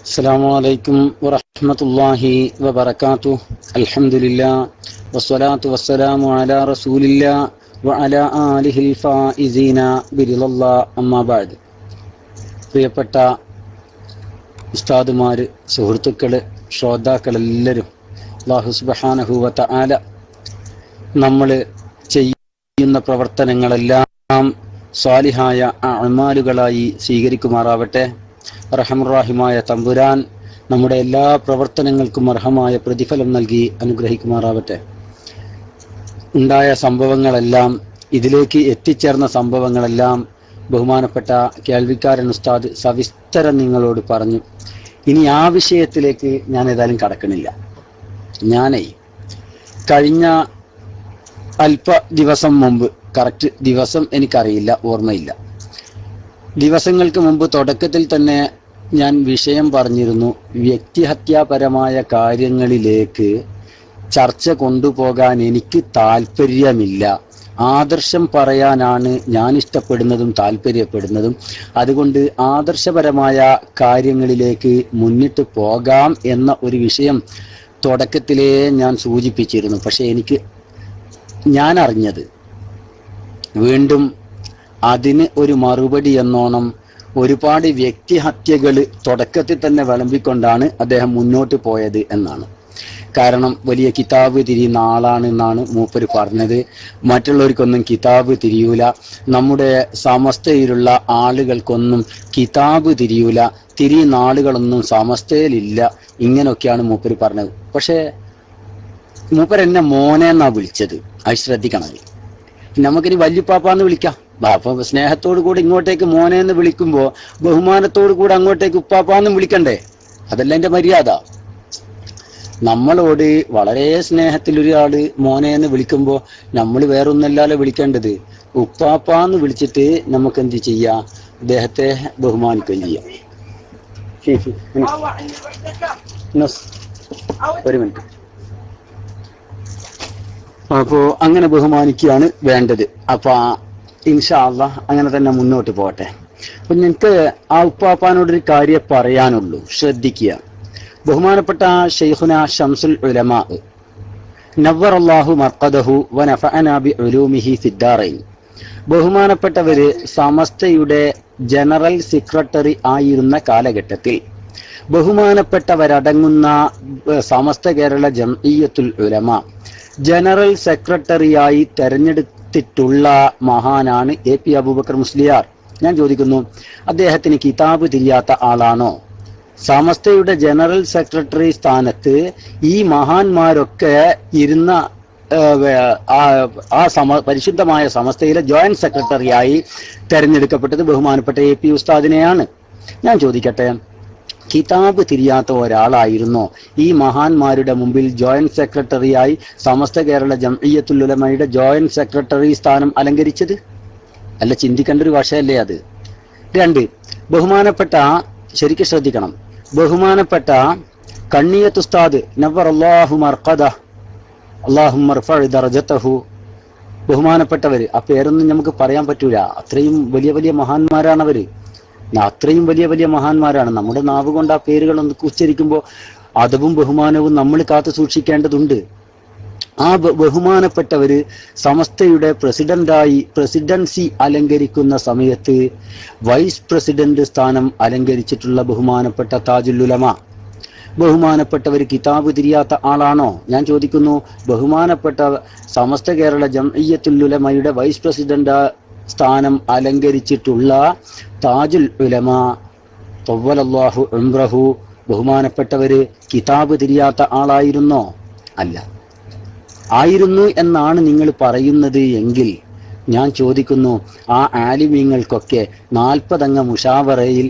അസ്സലാമു അലൈക്കും വറഹ്മത്തുള്ളാഹി വബറകാതുഹു. അൽഹംദുലില്ലാഹ് വസ്സലാത്തു വസ്സലാമു അലാ റസൂലില്ലാഹ് വഅലാ ആലിഹിൽ ഫായിസീന ബിറിളല്ലാഹ്. അമ്മാ ബഅദ്. പ്രിയപ്പെട്ട ഉസ്താദുമാര്, സുഹൃത്തുക്കള്, ശ്രോതാക്കളെല്ലാവരും, അല്ലാഹു സുബ്ഹാനഹു വ തആല നമ്മൾ ചെയ്യുന്ന പ്രവർത്തനങ്ങളെല്ലാം സ്വാലിഹായ അഅ്മാലുകളായി സ്വീകരിക്കുമാറാവട്ടെ. റഹ്മാനുറഹീമായ തമ്പുരാൻ നമ്മുടെ എല്ലാ പ്രവർത്തനങ്ങൾക്കും അർഹമായ പ്രതിഫലം നൽകി അനുഗ്രഹിക്കുമാറാവട്ടെ. ഉണ്ടായ സംഭവങ്ങളെല്ലാം, ഇതിലേക്ക് എത്തിച്ചേർന്ന സംഭവങ്ങളെല്ലാം ബഹുമാനപ്പെട്ട കേൾവിക്കാരൻ ഉസ്താദ് സവിസ്തരം നിങ്ങളോട് പറഞ്ഞു. ഇനി ആ വിഷയത്തിലേക്ക് ഞാൻ ഏതായാലും കടക്കണില്ല. കഴിഞ്ഞ അല്പ ദിവസം മുമ്പ്, കറക്റ്റ് ദിവസം എനിക്കറിയില്ല, ഓർമ്മയില്ല, ദിവസങ്ങൾക്ക് മുമ്പ് തുടക്കത്തിൽ തന്നെ ഞാൻ വിഷയം പറഞ്ഞിരുന്നു. വ്യക്തിഹത്യാപരമായ കാര്യങ്ങളിലേക്ക് ചർച്ച കൊണ്ടുപോകാൻ എനിക്ക് താല്പര്യമില്ല. ആദർശം പറയാനാണ് ഞാൻ ഇഷ്ടപ്പെടുന്നതും താല്പര്യപ്പെടുന്നതും. അതുകൊണ്ട് ആദർശപരമായ കാര്യങ്ങളിലേക്ക് മുന്നിട്ട് പോകാം എന്ന ഒരു വിഷയം തുടക്കത്തിലേ ഞാൻ സൂചിപ്പിച്ചിരുന്നു. പക്ഷെ ഞാൻ അറിഞ്ഞത് വീണ്ടും അതിന് ഒരു മറുപടി എന്നോണം ഒരുപാട് വ്യക്തിഹത്യകൾ തുടക്കത്തിൽ തന്നെ വിളമ്പിക്കൊണ്ടാണ് അദ്ദേഹം മുന്നോട്ട് പോയത് എന്നാണ്. കാരണം വലിയ കിതാബ് തിരിയുന്ന ആളാണെന്നാണ് മൂപ്പര് പറഞ്ഞത്. മറ്റുള്ളവർക്കൊന്നും കിതാബ് തിരിയൂല, നമ്മുടെ സമസ്തയിലുള്ള ആളുകൾക്കൊന്നും കിതാബ് തിരിയൂല, തിരിയുന്ന ആളുകളൊന്നും സമസ്തയിലില്ല, ഇങ്ങനെയൊക്കെയാണ് മൂപ്പര് പറഞ്ഞത്. പക്ഷേ മൂപ്പര് എന്നെ മോനെ എന്നാ വിളിച്ചത്, അത് ശ്രദ്ധിക്കണം. നമുക്കിനി വല്യപ്പാപ്പാന്ന് വിളിക്കാം. അപ്പൊ സ്നേഹത്തോടു കൂടി ഇങ്ങോട്ടേക്ക് മോനെ എന്ന് വിളിക്കുമ്പോ ബഹുമാനത്തോടു കൂടി അങ്ങോട്ടേക്ക് ഉപ്പാപ്പാന്നും വിളിക്കണ്ടേ? അതല്ല എന്റെ മര്യാദ. നമ്മളോട് വളരെ സ്നേഹത്തിൽ ഒരാള് മോനെ എന്ന് വിളിക്കുമ്പോ നമ്മൾ വേറൊന്നല്ലാതെ വിളിക്കേണ്ടത്, ഉപ്പാപ്പാന്ന് വിളിച്ചിട്ട് നമുക്ക് എന്ത് ചെയ്യാം? അദ്ദേഹത്തെ ബഹുമാനിക്കുകയും ചെയ്യാം. ഒരു മിനിറ്റ്. അപ്പോ അങ്ങനെ ബഹുമാനിക്കുകയാണ് വേണ്ടത്. അപ്പൊ ഇൻഷാ അല്ലാഹ് അങ്ങനെ തന്നെ മുന്നോട്ട് പോട്ടെ. അപ്പൊ എനിക്ക് ആ ഉപ്പാപ്പാനോടൊരു കാര്യം പറയാനുള്ളൂ, ശ്രദ്ധിക്കുക. ബഹുമാനപ്പെട്ട ശൈഖുന ശംസുൽ ഉലമാ നവ്വറല്ലാഹു മർഖദഹു വനഫഅനാ ബിഉലൂമിഹി ഫിദ്ദാറൈൻ, ബഹുമാനപ്പെട്ടവര് സമസ്തയുടെ ജനറൽ സെക്രട്ടറി ആയിരുന്ന കാലഘട്ടത്തിൽ ബഹുമാനപ്പെട്ടവരടങ്ങുന്ന സമസ്ത കേരള ജംഇയ്യത്തുൽ ഉലമാ ജനറൽ സെക്രട്ടറിയായി തെരഞ്ഞെടുത്തിട്ടുള്ള മഹാനാണ് എ പി അബൂബക്കർ മുസ്ലിയാർ. ഞാൻ ചോദിക്കുന്നു, അദ്ദേഹത്തിന് കിതാബ് തിരിയാത്ത ആളാണോ? സമസ്തയുടെ ജനറൽ സെക്രട്ടറി സ്ഥാനത്ത് ഈ മഹാന്മാരൊക്കെ ഇരുന്ന പരിശുദ്ധമായ സമസ്തയിലെ ജോയിന്റ് സെക്രട്ടറിയായി തെരഞ്ഞെടുക്കപ്പെട്ടത് ബഹുമാനപ്പെട്ട എ പി ഉസ്താദിനെയാണ്. ഞാൻ ചോദിക്കട്ടെ, കിതാബ് തിരിയാത്ത ഒരാളായിരുന്നോ ഈ മഹാന്മാരുടെ മുമ്പിൽ ജോയിന്റ് സെക്രട്ടറിയായി സമസ്ത കേരള ജംഇയ്യത്തുൽ ഉലമയുടെ ജോയിന്റ് സെക്രട്ടറി സ്ഥാനം അലങ്കരിച്ചത്? അല്ല, ചിന്തിക്കേണ്ട ഒരു ഭാഷയല്ലേ അത്. രണ്ട്, ബഹുമാനപ്പെട്ട, ശരിക്കും ശ്രദ്ധിക്കണം, ബഹുമാനപ്പെട്ട കണ്ണിയത്ത് ഉസ്താദ് നവ്വറല്ലാഹു മർഖദഹു അല്ലാഹുമ്മ ഇർഫഅ ദറജതഹു, ബഹുമാനപ്പെട്ടവര്, ആ പേരൊന്നും നമുക്ക് പറയാൻ പറ്റൂല, അത്രയും വലിയ വലിയ മഹാന്മാരാണവര്. അത്രയും വലിയ വലിയ മഹാന്മാരാണ്. നമ്മുടെ നാവ് കൊണ്ട് ആ പേരുകളൊന്ന് ഉച്ചരിക്കുമ്പോൾ അതവും ബഹുമാനവും നമ്മൾ കാത്തു സൂക്ഷിക്കേണ്ടതുണ്ട്. ആ ബഹുമാനപ്പെട്ടവര് സമസ്തയുടെ പ്രസിഡൻസി അലങ്കരിക്കുന്ന സമയത്ത് വൈസ് പ്രസിഡന്റ് സ്ഥാനം അലങ്കരിച്ചിട്ടുള്ള ബഹുമാനപ്പെട്ട താജുൽ ഉലമ, ബഹുമാനപ്പെട്ടവര് കിതാബ് തിരിയാത്ത ആളാണോ? ഞാൻ ചോദിക്കുന്നു, ബഹുമാനപ്പെട്ട സമസ്ത കേരള ജംഇയ്യത്തുൽ ഉലമയുടെ വൈസ് പ്രസിഡന്റ് സ്ഥാനം അലങ്കരിച്ചിട്ടുള്ള താജുൽ ഉലമ തവ്വലല്ലാഹു ഉംറഹു, ബഹുമാനപ്പെട്ടവര് കിതാബ് തിരിയാത്ത ആളായിരുന്നോ? അല്ല. ആയിരുന്നു എന്നാണ് നിങ്ങൾ പറയുന്നത് എങ്കിൽ ഞാൻ ചോദിക്കുന്നു, ആ ആലിമീങ്ങൾക്കൊക്കെ 40 അംഗ മുഷാവറയിൽ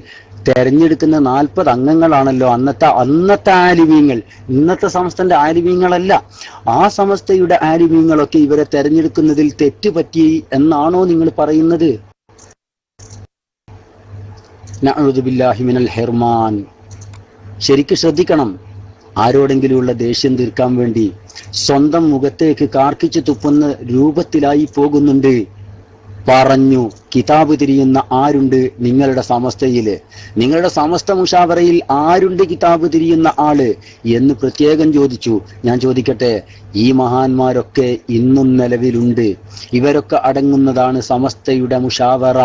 തെരഞ്ഞെടുക്കുന്ന 40 അംഗങ്ങളാണല്ലോ അന്നത്തെ ആലിമീങ്ങൾ, ഇന്നത്തെ സമസ്തന്റെ ആലിമീങ്ങളല്ല. ആ സമസ്തയുടെ ആലിമീങ്ങളൊക്കെ ഇവരെ തെരഞ്ഞെടുക്കുന്നതിൽ തെറ്റുപറ്റി എന്നാണോ നിങ്ങൾ പറയുന്നത്? നഅൂദു ബില്ലാഹി മിനൽ ഹിർമാൻ. ശരിക്കും ശ്രദ്ധിക്കണം. ആരോടെങ്കിലുമുള്ള ദേഷ്യം തീർക്കാൻ വേണ്ടി സ്വന്തം മുഖത്തേക്ക് കാർക്കിച്ചു തുപ്പുന്ന രൂപത്തിലായി പോകുന്നുണ്ട്. പറഞ്ഞു, കിതാബ് തിരിയുന്ന ആരുണ്ട് നിങ്ങളുടെ സമസ്തയില്, നിങ്ങളുടെ സമസ്ത മുഷാവറയിൽ ആരുണ്ട് കിതാബ് തിരിയുന്ന ആള് എന്ന് പ്രത്യേകം ചോദിച്ചു. ഞാൻ ചോദിക്കട്ടെ, ഈ മഹാന്മാരൊക്കെ ഇന്നും നിലവിലുണ്ട്. ഇവരൊക്കെ അടങ്ങുന്നതാണ് സമസ്തയുടെ മുഷാവറ.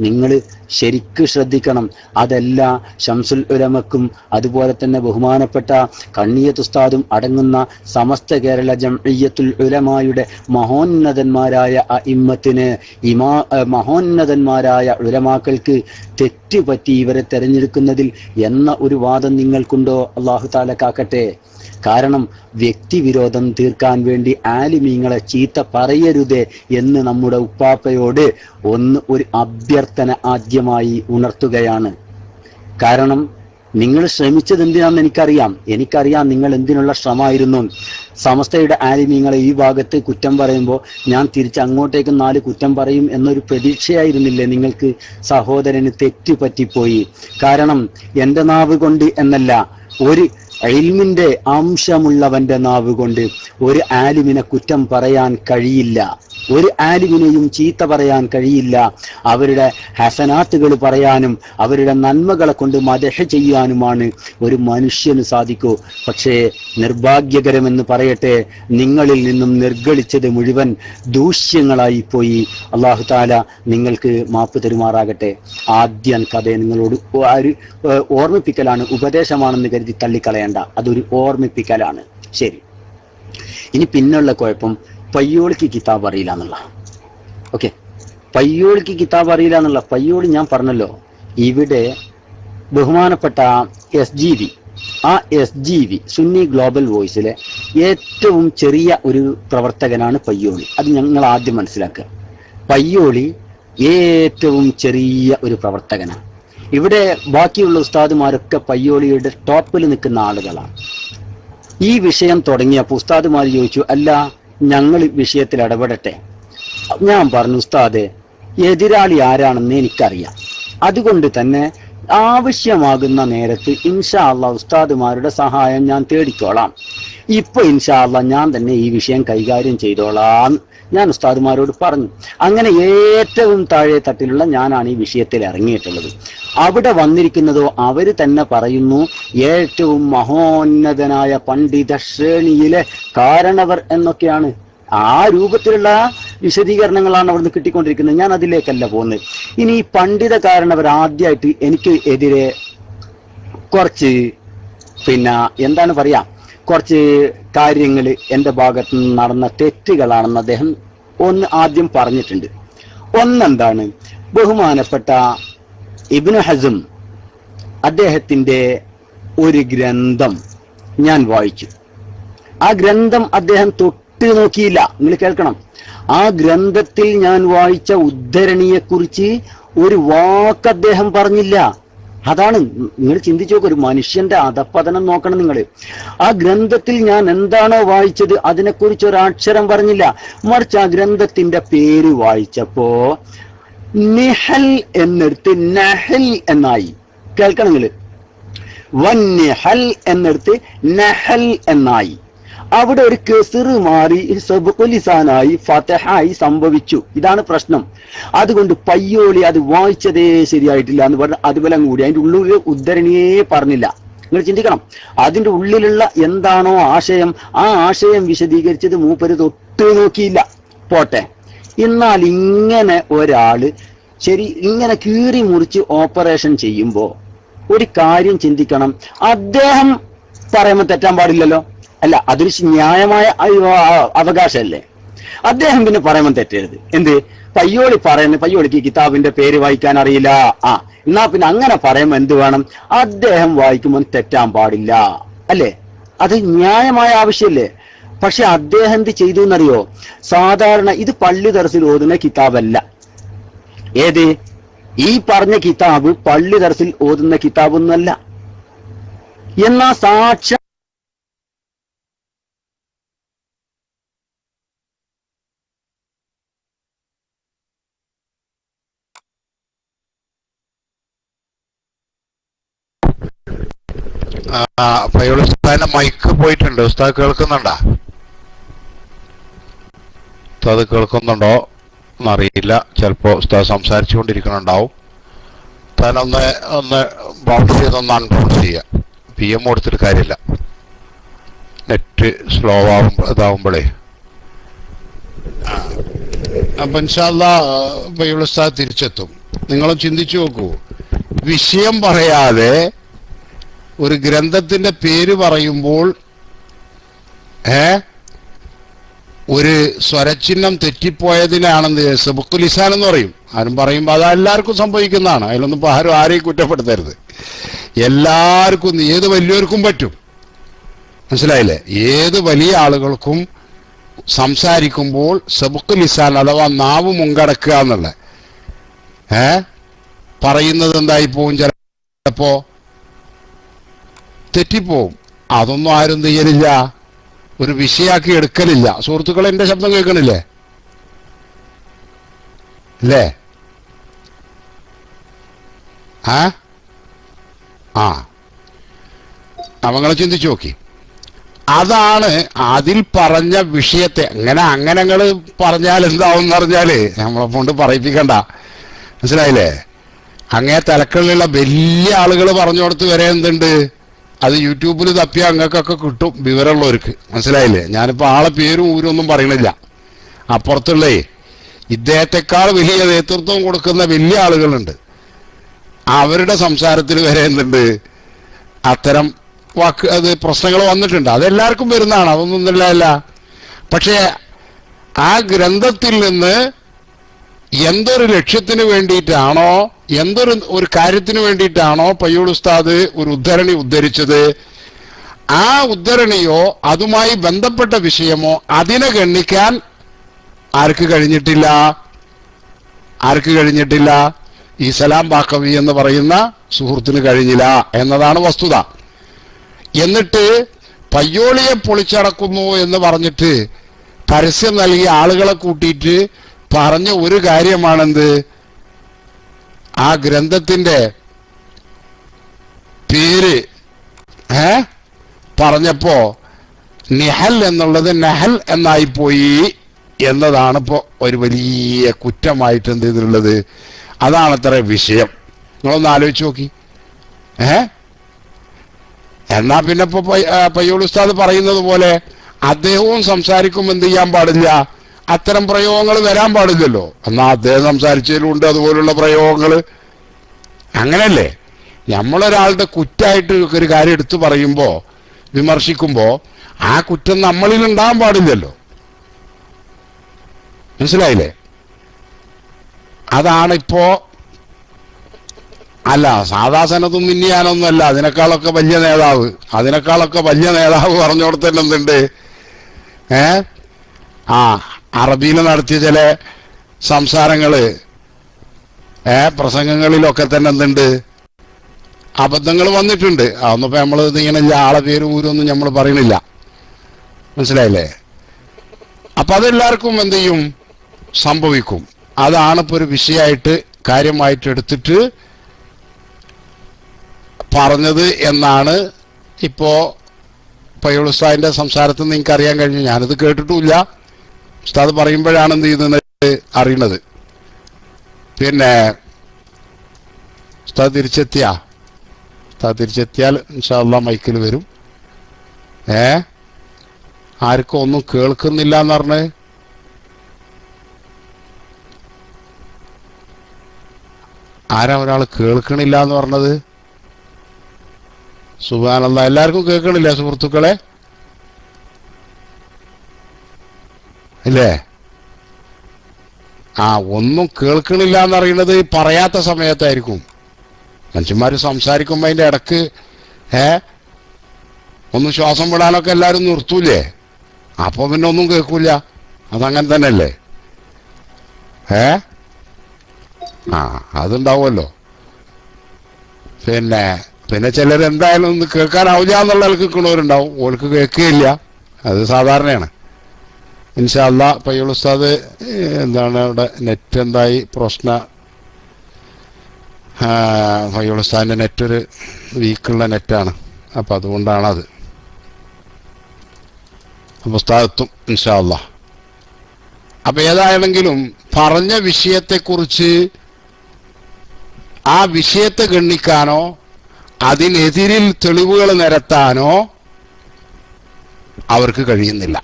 നിങ്ങൾ ശരിക്ക് ശ്രദ്ധിക്കണം. അതല്ല ശംസുൽ ഉലമക്കും അതുപോലെ തന്നെ ബഹുമാനപ്പെട്ട കണ്ണിയത്ത് ഉസ്താദും അടങ്ങുന്ന സമസ്ത കേരള ജംഇയ്യത്തുൽ ഉലമായുടെ മഹോന്നതന്മാരായ അഇമ്മത്തിന് മഹോന്നതന്മാരായ ഉലമാക്കൾക്ക് തെറ്റുപറ്റി ഇവരെ തെരഞ്ഞെടുക്കുന്നതിൽ എന്ന ഒരു വാദം നിങ്ങൾക്കുണ്ടോ? അല്ലാഹു തആല കാക്കട്ടെ. കാരണം വ്യക്തിവിരോധം തീർക്കാൻ വേണ്ടി ആലിമീങ്ങളെ ചീത്ത പറയരുതേ എന്ന് നമ്മുടെ ഉപ്പാപ്പയോട് ഒരു അഭ്യർത്ഥന ആദ്യമായി ഉണർത്തുകയാണ്. കാരണം നിങ്ങൾ ശ്രമിച്ചത് എന്തിനാണെന്ന് എനിക്കറിയാം നിങ്ങൾ എന്തിനുള്ള ശ്രമമായിരുന്നു. സമസ്തയുടെ ആലിമീങ്ങളെ ഈ ഭാഗത്ത് കുറ്റം പറയുമ്പോൾ ഞാൻ തിരിച്ച് അങ്ങോട്ടേക്ക് 4 കുറ്റം പറയും എന്നൊരു പ്രതീക്ഷയായിരുന്നില്ലേ നിങ്ങൾക്ക്? സഹോദരന് തെറ്റുപറ്റിപ്പോയി. കാരണം എൻ്റെ നാവ് കൊണ്ട് എന്നല്ല, ഒരു ഇൽമിന്റെ അംശമുള്ളവന്റെ നാവ് കൊണ്ട് ഒരു ആലിമിനെ കുറ്റം പറയാൻ കഴിയില്ല, ഒരു ആലിമിനെയും ചീത്ത പറയാൻ കഴിയില്ല. അവരുടെ ഹസനാത്തുകൾ പറയാനും അവരുടെ നന്മകളെ കൊണ്ട് മദഹ് ചെയ്യാനുമാണ് ഒരു മനുഷ്യന് സാധിക്കൂ. പക്ഷേ നിർഭാഗ്യകരമെന്ന് പറയട്ടെ, നിങ്ങളിൽ നിന്നും നിർഗളിച്ചത് മുഴുവൻ ദൂഷ്യങ്ങളായി പോയി. അല്ലാഹു തആല നിങ്ങൾക്ക് മാപ്പ് തരുമാറാകട്ടെ. ആദ്യം കഥയെ നിങ്ങളോട് ഓർമ്മിപ്പിക്കലാണ്, ഉപദേശമാണെന്ന് കരുതി തള്ളിക്കളയണ്ട. അതൊരു ഓർമ്മിപ്പിക്കലാണ്. ശരി, ഇനി പിന്നുള്ള കുഴപ്പം പയ്യോളിക്ക് കിതാബ് അറിയില്ല എന്നുള്ള. ഓക്കെ, പയ്യോളിക്ക് കിതാബ് അറിയില്ല എന്നുള്ള. പയ്യോളി ഞാൻ പറഞ്ഞല്ലോ, ഇവിടെ ബഹുമാനപ്പെട്ട SGV, ആ SGV സുന്നി ഗ്ലോബൽ വോയിസിലെ ഏറ്റവും ചെറിയ ഒരു പ്രവർത്തകനാണ് പയ്യോളി. അത് ഞങ്ങൾ ആദ്യം മനസ്സിലാക്കുക. പയ്യോളി ഏറ്റവും ചെറിയ ഒരു പ്രവർത്തകനാണ്. ഇവിടെ ബാക്കിയുള്ള ഉസ്താദുമാരൊക്കെ പയ്യോളിയുടെ ടോപ്പിൽ നിൽക്കുന്ന ആളുകളാണ്. ഈ വിഷയം തുടങ്ങിയപ്പോൾ ഉസ്താദുമാർ ചോദിച്ചു, അല്ല ഞങ്ങൾ വിഷയത്തിൽ ഇടപെടട്ടെ. ഞാൻ പറഞ്ഞു, ഉസ്താദെ എതിരാളി ആരാണെന്ന് എനിക്കറിയാം, അതുകൊണ്ട് തന്നെ ആവശ്യമാകുന്ന നേരത്ത് ഇൻഷാ അല്ലാഹ് ഉസ്താദുമാരുടെ സഹായം ഞാൻ തേടിക്കോളാം. ഇപ്പൊ ഇൻഷാ അല്ലാഹ് ഞാൻ തന്നെ ഈ വിഷയം കൈകാര്യം ചെയ്തോളാം ഞാൻ ഉസ്താദുമാരോട് പറഞ്ഞു. അങ്ങനെ ഏറ്റവും താഴെ തട്ടിലുള്ള ഞാനാണ് ഈ വിഷയത്തിൽ ഇറങ്ങിയിട്ടുള്ളത്. അവിടെ വന്നിരിക്കുന്നതോ അവര് തന്നെ പറയുന്നു, ഏറ്റവും മഹോന്നതനായ പണ്ഡിത ശ്രേണിയിലെ കാരണവർ എന്നൊക്കെയാണ്. ആ രൂപത്തിലുള്ള വിശദീകരണങ്ങളാണ് അവിടുന്ന് കിട്ടിക്കൊണ്ടിരിക്കുന്നത്. ഞാൻ അതിലേക്കല്ല പോകുന്നത്. ഇനി ഈ പണ്ഡിത കാരണവർ ആദ്യമായിട്ട് എനിക്ക് എതിരെ കുറച്ച് എന്താണ് പറയാ, കുറച്ച് കാര്യങ്ങൾ എൻ്റെ ഭാഗത്ത് നിന്ന് നടന്ന തെറ്റുകളാണെന്ന് അദ്ദേഹം ആദ്യം പറഞ്ഞിട്ടുണ്ട്. ഒന്നെന്താണ്, ബഹുമാനപ്പെട്ട ഇബ്നു ഹസ്ം അദ്ദേഹത്തിന്റെ ഒരു ഗ്രന്ഥം ഞാൻ വായിച്ചു. ആ ഗ്രന്ഥം അദ്ദേഹം തൊട്ട് നോക്കിയില്ല. നിങ്ങൾ കേൾക്കണം, ആ ഗ്രന്ഥത്തിൽ ഞാൻ വായിച്ച ഉദ്ധരണിയെക്കുറിച്ച് ഒരു വാക്ക് അദ്ദേഹം പറഞ്ഞില്ല. അതാണ് നിങ്ങൾ ചിന്തിച്ചു നോക്കുക, ഒരു മനുഷ്യന്റെ അധപ്പതനം നോക്കണം നിങ്ങൾ. ആ ഗ്രന്ഥത്തിൽ ഞാൻ എന്താണോ വായിച്ചത് അതിനെക്കുറിച്ച് ഒരക്ഷരം പറഞ്ഞില്ല. മറിച്ച് ആ ഗ്രന്ഥത്തിന്റെ പേര് വായിച്ചപ്പോ നിഹൽ എന്നെടുത്ത് നഹൽ എന്നായി. കേൾക്കണം നിങ്ങൾ, വന്നിഹൽ എന്നെടുത്ത് നഹൽ എന്നായി. അവിടെ ഒരു കെസർ മാറി സബ്ഖുലിസാനായി ഫതഹായി സംഭവിച്ചു. ഇതാണ് പ്രശ്നം. അതുകൊണ്ട് പയ്യോളി അത് വായിച്ചതേ ശരിയായിട്ടില്ല എന്ന് പറഞ്ഞ് അതുപോലെ കൂടി അതിന്റെ ഉള്ളിൽ ഉദ്ധരണിയേ പറഞ്ഞില്ല. നിങ്ങൾ ചിന്തിക്കണം, അതിന്റെ ഉള്ളിലുള്ള എന്താണോ ആശയം, ആ ആശയം വിശദീകരിച്ചത് മൂപ്പര് തൊട്ട് നോക്കിയില്ല. പോട്ടെ, എന്നാൽ ഇങ്ങനെ ഒരാള് ഇങ്ങനെ കീറി മുറിച്ച് ഓപ്പറേഷൻ ചെയ്യുമ്പോ ഒരു കാര്യം ചിന്തിക്കണം, അദ്ദേഹം പറയുമ്പോൾ തെറ്റാൻ പാടില്ലല്ലോ. അല്ല, അതൊരു ന്യായമായ അവകാശമല്ലേ. അദ്ദേഹം പിന്നെ പറയുമ്പോൾ തെറ്റരുത്. എന്ത് പയ്യോളി പയ്യോളിക്ക് കിതാബിന്റെ പേര് വായിക്കാൻ അറിയില്ല, എന്നാ പിന്നെ അങ്ങനെ പറയുമ്പോൾ എന്ത് വേണം, അദ്ദേഹം വായിക്കുമ്പോൾ തെറ്റാൻ പാടില്ല, അല്ലേ? അത് ന്യായമായ ആവശ്യമല്ലേ. പക്ഷെ അദ്ദേഹം എന്ത് ചെയ്തു എന്നറിയോ? സാധാരണ ഇത് പള്ളി ദർസിൽ ഓതുന്ന കിതാബല്ല. ഏത് ഈ പറഞ്ഞ കിതാബ് പള്ളി ദർസിൽ ഓതുന്ന കിതാബൊന്നുമല്ല. എന്നാ സാക്ഷാ പയ്യോളി ഉസ്താദിന്റെ മൈക്ക് പോയിട്ടുണ്ട്. ഉസ്താദ് കേൾക്കുന്നുണ്ടോ? ഉസ്താദ് കേൾക്കുന്നുണ്ടോ? എന്നറിയില്ല. ചിലപ്പോൾ ഉസ്താദ് സംസാരിച്ചുകൊണ്ടിരിക്കണുണ്ടാവും. താനൊന്ന് ബൗൺസ് ചെയ്തൊന്ന് അൺബൗൺസ് ചെയ്യുക. PM കൊടുത്തിട്ട് കാര്യമില്ല, നെറ്റ് സ്ലോ ഇതാവുമ്പോഴേ. അപ്പൊ ഇൻഷാ അല്ലാഹ് ഉസ്താദ് തിരിച്ചെത്തും. നിങ്ങളും ചിന്തിച്ചു നോക്കൂ, വിഷയം പറയാതെ ഒരു ഗ്രന്ഥത്തിന്റെ പേര് പറയുമ്പോൾ ഒരു സ്വരചിഹ്നം തെറ്റിപ്പോയതിനാണെന്ന് സബുഖുൽ ലിസാൻ എന്ന് പറയും. ആരും പറയുമ്പോൾ അത് എല്ലാവർക്കും സംഭവിക്കുന്നതാണ്. അതിലൊന്നും ആരെയും കുറ്റപ്പെടുത്തരുത്. എല്ലാവർക്കും, ഏത് വലിയവർക്കും പറ്റും. മനസ്സിലായില്ലേ? ഏത് വലിയ ആളുകൾക്കും സംസാരിക്കുമ്പോൾ സബുഖുൽ ലിസാൻ അഥവാ നാവ് മുങ്കടക്കുക എന്നുള്ള പറയുന്നത് എന്തായി പോവും, ചിലപ്പോ തെറ്റിപ്പോവും. അതൊന്നും ആരും ചെയ്യലില്ല, ഒരു വിഷയാക്കി എടുക്കലില്ല. സുഹൃത്തുക്കളെ, എന്റെ ശബ്ദം കേൾക്കണില്ലേ? അല്ലേ? അവങ്ങളെ ചിന്തിച്ചു നോക്കി. അതാണ് അതിൽ പറഞ്ഞ വിഷയത്തെ അങ്ങനെ പറഞ്ഞാൽ എന്താവും പറഞ്ഞാല് നമ്മളെ കൊണ്ട് പറയിപ്പിക്കണ്ട. മനസ്സിലായില്ലേ? അങ്ങേ തലക്കളിലുള്ള വലിയ ആളുകൾ പറഞ്ഞു കൊടുത്ത് വരെ എന്തുണ്ട്, അത് യൂട്യൂബിൽ തപ്പിയാൽ അങ്ങക്കൊക്കെ കിട്ടും, വിവരമുള്ളവർക്ക്. മനസ്സിലായില്ലേ? ഞാനിപ്പോ ആളെ പേരും ഊരൊന്നും പറയണില്ല. അപ്പുറത്തുള്ളേ ഇദ്ദേഹത്തെക്കാൾ വലിയ നേതൃത്വം കൊടുക്കുന്ന വലിയ ആളുകളുണ്ട്. അവരുടെ സംസാരത്തിൽ വരെ എന്തുണ്ട്, അത്തരം അത് പ്രശ്നങ്ങൾ വന്നിട്ടുണ്ട്. അതെല്ലാവർക്കും വരുന്നതാണ്, അതൊന്നും ഇല്ല. പക്ഷേ ആ ഗ്രന്ഥത്തിൽ നിന്ന് എന്തൊരു ലക്ഷ്യത്തിന് വേണ്ടിയിട്ടാണോ, ഒരു കാര്യത്തിന് വേണ്ടിയിട്ടാണോ പയ്യോൾ ഉസ്താദ് ഒരു ഉദ്ധരണി ഉദ്ധരിച്ചത്, ആ ഉദ്ധരണിയോ അതുമായി ബന്ധപ്പെട്ട വിഷയമോ അതിനെ ഗണ്ണിക്കാൻ ആർക്ക് കഴിഞ്ഞിട്ടില്ല? ഈ സലാം ബാക്കവി എന്ന് പറയുന്ന സുഹൃത്തിന് കഴിഞ്ഞില്ല എന്നതാണ് വസ്തുത. എന്നിട്ട് പയ്യോളിയെ പൊളിച്ചടക്കുന്നു എന്ന് പറഞ്ഞിട്ട് പരസ്യം നൽകിയ ആളുകളെ കൂട്ടിയിട്ട് പറഞ്ഞ ഒരു കാര്യമാണെന്ത്, ആ ഗ്രന്ഥത്തിന്റെ പേര് പറഞ്ഞപ്പോ നിഹൽ എന്നുള്ളത് നഹൽ എന്നായിപ്പോയി എന്നതാണ് ഇപ്പോ ഒരു വലിയ കുറ്റമായിട്ട് എന്ത് ചെയ്തിട്ടുള്ളത്. അതാണ് അത്ര വിഷയം. നിങ്ങളൊന്ന് ആലോചിച്ച് നോക്കി. എന്നാ പിന്നെ ഇപ്പൊ പയ്യോൾ ഉസ്താദ് പറയുന്നത് പോലെ അദ്ദേഹവും സംസാരിക്കുമ്പോൾ എന്ത് ചെയ്യാൻ പാടില്ല, അത്തരം പ്രയോഗങ്ങൾ വരാൻ പാടില്ലല്ലോ. എന്നാ അദ്ദേഹം സംസാരിച്ചതിലുണ്ട് അതുപോലുള്ള പ്രയോഗങ്ങൾ. അങ്ങനല്ലേ? നമ്മളൊരാളുടെ കുറ്റായിട്ട് ഒരു കാര്യം എടുത്തു പറയുമ്പോ, വിമർശിക്കുമ്പോ ആ കുറ്റം നമ്മളിൽ ഉണ്ടാകാൻ പാടില്ലല്ലോ. മനസ്സിലായില്ലേ? അതാണിപ്പോ. അല്ല, സാധാ സനതും മിന്നിയാനൊന്നുമല്ല, അതിനേക്കാളൊക്കെ വലിയ നേതാവ് പറഞ്ഞോടത്ത് തന്നെ എന്തുണ്ട്, അറബിയിൽ നടത്തിയ ചില സംസാരങ്ങള് പ്രസംഗങ്ങളിലൊക്കെ തന്നെ എന്തുണ്ട്, അബദ്ധങ്ങൾ വന്നിട്ടുണ്ട്. അതൊന്നും ഇപ്പൊ നമ്മൾ ഇങ്ങനെ ആളെ പേര് ഊരൊന്നും നമ്മൾ പറയണില്ല. മനസ്സിലായില്ലേ? അപ്പൊ അതെല്ലാവർക്കും എന്ത് ചെയ്യും, സംഭവിക്കും. അതാണ് ഇപ്പൊ ഒരു വിഷയമായിട്ട് കാര്യമായിട്ട് എടുത്തിട്ട് പറഞ്ഞത് എന്നാണ് ഇപ്പോ പയ്യോൾ ഉസ്താദിന്റെ സംസാരത്തിൽ നിന്ന് നിങ്ങൾക്ക് അറിയാൻ കഴിഞ്ഞു. ഞാനിത് കേട്ടിട്ടുമില്ല, ഉസ്താദ് പറയുമ്പോഴാണ് എന്ത് ചെയ്യുന്നത് അറിയണത്. പിന്നെ ഉസ്താദ് തിരിച്ചെത്തിയാൽ ഇൻഷാ അല്ലാഹ് മൈക്കിൽ വരും. ആർക്കും ഒന്നും കേൾക്കുന്നില്ല എന്ന് പറഞ്ഞ് ആരാ ഒരാൾ കേൾക്കണില്ല എന്ന് പറഞ്ഞത്? സുബ്ഹാനല്ലാഹ്, എല്ലാവർക്കും കേൾക്കണില്ല സുഹൃത്തുക്കളെ? ഇല്ലേ? ഒന്നും കേൾക്കണില്ല എന്നറിയണത് പറയാത്ത സമയത്തായിരിക്കും. മനുഷ്യന്മാര് സംസാരിക്കുമ്പോ അതിന്റെ ഇടക്ക് ഒന്ന് ശ്വാസം വിടാനൊക്കെ എല്ലാവരും നിർത്തൂലേ? അപ്പൊ പിന്നെ ഒന്നും കേൾക്കൂല. അതങ്ങനെ തന്നെയല്ലേ? അതുണ്ടാവുമല്ലോ. പിന്നെ ചിലർ എന്തായാലും ഒന്ന് കേൾക്കാനാവില്ല എന്നുള്ള ആൾക്ക് കേൾക്കണവരുണ്ടാവും, ഓൾക്ക് കേൾക്കുകയില്ല. അത് സാധാരണയാണ്. ഇൻഷാ അല്ലാഹ് പയ്യോൾ ഉസ്താദ് എന്താണ് അവിടെ നെറ്റ് എന്തായി പ്രശ്നം? പയ്യോൾ ഉസ്താദിന്റെ നെറ്റ് ഒരു വീക്കുള്ള നെറ്റാണ്, അപ്പൊ അതുകൊണ്ടാണത്. അപ്പൊ ഉസ്താദ് എത്തും ഇൻഷാ അല്ലാഹ്. അപ്പൊ ഏതായാലെങ്കിലും പറഞ്ഞ വിഷയത്തെക്കുറിച്ച് ആ വിഷയത്തെ ഗണ്ണിക്കാനോ അതിനെതിരിൽ തെളിവുകൾ നിരത്താനോ അവർക്ക് കഴിയുന്നില്ല.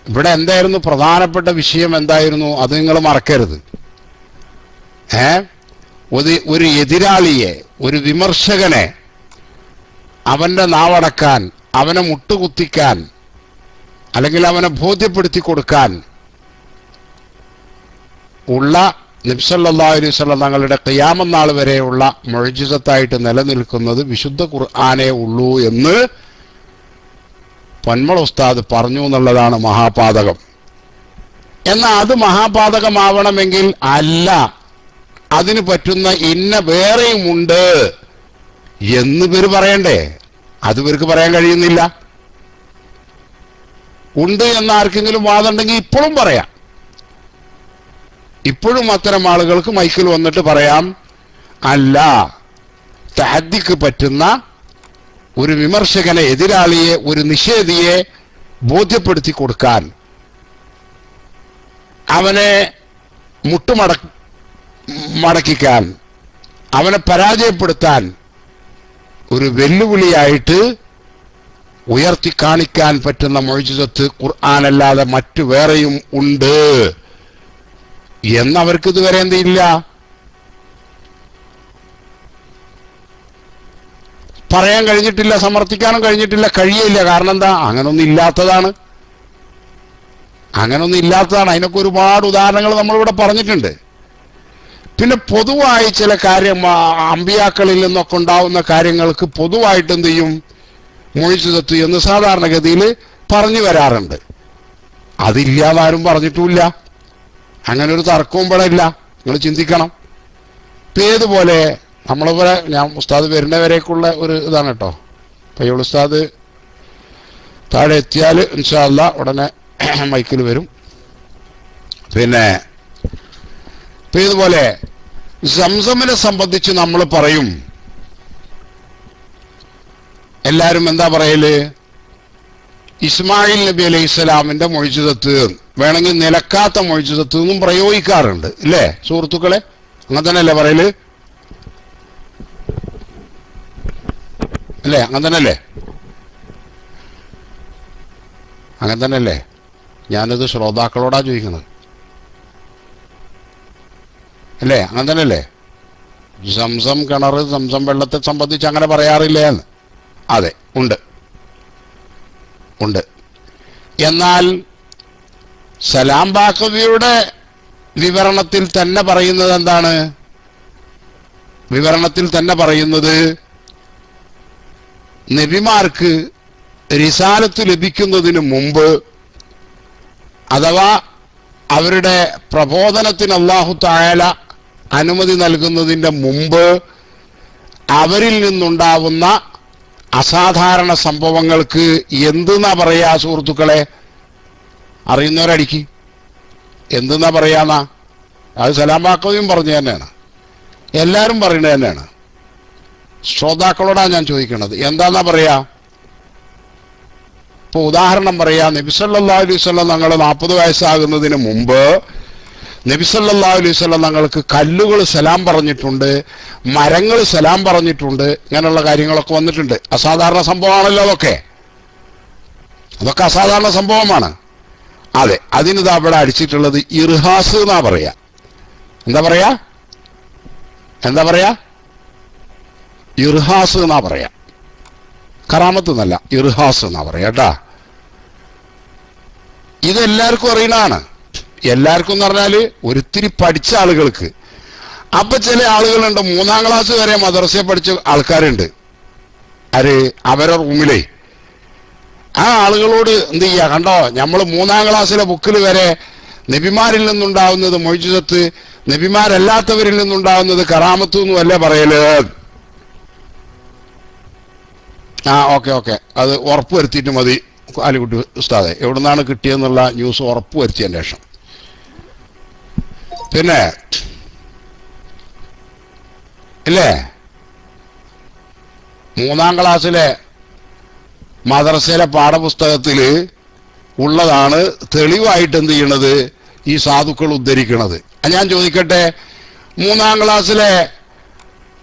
ഇവിടെ എന്തായിരുന്നു പ്രധാനപ്പെട്ട വിഷയം? എന്തായിരുന്നു അത്? നിങ്ങൾ മറക്കരുത്. ഒരു എതിരാളിയെ, ഒരു വിമർശകനെ അവന്റെ നാവടക്കാൻ, അവനെ മുട്ടുകുത്തിക്കാൻ, അല്ലെങ്കിൽ അവനെ ബോധ്യപ്പെടുത്തി കൊടുക്കാൻ ഉള്ള നബി സല്ലല്ലാഹു അലൈഹി വസല്ലം തങ്ങളുടെ ഖിയാമത്ത് നാൾ വരെയുള്ള മുഅ്ജിസത്തായിട്ട് നിലനിൽക്കുന്നത് വിശുദ്ധ ഖുർആനേ ഉള്ളൂ എന്ന് പൊന്മള ഉസ്താദ് പറഞ്ഞു എന്നുള്ളതാണ് മഹാപാതകം. എന്നാൽ അത് മഹാപാതകമാവണമെങ്കിൽ അല്ല, അതിന് പറ്റുന്ന ഇന്ന വേറെയും ഉണ്ട് എന്ന് ഇവർ പറയണ്ടേ? അത് ഇവർക്ക് പറയാൻ കഴിയുന്നില്ല. ഉണ്ട് എന്ന് ആർക്കെങ്കിലും വാദമുണ്ടെങ്കിൽ ഇപ്പോഴും പറയാം. ഇപ്പോഴും അത്തരം ആളുകൾക്ക് മൈക്കിൽ വന്നിട്ട് പറയാം, അല്ല, തഹദ്ദിക്ക് പറ്റുന്ന ഒരു വിമർശകനെ, എതിരാളിയെ, ഒരു നിഷേധിയെ ബോധ്യപ്പെടുത്തി കൊടുക്കാൻ, അവനെ മടക്കിക്കാൻ, അവനെ പരാജയപ്പെടുത്താൻ ഒരു വെല്ലുവിളിയായിട്ട് ഉയർത്തി കാണിക്കാൻ പറ്റുന്ന മുഅ്ജിസത്ത് ഖുർആനല്ലാതെ മറ്റു വേറെയും ഉണ്ട് എന്നവർക്ക് ഇതുവരെ എന്തില്ല, പറയാൻ കഴിഞ്ഞിട്ടില്ല, സമർത്ഥിക്കാനും കഴിഞ്ഞിട്ടില്ല, കഴിയില്ല. കാരണം എന്താ? അങ്ങനൊന്നും ഇല്ലാത്തതാണ്. അതിനൊക്കെ ഒരുപാട് ഉദാഹരണങ്ങൾ നമ്മളിവിടെ പറഞ്ഞിട്ടുണ്ട്. പിന്നെ പൊതുവായി ചില കാര്യം, അമ്പിയാക്കളിൽ നിന്നൊക്കെ ഉണ്ടാവുന്ന കാര്യങ്ങൾക്ക് പൊതുവായിട്ട് എന്ത് ചെയ്യും? മുഅ്ജിസത്ത് എന്ന് സാധാരണഗതിയിൽ പറഞ്ഞു വരാറുണ്ട്. അതില്ലാതാരും പറഞ്ഞിട്ടുമില്ല. അങ്ങനെ ഒരു തർക്കവും ഇവിടെ ഇല്ല. നിങ്ങൾ ചിന്തിക്കണം. ഇപ്പം ഏതുപോലെ നമ്മളിവിടെ, ഞാൻ ഉസ്താദ് വരുന്നവരേക്കുള്ള ഒരു ഇതാണ് കേട്ടോ. പയ്യോൾ ഉസ്താദ് താഴെ എത്തിയാൽ ഇൻഷാ അല്ലാഹ് ഉടനെ മൈക്കിൽ വരും. പിന്നെ ഇപ്പം ഇതുപോലെ സംസമിനെ സംബന്ധിച്ച് നമ്മൾ പറയും, എല്ലാവരും എന്താ പറയല്? ഇസ്മായിൽ നബി അലൈഹി സ്വലാമിന്റെ മുഅ്ജിസത്ത്, വേണമെങ്കിൽ നിലക്കാത്ത മുഅ്ജിസത്ത് എന്നും പ്രയോഗിക്കാറുണ്ട്, ഇല്ലേ സുഹൃത്തുക്കളെ? അങ്ങനെ തന്നെയല്ലേ പറയല്? അല്ലേ? അങ്ങനെ തന്നെയല്ലേ? ഞാനിത് ശ്രോതാക്കളോടാ ചോദിക്കുന്നത്, അല്ലേ? അങ്ങനെ തന്നെയല്ലേ? സംസം കിണർ, സംസം വെള്ളത്തെ സംബന്ധിച്ച് അങ്ങനെ പറയാറില്ലേ എന്ന്? അതെ, ഉണ്ട്. എന്നാൽ സലാം ബാഖവിയുടെ വിവരണത്തിൽ തന്നെ പറയുന്നത് എന്താണ്? നബിമാർക്ക് റിസാലത്ത് ലഭിക്കുന്നതിന് മുമ്പ്, അഥവാ അവരുടെ പ്രബോധനത്തിന് അല്ലാഹു തആല അനുമതി നൽകുന്നതിന്റെ മുമ്പ് അവരിൽ നിന്നുണ്ടാവുന്ന അസാധാരണ സംഭവങ്ങൾക്ക് എന്തെന്നാ പറയാ സുഹൃത്തുക്കളെ? അറിയുന്നവരടിക്ക്. എന്തെന്നാ പറയാന്നാ? അത് സലാം ബാഖവിയും പറഞ്ഞു തന്നെയാണ്, എല്ലാവരും പറയുന്നത് തന്നെയാണ്. ശ്രോതാക്കളോടാ ഞാൻ ചോദിക്കുന്നത്, എന്താന്നാ പറയാ? ഇപ്പൊ ഉദാഹരണം പറയാ, നബി സല്ലല്ലാഹു അലൈഹി വസല്ലം തങ്ങൾ 40 വയസ്സാകുന്നതിന് മുമ്പ് നബി സല്ലല്ലാഹു അലൈഹി വസല്ലം തങ്ങൾക്ക് കല്ലുകൾ സലാം പറഞ്ഞിട്ടുണ്ട്, മരങ്ങൾ സലാം പറഞ്ഞിട്ടുണ്ട്, ഇങ്ങനെയുള്ള കാര്യങ്ങളൊക്കെ വന്നിട്ടുണ്ട്. അസാധാരണ സംഭവമാണല്ലോ അതൊക്കെ അസാധാരണ സംഭവമാണ്. അതെ, അതിനിതാ ഇവിടെ അടിച്ചിട്ടുള്ളത് ഇർഹാസ് എന്നാ പറയാ. എന്താ പറയാ? ഇർഹാസ് എന്നാ പറയാ. കറാമത്ത് എന്നല്ല, ഇർഹാസ് എന്നാ പറയാ കേട്ടാ. ഇതെല്ലാവർക്കും അറിയണതാണ്. എല്ലാവർക്കും എന്ന് പറഞ്ഞാല് ഒരിത്തിരി പഠിച്ച ആളുകൾക്ക്. അപ്പൊ ചില ആളുകളുണ്ട് 3ാം ക്ലാസ് വരെ മദ്രസയിൽ പഠിച്ച ആൾക്കാരുണ്ട്. അവരുടെ റൂമിലെ ആ ആളുകളോട് എന്ത് ചെയ്യാ? കണ്ടോ, നമ്മൾ 3ാം ക്ലാസ്സിലെ ബുക്കിൽ വരെ നബിമാരിൽ നിന്നുണ്ടാവുന്നത് മുഅ്ജിസത്ത്, നബിമാരല്ലാത്തവരിൽ നിന്നുണ്ടാവുന്നത് കറാമത്ത് എന്നും അല്ലേ പറയല്? ഓക്കെ, അത് ഉറപ്പ് വരുത്തിയിട്ട് മതി ആലിക്കുട്ടി ഉസ്താദെ. എവിടുന്നാണ് കിട്ടിയെന്നുള്ള ന്യൂസ് ഉറപ്പ് വരുത്തിയതിന് ശേഷം. പിന്നെ ഇല്ലേ, 3ാം ക്ലാസ്സിലെ മദ്രസയിലെ പാഠപുസ്തകത്തില് ഉള്ളതാണ് തെളിവായിട്ട് എന്ത് ചെയ്യണത് ഈ സാധുക്കൾ ഉദ്ധരിക്കണത്. ഞാൻ ചോദിക്കട്ടെ, 3-ാം ക്ലാസ്സിലെ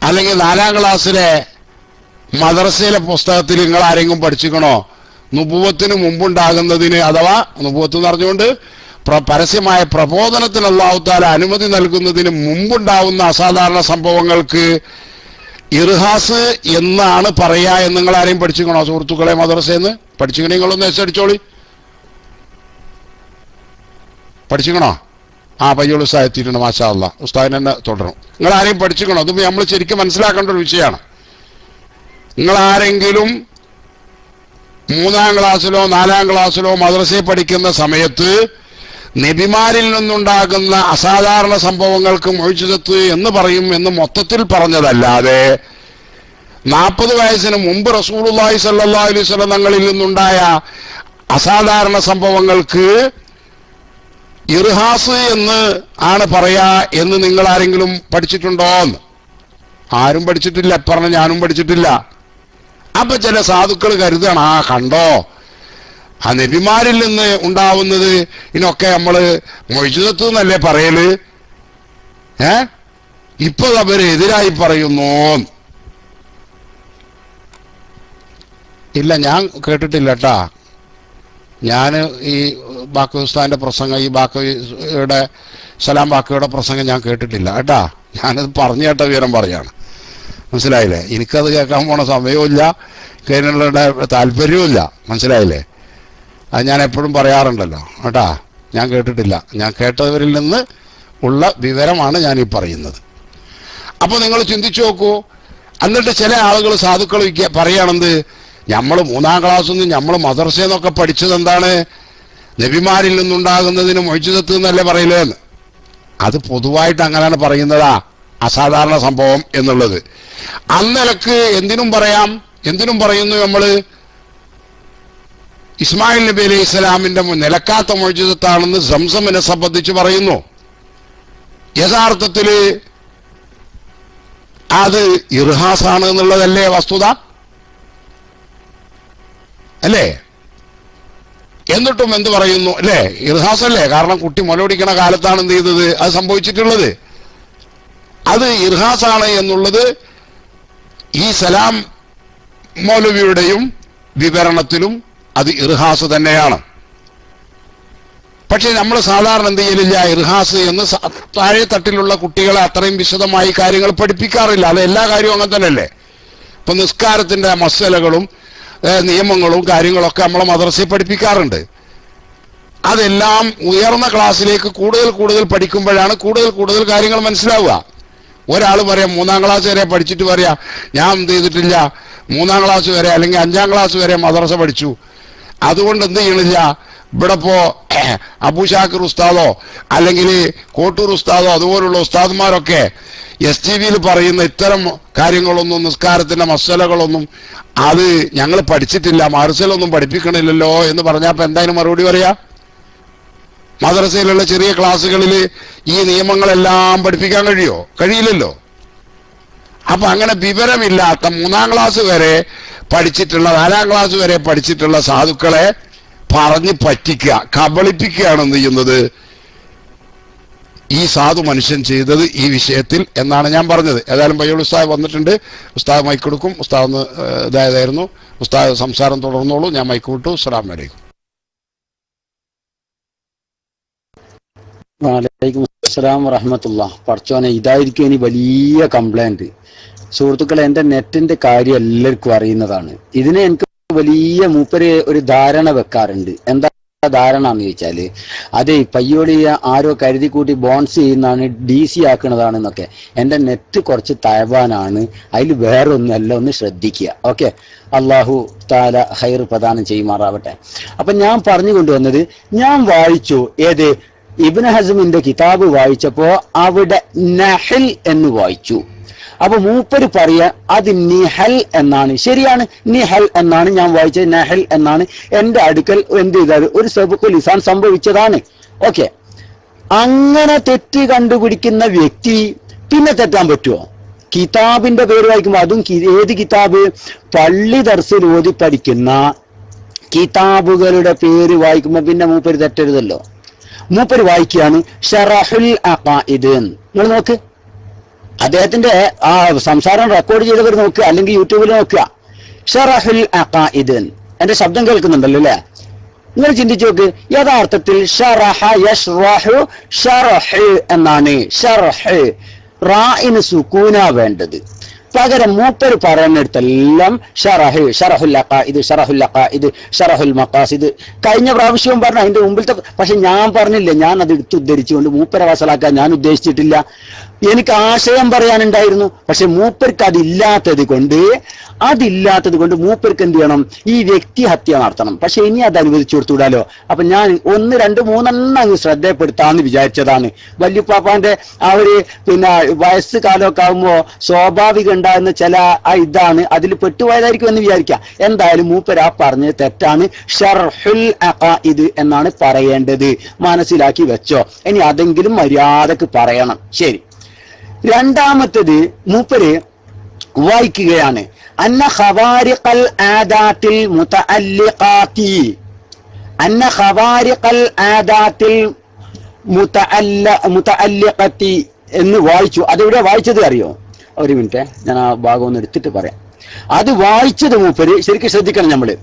അല്ലെങ്കിൽ 4-ാം ക്ലാസ്സിലെ മദ്രസയിലെ പുസ്തകത്തിൽ നിങ്ങൾ ആരെങ്കിലും പഠിച്ചിക്കണോ നുബുവത്തിന് മുമ്പുണ്ടാകുന്നതിന്, അഥവാ നുബുവത്ത് എന്ന് പറഞ്ഞുകൊണ്ട് പരസ്യമായ പ്രബോധനത്തിന് അല്ലാഹു തആല അനുമതി നൽകുന്നതിന് മുമ്പുണ്ടാവുന്ന അസാധാരണ സംഭവങ്ങൾക്ക് ഇർഹാസ് എന്നാണ് പറയാ എന്ന് നിങ്ങൾ ആരെയും പഠിച്ചിക്കണോ സുഹൃത്തുക്കളെ? മദ്രസയെന്ന് പഠിച്ചിക്കണേ നിങ്ങളൊന്ന് എസ്സടിച്ചോളി. പഠിച്ചിക്കണോ? പയ്യോൾ ഉസ്താദ് എത്തിയിട്ടുണ്ട്, മാഷാ അല്ലാഹ്. ഉസ്താദിന് തന്നെ തുടരും. നിങ്ങൾ ആരെയും പഠിച്ചിക്കണോ? അതും നമ്മൾ ശരിക്കും മനസ്സിലാക്കേണ്ട ഒരു വിഷയമാണ്. നിങ്ങൾ ആരെങ്കിലും 3-ാം ക്ലാസ്സിലോ 4-ാം ക്ലാസ്സിലോ മദ്രസയിൽ പഠിക്കുന്ന സമയത്ത് നബിമാരിൽ നിന്നുണ്ടാകുന്ന അസാധാരണ സംഭവങ്ങൾക്ക് മുഅ്ജിസത്ത് എന്ന് പറയും എന്ന് മൊത്തത്തിൽ പറഞ്ഞതല്ലാതെ 40 വയസ്സിന് മുമ്പ് റസൂലുള്ളാഹി സ്വല്ലല്ലാഹു അലൈഹി വസല്ലം തങ്ങളിൽ നിന്നുണ്ടായ അസാധാരണ സംഭവങ്ങൾക്ക് ഇർഹാസ് എന്ന് ആണ് പറയാ എന്ന് നിങ്ങൾ ആരെങ്കിലും പഠിച്ചിട്ടുണ്ടോ? ആരും പഠിച്ചിട്ടില്ല. പറഞ്ഞ ഞാനും പഠിച്ചിട്ടില്ല. അപ്പൊ ചില സാധുക്കൾ കരുതാണ്, കണ്ടോ ആ നബിമാരിൽ നിന്ന് ഉണ്ടാവുന്നത് ഇതിനൊക്കെ നമ്മള് മുഅ്ജിസത്ത് എന്നല്ലേ പറയല്, ഇപ്പൊ അവര് എതിരായി പറയുന്നു. ഇല്ല, ഞാൻ കേട്ടിട്ടില്ല കേട്ടാ. ഞാൻ ഈ ബാക്കി ഉസ്താദിന്റെ പ്രസംഗം, ഈ ബാക്കിയുടെ സലാം ബാക്കിയുടെ പ്രസംഗം ഞാൻ കേട്ടിട്ടില്ല കേട്ടാ. ഞാനത് പറഞ്ഞു കേട്ട വിവരം പറയാണ്. മനസ്സിലായില്ലേ? എനിക്കത് കേൾക്കാൻ പോണ സമയവും ഇല്ല, അതിനുള്ള താല്പര്യവും ഇല്ല. മനസ്സിലായില്ലേ? അത് ഞാൻ എപ്പോഴും പറയാറുണ്ടല്ലോ കേട്ടാ. ഞാൻ കേട്ടിട്ടില്ല. ഞാൻ കേട്ടവരിൽ നിന്ന് ഉള്ള വിവരമാണ് ഞാനീ പറയുന്നത്. അപ്പൊ നിങ്ങൾ ചിന്തിച്ചു നോക്കൂ. എന്നിട്ട് ചില ആളുകൾ സാധുക്കൾ പറയുകയാണെന്ത്, നമ്മൾ 3-ാം ക്ലാസ്സിൽ നിന്ന് നമ്മൾ മദ്രസയെന്നൊക്കെ പഠിച്ചത് എന്താണ്, നബിമാരിൽ നിന്നുണ്ടാകുന്നതിന് മുഅ്ജിസത്ത് എന്നല്ലേ പറയില്ലെന്ന്. അത് പൊതുവായിട്ട് അങ്ങനെയാണ് പറയുന്നതാ അസാധാരണ സംഭവം എന്നുള്ളത്. അന്നിലക്ക് എന്തിനും പറയാം. എന്തിനും പറയുന്നു നമ്മള് ഇസ്മായിൽ നബി അലൈഹി ഇസ്ലാമിന്റെ നിലക്കാത്ത മുഅ്ജിസത്താണെന്ന് സംസമിനെ സംബന്ധിച്ച് പറയുന്നു. യഥാർത്ഥത്തില് അത് ഇർഹാസാണ് എന്നുള്ളതല്ലേ വസ്തുത, അല്ലേ? എന്നിട്ടും എന്ത് പറയുന്നു, അല്ലേ? ഇർഹാസല്ലേ? കാരണം കുട്ടി മുലപിടിക്കണ കാലത്താണ് എന്ത് ചെയ്തത്, അത് സംഭവിച്ചിട്ടുള്ളത്. അത് ഇർഹാസാണ് എന്നുള്ളത് ഈ സലാം മൗലവിയുടെയും വിവരണത്തിലും അത് ഇർഹാസ് തന്നെയാണ്. പക്ഷെ നമ്മൾ സാധാരണ എന്ത് ചെയ്യലില്ല, ഇർഹാസ് എന്ന് താഴെ തട്ടിലുള്ള കുട്ടികളെ അത്രയും വിശദമായി കാര്യങ്ങൾ പഠിപ്പിക്കാറില്ല. അത് എല്ലാ കാര്യവും അങ്ങനെ തന്നെയല്ലേ. ഇപ്പൊ നിസ്കാരത്തിന്റെ മസലകളും നിയമങ്ങളും കാര്യങ്ങളൊക്കെ നമ്മളെ മദ്രസയിൽ പഠിപ്പിക്കാറുണ്ട്. അതെല്ലാം ഉയർന്ന ക്ലാസ്സിലേക്ക് കൂടുതൽ പഠിക്കുമ്പോഴാണ് കൂടുതൽ കാര്യങ്ങൾ മനസ്സിലാവുക. ഒരാൾ പറയാം 3-ാം ക്ലാസ് വരെ പഠിച്ചിട്ട് പറയാ ഞാൻ എന്ത് ചെയ്തിട്ടില്ല, 3-ാം ക്ലാസ് വരെ അല്ലെങ്കിൽ 5-ാം ക്ലാസ് വരെ മദ്രസ പഠിച്ചു, അതുകൊണ്ട് എന്ത് ചെയ്യണില്ല. ഇവിടെ ഇപ്പോ അബൂഷാക്കിർ ഉസ്താദോ അല്ലെങ്കിൽ കോട്ടൂർ ഉസ്താദോ അതുപോലുള്ള ഉസ്താദ്മാരൊക്കെ STVയിൽ പറയുന്ന ഇത്തരം കാര്യങ്ങളൊന്നും, നിസ്കാരത്തിന്റെ മസലകളൊന്നും അത് ഞങ്ങൾ പഠിച്ചിട്ടില്ല, മദ്രസയിലൊന്നും പഠിപ്പിക്കണില്ലല്ലോ എന്ന് പറഞ്ഞാൽ അപ്പൊ എന്തായാലും മറുപടി പറയാ? മദ്രസയിലുള്ള ചെറിയ ക്ലാസ്സുകളിൽ ഈ നിയമങ്ങളെല്ലാം പഠിപ്പിക്കാൻ കഴിയില്ലല്ലോ. അപ്പൊ അങ്ങനെ വിവരമില്ലാത്ത 3-ാം ക്ലാസ് വരെ പഠിച്ചിട്ടുള്ള 4-ാം ക്ലാസ് വരെ പഠിച്ചിട്ടുള്ള സാധുക്കളെ പറഞ്ഞ് പറ്റിക്കുക, കബളിപ്പിക്കുകയാണ് എന്ത് ചെയ്യുന്നത് ഈ സാധു മനുഷ്യൻ ചെയ്തത് ഈ വിഷയത്തിൽ എന്നാണ് ഞാൻ പറഞ്ഞത്. ഏതായാലും പയ്യോൾ ഉസ്താദ് വന്നിട്ടുണ്ട്. ഉസ്താദ് മൈക്ക് കൊടുക്കും. ഉസ്താദ് ഒന്ന് ഇതായതായിരുന്നു. ഉസ്താദ് സംസാരം തുടർന്നോളൂ. ഞാൻ മൈക്ക് വിട്ടു. അസ്സലാമു അലൈക്കും. വലൈക്കും അസ്സലാം വറഹ്മത്തുള്ളാഹി. പടച്ചോനെ, ഇതായിരിക്കും ഇനി വലിയ കംപ്ലൈന്റ്. സുഹൃത്തുക്കളെ, എന്റെ നെറ്റിന്റെ കാര്യം എല്ലാവർക്കും അറിയുന്നതാണ്. ഇതിനെ എനിക്ക് വലിയ മൂപ്പര് ഒരു ധാരണ വെക്കാറുണ്ട്. എന്താ ധാരണ എന്ന് ചോദിച്ചാല്, അതെ പയ്യോളിയ ആരോ കരുതി കൂട്ടി ബോൺസ് ചെയ്യുന്നതാണ്, DC ആക്കുന്നതാണെന്നൊക്കെ. എന്റെ നെറ്റ് കുറച്ച് തയവാനാണ്, അതിൽ വേറെ ഒന്നല്ല, ഒന്ന് ശ്രദ്ധിക്കുക. ഓക്കെ, അള്ളാഹു താല ഖൈർ പ്രദാനം ചെയ്യുമാറാവട്ടെ. അപ്പൊ ഞാൻ പറഞ്ഞു കൊണ്ടുവന്നത്, ഞാൻ വായിച്ചു ഏത് ഇബ്നു ഹസ്മിന്റെ കിതാബ് വായിച്ചപ്പോ അവിടെ നഹൽ എന്ന് വായിച്ചു. അപ്പൊ മൂപ്പര് പറയാ അത് നിഹൽ എന്നാണ്. ശരിയാണ്, നിഹൽ എന്നാണ് ഞാൻ വായിച്ചത്, നഹൽ എന്നാണ്. എന്റെ അടുക്കൽ എന്ത് ചെയ്താൽ ഒരു സബഖുൽ ലിസാൻ സംഭവിച്ചതാണ്. ഓക്കെ, അങ്ങനെ തെറ്റ് കണ്ടുപിടിക്കുന്ന വ്യക്തി പിന്നെ തെറ്റാൻ പറ്റുമോ? കിതാബിന്റെ പേര് വായിക്കുമ്പോ, അതും ഏത് കിതാബ്? പള്ളി ദർസിൽ ഓതി പഠിക്കുന്ന കിതാബുകളുടെ പേര് വായിക്കുമ്പോ പിന്നെ മൂപ്പര് തെറ്റരുതല്ലോ. മൂപ്പര് വായിക്കുകയാണ് ഷറഹുൽ അഖായിദ്. നിങ്ങൾ നോക്ക്, അദ്ദേഹത്തിന്റെ ആ സംസാരം റെക്കോർഡ് ചെയ്തവർ നോക്കുക, അല്ലെങ്കിൽ യൂട്യൂബിൽ നോക്കുക. ഷറഹുൽ അഖായിദ്. എന്റെ ശബ്ദം കേൾക്കുന്നുണ്ടല്ലോ അല്ലെ? നിങ്ങൾ ചിന്തിച്ചു നോക്ക്, യഥാർത്ഥത്തിൽ ഷറഹ യശ്റഹു ഷറഹ് എന്നാണ്. ഷറഹ് റാഇന് സുകൂന വേണ്ടത്. പകരം മൂപ്പർ പറയുന്നിടത്തെല്ലാം ഷറഹ്, ഷറഹുൽ അഖായിദ്, ഷറഹുൽ അഖായിദ്, ഷറഹുൽ മഖാസിദ്. കഴിഞ്ഞ പ്രാവശ്യവും പറഞ്ഞു, അതിന്റെ മുമ്പിലത്തെ. പക്ഷെ ഞാൻ പറഞ്ഞില്ല, ഞാൻ അത് എടുത്തുദ്ധരിച്ചുകൊണ്ട് മൂപ്പരെ വസലാക്കാൻ ഞാൻ ഉദ്ദേശിച്ചിട്ടില്ല. എനിക്ക് ആശയം പറയാനുണ്ടായിരുന്നു. പക്ഷെ മൂപ്പർക്ക് അതില്ലാത്തത് കൊണ്ട് മൂപ്പർക്ക് എന്ത് ചെയ്യണം? ഈ വ്യക്തി ഹത്യ നടത്തണം. പക്ഷെ ഇനി അത് അനുവദിച്ചു കൊടുത്തുകൂടാലോ. അപ്പൊ ഞാൻ 1, 2, 3 അങ്ങ് ശ്രദ്ധപ്പെടുത്താന്ന് വിചാരിച്ചതാണ്. വല്യുപ്പാപ്പാന്റെ ആ ഒരു വയസ്സ് കാലമൊക്കെ ആകുമ്പോ സ്വാഭാവികം ഉണ്ടാകുന്ന ചില ഇതാണ്, അതിൽ പെട്ടുപോയതായിരിക്കും എന്ന് വിചാരിക്കാം. എന്തായാലും മൂപ്പര് ആ പറഞ്ഞത് തെറ്റാണ്. ഷർഹുൽ അഖായിദ് എന്നാണ് പറയേണ്ടത്. മനസ്സിലാക്കി വെച്ചോ. ഇനി അതെങ്കിലും മര്യാദക്ക് പറയണം. ശരി. രണ്ടാമത്തേത് മൂപ്പര് വായിക്കുകയാണ് അന്ന ഖവാരിഖൽ ആദാത്തിൽ മുതഅല്ലിഖാതി, അന്ന ഖവാരിഖൽ ആദാത്തിൽ മുതഅല്ലിഖതി എന്ന് വായിച്ചു. അതെവിടെ വായിച്ചത് അറിയോ? ഒരു മിനിറ്റ്, ഞാൻ ആ ഭാഗം ഒന്ന് എടുത്തിട്ട് പറയാം. അത് വായിച്ചത് മൂപ്പര് ശരിക്കും ശ്രദ്ധിക്കണം. നമ്മള്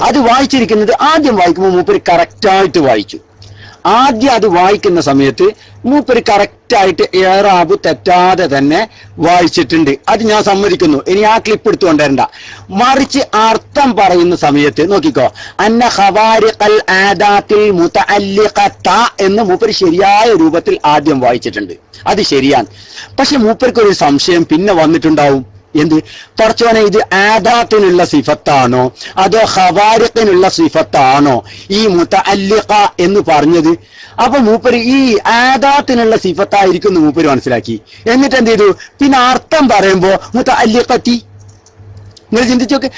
അത് വായിച്ചിരിക്കുന്നത് ആദ്യം വായിക്കുമ്പോൾ മൂപ്പര് കറക്റ്റായിട്ട് വായിച്ചു. ആദ്യം അത് വായിക്കുന്ന സമയത്ത് മൂപ്പര് കറക്റ്റായിട്ട് ഏറാബ് തെറ്റാതെ തന്നെ വായിച്ചിട്ടുണ്ട്. അത് ഞാൻ സമ്മതിക്കുന്നു. ഇനി ആ ക്ലിപ്പ് എടുത്തുകൊണ്ടേരണ്ട. മറിച്ച് അർത്ഥം പറയുന്ന സമയത്ത് നോക്കിക്കോ, അന്ന ഖവാരിഖൽ ആദാത്തിൽ മുതഅല്ലിഖത എന്ന് മൂപ്പര് ശരിയായ രൂപത്തിൽ ആദ്യം വായിച്ചിട്ടുണ്ട്. അത് ശരിയാണ്. പക്ഷെ മൂപ്പർക്ക് ഒരു സംശയം പിന്നെ വന്നിട്ടുണ്ടാവും. എന്ത്? പടച്ചോനെ, ഇത് ആദാത്തിനുള്ള സിഫത്താണോ അതോ ഖവാരിഖിനുള്ള സിഫത്താണോ ഈ മുതഅല്ലിഖ എന്ന് പറഞ്ഞത്? അപ്പൊ മൂപ്പര് ഈ ആദാത്തിനുള്ള സിഫത്തായിരിക്കും എന്ന് മൂപ്പര് മനസ്സിലാക്കി. എന്നിട്ട് എന്ത് ചെയ്തു? പിന്നെ അർത്ഥം പറയുമ്പോ മുതഅല്ലിഖതി. നിങ്ങൾ ചിന്തിച്ചോക്കെ,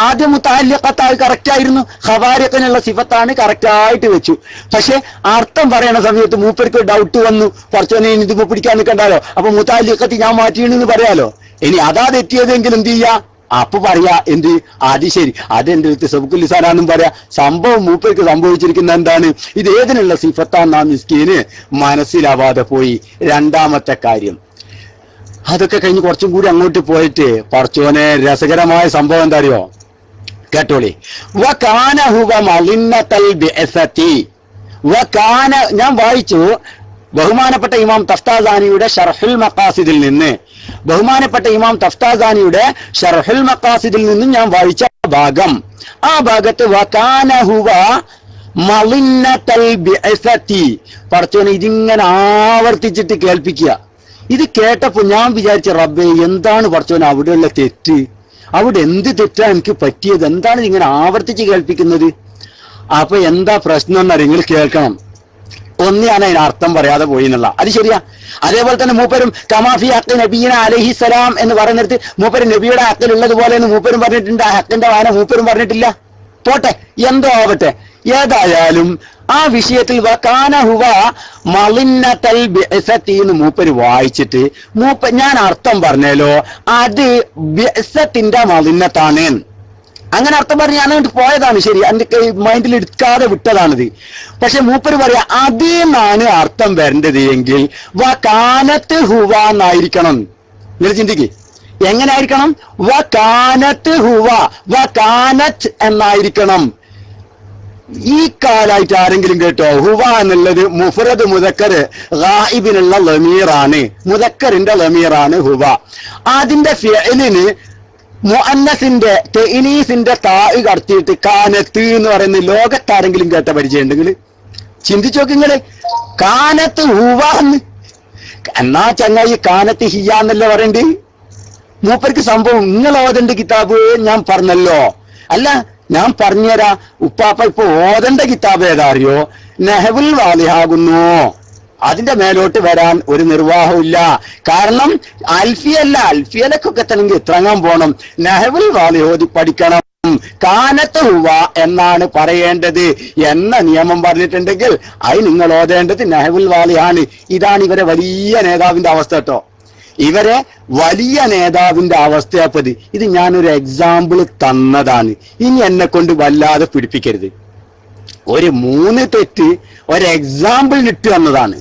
ആദ്യം മുതഅല്ലിഖത കറക്റ്റ് ആയിരുന്നു, ഖവാരിഖിനുള്ള സിഫത്താണ് കറക്റ്റായിട്ട് വെച്ചു. പക്ഷെ അർത്ഥം പറയണ സമയത്ത് മൂപ്പർക്ക് ഡൗട്ട് വന്നു. പടച്ചോനെ, ഇത് പിടിക്കാൻ നിൽക്കണ്ടല്ലോ, അപ്പൊ മുതഅല്ലിഖതി ഞാൻ മാറ്റിയെന്ന് പറയാലോ. ഇനി അതാ തെറ്റിയതെങ്കിൽ എന്ത് ചെയ്യാ? അപ്പൊ പറയാ എന്ത്? അത് ശരി, അതെന്റെ അടുത്ത് സബുക്കുൽ ലിസാനാന്നും പറയാ. സംഭവം മൂപ്പർക്ക് സംഭവിച്ചിരിക്കുന്ന എന്താണ്? ഇത് ഏതിനുള്ള സിഫത്താന്ന് ആ മിസ്കീന് മനസ്സിലാവാതെ പോയി. രണ്ടാമത്തെ കാര്യം, അതൊക്കെ കഴിഞ്ഞ് കുറച്ചും കൂടി അങ്ങോട്ട് പോയിട്ട് പടച്ചോനെ രസകരമായ സംഭവം എന്താ അറിയോ? കേട്ടോളി. വകാന ഹുവ മളിന്നതൽ ബിഅസതി. വകാന, ഞാൻ വായിച്ചു ബഹുമാനപ്പെട്ട ഇമാം തഫ്താസാനിയുടെ ഷർഹുൽ മഖാസിദിൽ നിന്ന്, ബഹുമാനപ്പെട്ട ഇമാം തഫ്താസാനിയുടെ ഷർഹുൽ മഖാസിദിൽ നിന്നും ഞാൻ വായിച്ച ഭാഗം. ആ ഭാഗത്ത് വകാന ഹുവ മളിന്നതൽ ബിഅസതി. പടച്ചോനെ, ഇതിങ്ങനെ ആവർത്തിച്ചിട്ട് കേൾപ്പിക്കുക. ഇത് കേട്ടപ്പോ ഞാൻ വിചാരിച്ച, റബ്ബേ, എന്താണ് പടച്ചോനെ അവിടെയുള്ള തെറ്റ്? അവിടെ എന്ത് തെറ്റാ എനിക്ക് പറ്റിയത്? എന്താണ് ഇങ്ങനെ ആവർത്തിച്ച് കേൾപ്പിക്കുന്നത്? അപ്പൊ എന്താ പ്രശ്നം എന്നറിയ, നിങ്ങൾ കേൾക്കണം. ഒന്നെയാണ് അതിന് അർത്ഥം പറയാതെ പോയി എന്നുള്ള, അത് ശരിയാ. അതേപോലെ തന്നെ മൂപ്പരും കമാഫി ഹഖ് നബീന അലൈഹിസ്സലാം എന്ന് പറയുന്നിടത്ത് മൂപ്പര് നബിയുടെ ഹക്കിലുള്ളതുപോലെ എന്ന് മൂപ്പരും പറഞ്ഞിട്ടുണ്ട്. ആ ഹക്കിന്റെ വായന മൂപ്പരും പറഞ്ഞിട്ടില്ല. പോട്ടെ, എന്തോ ആവട്ടെ. ഏതായാലും ആ വിഷയത്തിൽ വകാന ഹുവ മളിന്നതൽ ബിഅസതി എന്ന് മൂപ്പര് വായിച്ചിട്ട് ഞാൻ അർത്ഥം പറഞ്ഞല്ലോ, അത് ബിഅസത്തിന്റെ മളിന്നത്താണ്. അങ്ങനെ അർത്ഥം പറഞ്ഞ് ഞാനങ്ങോട്ട് പോയതാണ്. ശരി, എന്റെ മൈൻഡിൽ എടുക്കാതെ വിട്ടതാണിത്. പക്ഷെ മൂപ്പര് പറയാ അതിന്നാണ് അർത്ഥം വരേണ്ടത് എങ്കിൽ വകാനത്ത് ഹുവ എന്നായിരിക്കണം. നിങ്ങൾ ചിന്തിക്ക്, എങ്ങനെ ആയിരിക്കണം? വകാനത്ത് ഹുവ, വകാനത്ത് എന്നായിരിക്കണം. ഈ കാലായിട്ട് ആരെങ്കിലും കേട്ടോ? ഹുവ എന്നുള്ളത് മുഫ്രദ് മുദക്കർ ഗായിബിനുള്ള ലമീറാണ്, മുദക്കറിന്റെ ലമീറാണ് ഹുവ. അതിന്റെ ഫിഅലിന് മുഅന്നസിന്റെ തഅനീസിന്റെ താഇ കടത്തിയിട്ട് കാനത്ത് എന്ന് പറയുന്ന ലോകത്താരെങ്കിലും കേട്ട പരിചയം ഉണ്ടെങ്കിൽ ചിന്തിച്ചു നോക്കിങ്ങള്. കാനത്ത് ഹുവ എന്ന് എന്നാ ചങ്ങായി കാനത്ത് ഹിയ എന്നല്ലേ പറയണ്ട്. മൂപ്പർക്ക് സംഭവം നിങ്ങൾ ഓതേണ്ട കിതാബ് ഞാൻ പറഞ്ഞല്ലോ. അല്ല, ഞാൻ പറഞ്ഞുതരാ. ഉപ്പാപ്പ ഇപ്പൊ ഓതേണ്ട കിതാബ് ഏതാ അറിയോ? നഹ്വുൽ വാലിഹാകുന്നു. അതിന്റെ മേലോട്ട് വരാൻ ഒരു നിർവാഹമില്ല. കാരണം അൽഫിയലൊക്കെ എത്തണമെങ്കിൽ ഇത്രങ്ങാൻ പോണം. നഹ്വുൽ വാലിഹോദി പഠിക്കണം. കാനത്ത് ഹുവ എന്നാണ് പറയേണ്ടത് എന്ന നിയമം പറഞ്ഞിട്ടുണ്ടെങ്കിൽ അത് നിങ്ങൾ ഓതേണ്ടത് നഹ്വുൽ വാലിഹാണ്. ഇതാണ് ഇവരെ വലിയ നേതാവിന്റെ അവസ്ഥ കേട്ടോ. ഇവരെ വലിയ നേതാവിന്റെ അവസ്ഥയാപ്പത്. ഇത് ഞാനൊരു എക്സാമ്പിൾ തന്നതാണ്, ഇനി എന്നെ കൊണ്ട് വല്ലാതെ പിടിപ്പിക്കരുത്. ഒരു 3 തെറ്റ് ഒരു എക്സാമ്പിളിന് ഇട്ട് തന്നതാണ്.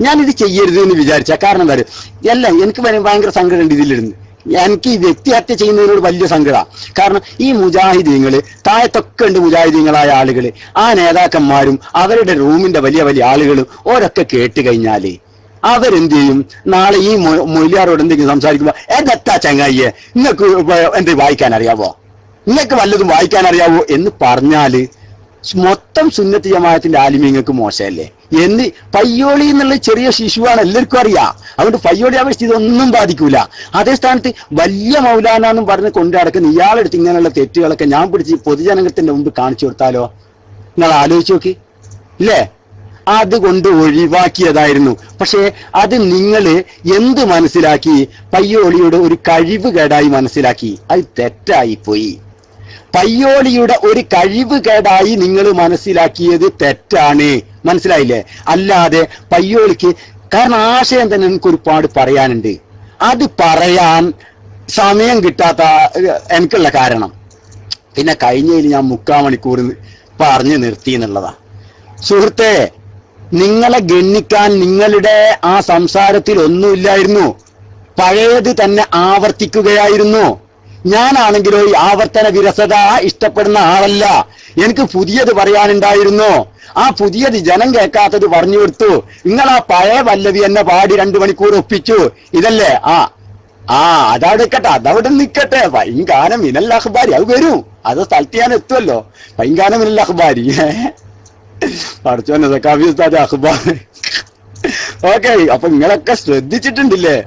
ഞാനിത് ചെയ്യരുത് എന്ന് വിചാരിച്ച കാരണം എന്താ പറയുക, അല്ല എനിക്ക് ഭയങ്കര സങ്കടമുണ്ട് ഇതിലിരുന്ന്. എനിക്ക് ഈ വ്യക്തിഹത്യ ചെയ്യുന്നതിനോട് വലിയ സങ്കടമാണ്. കാരണം ഈ മുജാഹിദീങ്ങള്, താഴത്തൊക്കെ ഉണ്ട് മുജാഹിദീങ്ങളായ ആളുകള്, ആ നേതാക്കന്മാരും അവരുടെ റൂമിന്റെ വലിയ വലിയ ആളുകളും ഓരൊക്കെ കേട്ട് കഴിഞ്ഞാല് അവരെന്ത് ചെയ്യും? നാളെ ഈ മൊയ്ലിയാരോട് എന്തെങ്കിലും സംസാരിക്കുമ്പോ എന്നെത്താ ചങ്ങായിയെ, നിങ്ങൾക്ക് എന്ത് വായിക്കാൻ അറിയാവോ, നിങ്ങൾക്ക് വല്ലതും വായിക്കാൻ അറിയാവോ എന്ന് പറഞ്ഞാല് മൊത്തം സുന്നത്ത് ജമാഅത്തിന്റെ ആലിമീങ്ങൾക്ക് മോശമല്ലേ എന്ന്. പയ്യോളി എന്നുള്ള ചെറിയ ശിശുവാണ്, എല്ലാവർക്കും അറിയാം. അതുകൊണ്ട് പയ്യോളി അവസ്ഥ ഇതൊന്നും ബാധിക്കൂല. അതേ സ്ഥാനത്ത് വലിയ മൗലാനാന്നും പറഞ്ഞ് കൊണ്ടു നടക്കുന്ന ഇയാളെടുത്ത് ഇങ്ങനെയുള്ള തെറ്റുകളൊക്കെ ഞാൻ പിടിച്ച് പൊതുജനങ്ങളുടെ മുമ്പ് കാണിച്ചു കൊടുത്താലോ? നിങ്ങൾ ആലോചിച്ച് നോക്കി ഇല്ലേ? അതുകൊണ്ട് ഒഴിവാക്കിയതായിരുന്നു. പക്ഷേ അത് നിങ്ങൾ എന്ത് മനസ്സിലാക്കി? പയ്യോളിയുടെ ഒരു കഴിവ് കേടായി മനസ്സിലാക്കി. അത് തെറ്റായി പോയി. പയ്യോളിയുടെ ഒരു കഴിവ് കേടായി നിങ്ങൾ മനസ്സിലാക്കിയത് തെറ്റാണ്. മനസ്സിലായില്ലേ? അല്ലാതെ പയ്യോളിക്ക്, കാരണം ആശയം തന്നെ എനിക്ക് ഒരുപാട് പറയാനുണ്ട്. അത് പറയാൻ സമയം കിട്ടാത്ത എനിക്കുള്ള കാരണം പിന്നെ കഴിഞ്ഞതിൽ ഞാൻ 3/4 മണിക്കൂർ പറഞ്ഞു നിർത്തി എന്നുള്ളതാ. സുഹൃത്തെ, നിങ്ങളെ ഗണ്ണിക്കാൻ നിങ്ങളുടെ ആ സംസാരത്തിൽ ഒന്നുമില്ലായിരുന്നു. പഴയത് തന്നെ ആവർത്തിക്കുകയായിരുന്നു. ഞാനാണെങ്കിലോ ഈ ആവർത്തന വിരസത ഇഷ്ടപ്പെടുന്ന ആളല്ല. എനിക്ക് പുതിയത് പറയാനുണ്ടായിരുന്നു. ആ പുതിയത് ജനം കേൾക്കാത്തത് പറഞ്ഞു കൊടുത്തു. നിങ്ങൾ ആ പഴയ പല്ലവി എന്നെ പാടി 2 മണിക്കൂർ ഒപ്പിച്ചു. ഇതല്ലേ? അതവിടെ നിൽക്കട്ടെ, അതവിടെ നിൽക്കട്ടെ. പൈങ്കാനം മിനൽ അഖ്ബാരി അത് വരും. അത് സ്ഥലത്ത് ഞാൻ എത്തുമല്ലോ. പൈങ്കാനം മിനൽ അഖ്ബാരി പഠിച്ചോന്നെ സക്കാഫി ഉസ്താദ് അഖ്ബാർ. ഓക്കെ, അപ്പൊ നിങ്ങളൊക്കെ ശ്രദ്ധിച്ചിട്ടുണ്ടില്ലേ?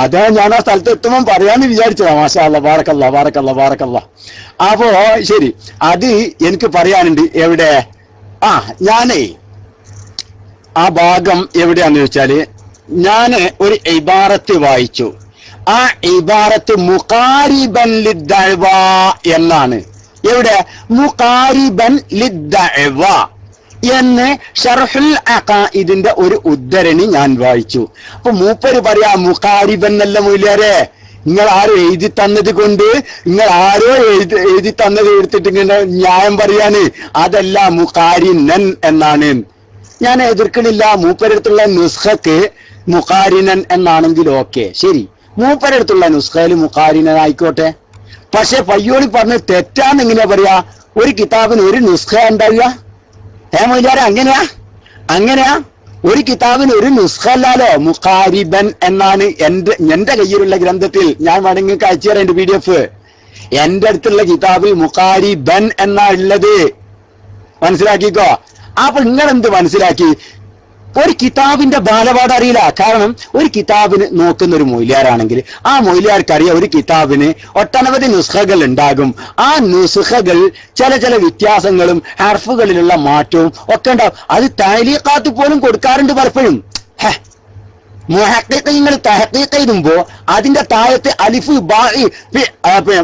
അതാ ഞാൻ ആ സ്ഥലത്ത് എത്തുമ്പോൾ പറയാന്ന് വിചാരിച്ചതാ. മാഷാ അല്ലാ, ബാറക്കല്ലാ ബാറക്കല്ലാ ബാറക്കല്ലാ. അപ്പോ ശരി, അത് എനിക്ക് പറയാനുണ്ട്. എവിടെ? ഞാനേ ആ ഭാഗം എവിടെയാന്ന് ചോദിച്ചാല്, ഞാന് ഒരു ഇബാറത്ത് വായിച്ചു. ആ ഇബാറത്ത് മുഖാരിബൻ ലിദ്ദഅവ എന്നാണ്. എവിടെ? മുഖാരിബൻ ലിദ്ദഅവ എന്ന് ഷർഹുൽ അഖായിദിന്റെ ഒരു ഉദ്ധരണി ഞാൻ വായിച്ചു. അപ്പൊ മൂപ്പര് പറയാ മുഖാരിബൻ എന്നല്ല മൗലിയാരെ, നിങ്ങൾ ആരോ എഴുതി തന്നത് കൊണ്ട്, നിങ്ങൾ ആരോ എഴുതി തന്നത് എടുത്തിട്ട് ഇങ്ങനെ ന്യായം പറയാന്, അതല്ല മുഖാരിനൻ എന്നാണ്. ഞാൻ എതിർക്കണില്ല. മൂപ്പരടുത്തുള്ള നുസ്ഖക്ക് മുഖാരിനൻ എന്നാണെങ്കിൽ ഓക്കെ, ശരി. മൂപ്പരടുത്തുള്ള നുസ്ഖയിൽ മുഖാരിനൻ ആയിക്കോട്ടെ. പക്ഷെ പയ്യോളി പറഞ്ഞ് തെറ്റാന്ന് എങ്ങനെയാ പറയാ? ഒരു കിതാബിന് ഒരു നുസ്ഖ ഉണ്ടാവുക? മൊയ്ലാരെ അങ്ങനെയാ? ഒരു കിതാബിന് ഒരു നുസ്ഖ അല്ലാലോ. മുഖാരിബൻ എന്നാണ് എന്റെ കയ്യിലുള്ള ഗ്രന്ഥത്തിൽ. ഞാൻ വേണമെങ്കിൽ അയച്ചു തരാം എന്റെ PDF. എന്റെ അടുത്തുള്ള കിതാബിൽ മുഖാരിബൻ എന്നാ ഉള്ളത്. മനസ്സിലാക്കിക്കോ. അപ്പൊ നിങ്ങൾ എന്ത് മനസ്സിലാക്കി? ഒരു കിതാബിന്റെ ബാലപാഠം അറിയില്ല. കാരണം ഒരു കിതാബിന് നോക്കുന്ന ഒരു മൊയ്ലിയാരാണെങ്കിൽ ആ മൊയ്ലിയാർക്കറിയാം ഒരു കിതാബിന് ഒട്ടനവധി നുസ്ഖകൾ ഉണ്ടാകും. ആ നുസ്ഖകൾ ചില വ്യത്യാസങ്ങളും ഹർഫുകളിലുള്ള മാറ്റവും ഒക്കെ ഉണ്ടാവും. അത് തഅലീഖാത്ത് പോലും കൊടുക്കാറുണ്ട് പലപ്പോഴും. മുഹഖ്ഖീഖീങ്ങൾ തഹഖീഖ് എഴുതുമ്പോ അതിന്റെ താഴത്ത് അലിഫ്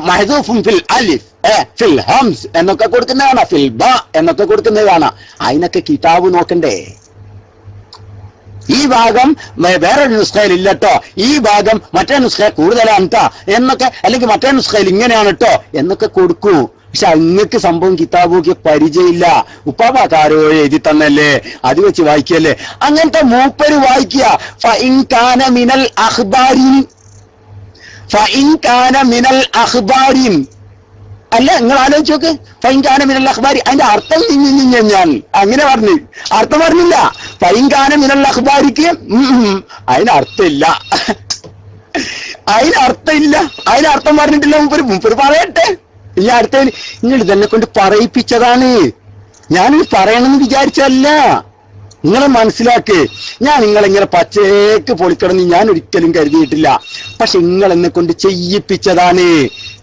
മഹ്ദൂഫുൻ ഫിൽ അലിഫ് ഫിൽ ഹംസ് എന്നൊക്കെ കൊടുക്കുന്നതാണ്, ഫിൽ ബ എന്നൊക്കെ കൊടുക്കുന്നതാണ്. അതിനൊക്കെ കിതാബ് നോക്കണ്ടേ? ഈ ഭാഗം വേറൊരു നുസ്ഖയിൽ ഇല്ലട്ടോ, ഈ ഭാഗം മറ്റേ നുസ്ഖ കൂടുതലാണ് ട്ടോ എന്നൊക്കെ, അല്ലെങ്കിൽ മറ്റേ നുസ്ഖയിൽ ഇങ്ങനെയാണ് ട്ടോ എന്നൊക്കെ കൊടുക്കൂ. പക്ഷെ അങ്ങക്ക് സംഭവം കിതാബൊക്കെ പരിചയമില്ല. ഉപ്പാപ്പാക്കാരോ എഴുതി തന്നല്ലേ, അത് വെച്ച് വായിക്കല്ലേ. അങ്ങനത്തെ മൂപ്പര് വായിക്കുക. ഫഇൻ കാന മിനൽ അഖ്ബാരിൻ അല്ല, നിങ്ങൾ ആലോചിച്ച് നോക്ക്. ഫൈൻകാന മിനൽ അഖ്ബാരി, അതിന്റെ അർത്ഥം ഞാൻ അങ്ങനെ പറഞ്ഞു. അർത്ഥം പറഞ്ഞില്ല. ഫൈൻകാന മിനൽ അഖ്ബാരിക്ക് അതിനർത്ഥമില്ല. അതിനർത്ഥം പറഞ്ഞിട്ടില്ല മുമ്പ് പറയട്ടെ. ഈ അർത്ഥം നിങ്ങൾ ഇതെന്നെ കൊണ്ട് പറയിപ്പിച്ചതാണ്. ഞാനിത് പറയണമെന്ന് വിചാരിച്ചല്ല. നിങ്ങളെ മനസ്സിലാക്ക്. ഞാൻ നിങ്ങളിങ്ങനെ പച്ചേക്ക് പൊളിക്കണമെന്ന് ഞാൻ ഒരിക്കലും കരുതിയിട്ടില്ല. പക്ഷെ നിങ്ങൾ എന്നെ കൊണ്ട് ചെയ്യിപ്പിച്ചതാണ്.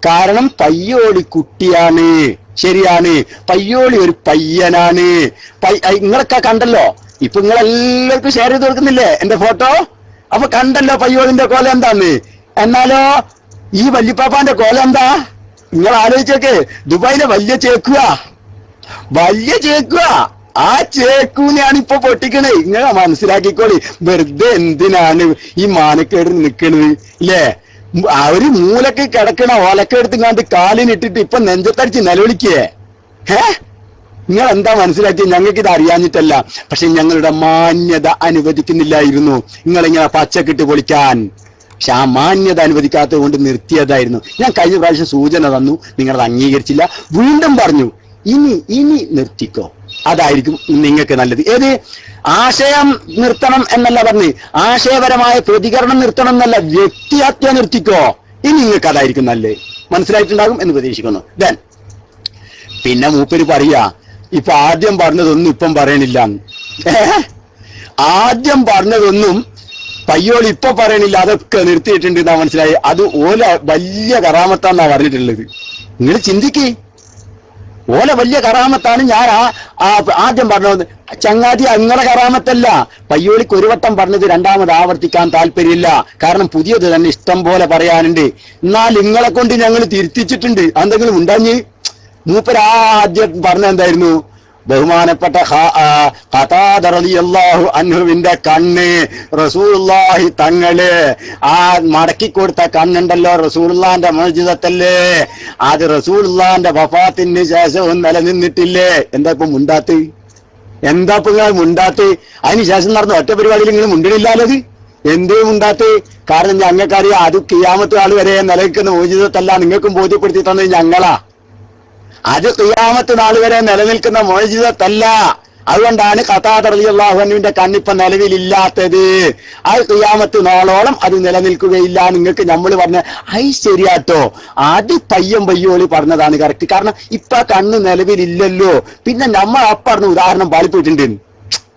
കാരണം പയ്യോളി കുട്ടിയാണ്, ശരിയാണ്. പയ്യോളി ഒരു പയ്യനാണ്. നിങ്ങളൊക്കെ കണ്ടല്ലോ. ഇപ്പൊ നിങ്ങളെല്ലാവർക്കും ഷെയർ ചെയ്ത് കൊടുക്കുന്നില്ലേ എന്റെ ഫോട്ടോ? അപ്പൊ കണ്ടല്ലോ പയ്യോളിന്റെ കോല എന്താന്ന്. എന്നാലോ ഈ വല്യപ്പാപ്പാന്റെ കോല എന്താ? നിങ്ങൾ ആലോചിച്ചേക്ക്. ദുബായിലെ വലിയ ചേക്കുക. ആ ചേക്കൂനെയാണ് ഇപ്പൊ പൊട്ടിക്കണേ. ഇങ്ങനെ മനസ്സിലാക്കിക്കോളി. വെറുതെ എന്തിനാണ് ഈ മാനക്കേട് നിക്കണത് ഇല്ലേ? ഒരു മൂലക്ക് കിടക്കണ ഓലക്കെടുത്ത് കാലിനിട്ടിട്ട് ഇപ്പൊ നെഞ്ചത്തടിച്ച് നിലവിളിക്കേ. നിങ്ങൾ എന്താ മനസ്സിലാക്കിയത്? ഞങ്ങൾക്ക് ഇത് അറിയാഞ്ഞിട്ടല്ല, പക്ഷെ ഞങ്ങളുടെ മാന്യത അനുവദിക്കുന്നില്ലായിരുന്നു നിങ്ങളിങ്ങനെ പച്ചക്കിട്ട് പൊളിക്കാൻ. പക്ഷെ ആ മാന്യത അനുവദിക്കാത്തത് കൊണ്ട് നിർത്തിയതായിരുന്നു. ഞാൻ കഴിഞ്ഞ പ്രാവശ്യം സൂചന തന്നു, നിങ്ങളത് അംഗീകരിച്ചില്ല. വീണ്ടും പറഞ്ഞു ഇനി നിർത്തിക്കോ, അതായിരിക്കും നിങ്ങൾക്ക് നല്ലത്. ഏത് ആശയം നിർത്തണം എന്നല്ല പറഞ്ഞ്, ആശയപരമായ പ്രതികരണം നിർത്തണം എന്നല്ല, വ്യക്തിഹത്യ നിർത്തിക്കോ. ഇനി നിങ്ങൾക്ക് അതായിരിക്കും നല്ലത്. മനസ്സിലായിട്ടുണ്ടാകും എന്ന് പ്രതീക്ഷിക്കുന്നു. ദെൻ പിന്നെ മൂപ്പര് പറയാ, ഇപ്പൊ ആദ്യം പറഞ്ഞതൊന്നും ഇപ്പം പറയണില്ല. ആദ്യം പറഞ്ഞതൊന്നും പയ്യോളി ഇപ്പൊ പറയണില്ല, അതൊക്കെ നിർത്തിയിട്ടുണ്ട് എന്നാ മനസ്സിലായി. അത് ഓല വലിയ കറാമത്താന്നാ പറഞ്ഞിട്ടുള്ളത്. നിങ്ങൾ ചിന്തിക്ക്, ഓല വലിയ കറാമത്താണ്. ഞാൻ ആദ്യം പറഞ്ഞത് ചങ്ങാതി നിങ്ങളെ കറാമത്തല്ല. പയ്യോളിക്ക് ഒരു വട്ടം പറഞ്ഞത് രണ്ടാമത് ആവർത്തിക്കാൻ താല്പര്യമില്ല. കാരണം പുതിയത് തന്നെ ഇഷ്ടം പോലെ പറയാനുണ്ട്. എന്നാൽ നിങ്ങളെ കൊണ്ട് ഞങ്ങൾ തിരുത്തിച്ചിട്ടുണ്ട്. എന്തെങ്കിലും ഉണ്ടാഞ്ഞ് മൂപ്പരാദ്യം പറഞ്ഞ എന്തായിരുന്നു? ബഹുമാനപ്പെട്ട ഖതാദ റളിയല്ലാഹു അൻഹുവിന്റെ കണ്ണ് റസൂലുള്ളാഹി തങ്ങള് ആ മടക്കി കൊടുത്ത കണ്ണുണ്ടല്ലോ, റസൂലുള്ളാന്റെ മുഅ്ജിസത്തല്ലേ, അത് റസൂലുള്ളാന്റെ വഫാത്തിന് ശേഷവും നിലനിന്നിട്ടില്ലേ. എന്താ ഇപ്പൊ മുണ്ടാത്ത്? എന്താ ഇപ്പൊ നിങ്ങൾ മുണ്ടാത്ത്? അതിന് ശേഷം നടന്ന ഒറ്റ പരിപാടിയിൽ നിങ്ങൾ മുണ്ടിടില്ലാലത്. എന്തേ മുണ്ടാത്ത്? കാരണം ഞങ്ങൾക്കറിയാം അത് ഖിയാമത്ത് നാൾ വരെ നിലനിൽക്കുന്ന മുഅ്ജിസത്തല്ല, നിങ്ങൾക്കും ബോധ്യപ്പെടുത്തി തന്നത് ഞങ്ങളാ. അത് ഖിയാമത്ത് നാൾ വരെ നിലനിൽക്കുന്ന മുഅ്ജിസത്തല്ല. അതുകൊണ്ടാണ് ഖതാദ റളിയല്ലാഹു അൻഹുവിന്റെ കണ്ണിപ്പം നിലവിലില്ലാത്തത്. അത് ഖിയാമത്ത് നാളോളം അത് നിലനിൽക്കുകയില്ല. നിങ്ങൾക്ക് നമ്മൾ പറഞ്ഞ ശരിയാട്ടോ, അത് പയ്യോളി പറഞ്ഞതാണ് കറക്റ്റ്. കാരണം ഇപ്പൊ കണ്ണ് നിലവിലില്ലല്ലോ. പിന്നെ നമ്മൾ അപ്പറഞ്ഞ ഉദാഹരണം പാളിപ്പോയിട്ടുണ്ട്.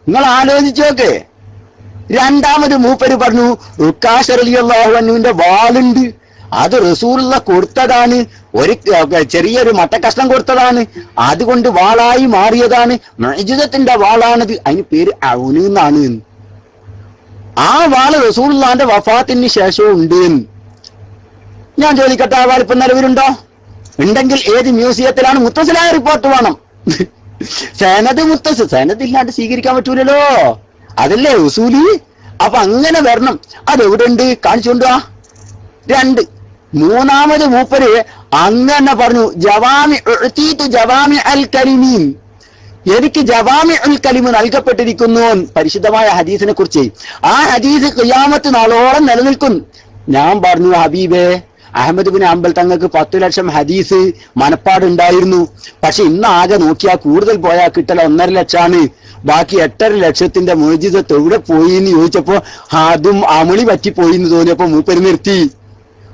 നിങ്ങൾ ആലോചിച്ച് നോക്ക്. രണ്ടാമത് മൂപ്പര് പറഞ്ഞു ഉക്കാശ റളിയല്ലാഹു അൻഹുവിന്റെ വാളുണ്ട്, അത് റസൂലുള്ള കൊടുത്തതാണ്, ഒരു ചെറിയൊരു മട്ടക്കഷ്ണം കൊടുത്തതാണ്, അതുകൊണ്ട് വാളായി മാറിയതാണ്, മുഅ്ജിസത്തിന്റെ വാളാണത്, അതിന് പേര് ഔന് എന്നാണ്. ആ വാള് റസൂലുള്ളാന്റെ വഫാത്തിന് ശേഷവും ഉണ്ട്. ഞാൻ ചോദിക്കട്ടെ, ആ വാൾ ഇപ്പൊ നിലവിലുണ്ടോ? ഉണ്ടെങ്കിൽ ഏത് മ്യൂസിയത്തിലാണ്? മുത്തസിലായ റിപ്പോർട്ട് വേണം. സനത് സനത് ഇല്ലാണ്ട് സ്വീകരിക്കാൻ പറ്റൂലല്ലോ, അതല്ലേ ഉസൂലി. അപ്പൊ അങ്ങനെ വരണം. അതെവിടെ ഉണ്ട്? കാണിച്ചുകൊണ്ടുവാ. രണ്ട്. മൂന്നാമത് മൂപ്പര് അങ്ങനെ പറഞ്ഞു, ജവാമി അൽ കലിമീൻ, എനിക്ക് ജവാമി അൽ കലിമ് നൽകപ്പെട്ടിരിക്കുന്നു പരിശുദ്ധമായ ഹദീസിനെ കുറിച്ച്. ആ ഹദീസ് ഖിയാമത്ത് നാളോളം നിലനിൽക്കും. ഞാൻ പറഞ്ഞു ഹബീബേ, അഹമ്മദ് ബിൻ ഹംബൽ തങ്ങൾക്ക് 10 ലക്ഷം ഹദീസ് മനപ്പാടുണ്ടായിരുന്നു. പക്ഷെ ഇന്ന് ആകെ നോക്കിയാൽ കൂടുതൽ പോയാൽ കിട്ടല 1.5 ലക്ഷമാണ്. ബാക്കി 8.5 ലക്ഷത്തിന്റെ മുഅ്ജിസത്ത് എവിടെ പോയി എന്ന് ചോദിച്ചപ്പോ അതും അമളി പറ്റിപ്പോയി എന്ന് തോന്നിയപ്പോ മൂപ്പര് നിർത്തി.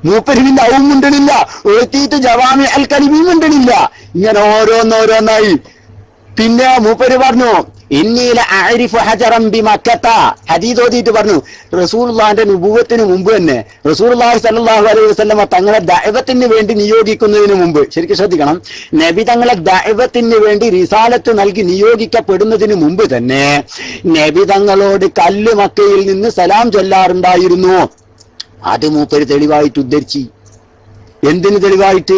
മൂപ്പരിന്റെ അവും മുണ്ടണില്ല, എഴുത്തിയിട്ട് ജവാമി അൽ കലിമീൻ മുണ്ടണില്ല. ഇങ്ങനെ ഓരോന്നോരോന്നായി. പിന്നെ മൂപ്പര് പറഞ്ഞു ഇന്നീല അഅരിഫു ഹജറൻ ബിമക്കത്ത, ഹദീസ് ഓതിയിട്ട് പറഞ്ഞു റസൂലുള്ളാഹിന്റെ നുബുവത്തിന് മുമ്പ് തന്നെ റസൂലുള്ളാഹി സ്വല്ലല്ലാഹു അലൈഹി വസല്ലമ തങ്ങളെ ദഅവത്തിന് വേണ്ടി നിയോഗിക്കുന്നതിന് മുമ്പ്, ശരിക്കും ശ്രദ്ധിക്കണം, നബി തങ്ങളെ ദഅവത്തിന് വേണ്ടി റിസാലത്ത് നൽകി നിയോഗിക്കപ്പെടുന്നതിന് മുമ്പ് തന്നെ നബി തങ്ങളോട് കല്ല് മക്കയിൽ നിന്ന് സലാം ചൊല്ലാറുണ്ടായിരുന്നു. അത് മൂപ്പര് തെളിവായിട്ട് ഉദ്ധരിച്ചു. എന്തിന് തെളിവായിട്ട്?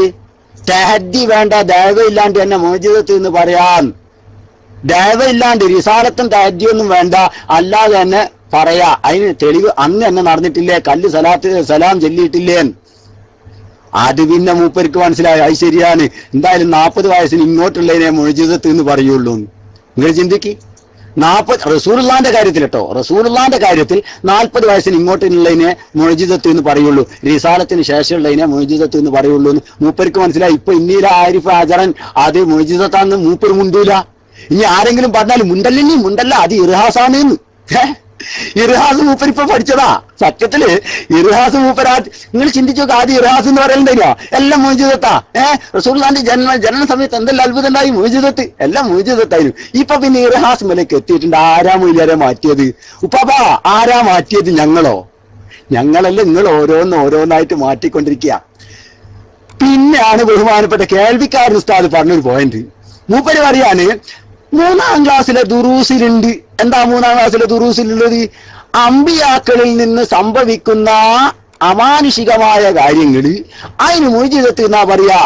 തഹദ്ദി വേണ്ട, ദഅവയില്ലാണ്ട് തന്നെ മുഅ്ജിസത്ത് എന്ന് പറയാം. ദഅവയില്ലാണ്ട് റിസാലത്തും തഹദ്ദിയൊന്നും വേണ്ട, അല്ലാതെ തന്നെ പറയാ. അതിന് തെളിവ് അന്ന് തന്നെ നടന്നിട്ടില്ലേ, കല്ല് സലാം ചൊല്ലിയിട്ടില്ലേ. അത് പിന്നെ മൂപ്പർക്ക് മനസ്സിലായി, അത് ശരിയാണ്, എന്തായാലും 40 വയസ്സിന് ഇങ്ങോട്ടുള്ളതിനെ മുഅ്ജിസത്ത് എന്ന് പറയുള്ളൂ. നിങ്ങൾ ചിന്തിക്ക്, റസൂലുള്ളാന്റെ കാര്യത്തിൽ കേട്ടോ, റസൂലുള്ളാന്റെ കാര്യത്തിൽ 40 വയസ്സിന് ഇങ്ങോട്ടുള്ളതിനെ മുഅ്ജിസത്ത് എന്ന് പറയുള്ളൂ, റിസാലത്തിന് ശേഷമുള്ളതിനെ മുഅ്ജിസത്ത് എന്ന് പറയുള്ളൂ എന്ന് മൂപ്പർക്ക് മനസ്സിലായി. ഇപ്പൊ ഇന്നീല ആരിഫ് ഹജറൻ അത് മുഅ്ജിസത്താന്ന് മൂപ്പർ മുണ്ടൂല. ഇനി ആരെങ്കിലും പറഞ്ഞാൽ മുണ്ടല്ല, അത് ഇർഹാസാണ് എന്ന്. ഇർഹാസ് മൂപ്പരിപ്പൊ പഠിച്ചതാ. സത്യത്തില് ഇർഹാസ് മൂപ്പരാ. നിങ്ങൾ ചിന്തിച്ചു നോക്കുക, ആദ്യം ഇർഹാസ് എന്ന് പറയലുണ്ടല്ലോ, എല്ലാം മുഅ്ജിസത്താ. റസൂലുള്ളാഹിന്റെ ജനന സമയത്ത് എന്തെല്ലാം അത്ഭുതം ഉണ്ടായി, മുഅ്ജിസത്ത്, എല്ലാം മുഅ്ജിസത്തായിരുന്നു. ഇപ്പൊ പിന്നെ ഇർഹാസ് മേലേക്ക് എത്തിയിട്ടുണ്ട്. ആരാ മൊയിലാരെ മാറ്റിയത്? ഉപ്പാപ്പാ, ആരാ മാറ്റിയത്? ഞങ്ങളോ? ഞങ്ങളല്ല, നിങ്ങൾ ഓരോന്നായിട്ട് മാറ്റിക്കൊണ്ടിരിക്കുക. പിന്നെയാണ് ബഹുമാനപ്പെട്ട കേൾവിക്കാരൻ ഉസ്താദ് പറഞ്ഞൊരു പോയിന്റ്. മൂപ്പര് പറയാണ് 3ാം ക്ലാസ്സിലെ ദുറൂസിലുണ്ട്. എന്താ 3ാം ക്ലാസ്സിലെ ദുറൂസിലുള്ളത്? അമ്പിയാക്കളിൽ നിന്ന് സംഭവിക്കുന്ന അമാനുഷികമായ കാര്യങ്ങൾ അതിന് മുഅ്ജിസത്ത് എന്നാ പറയാ.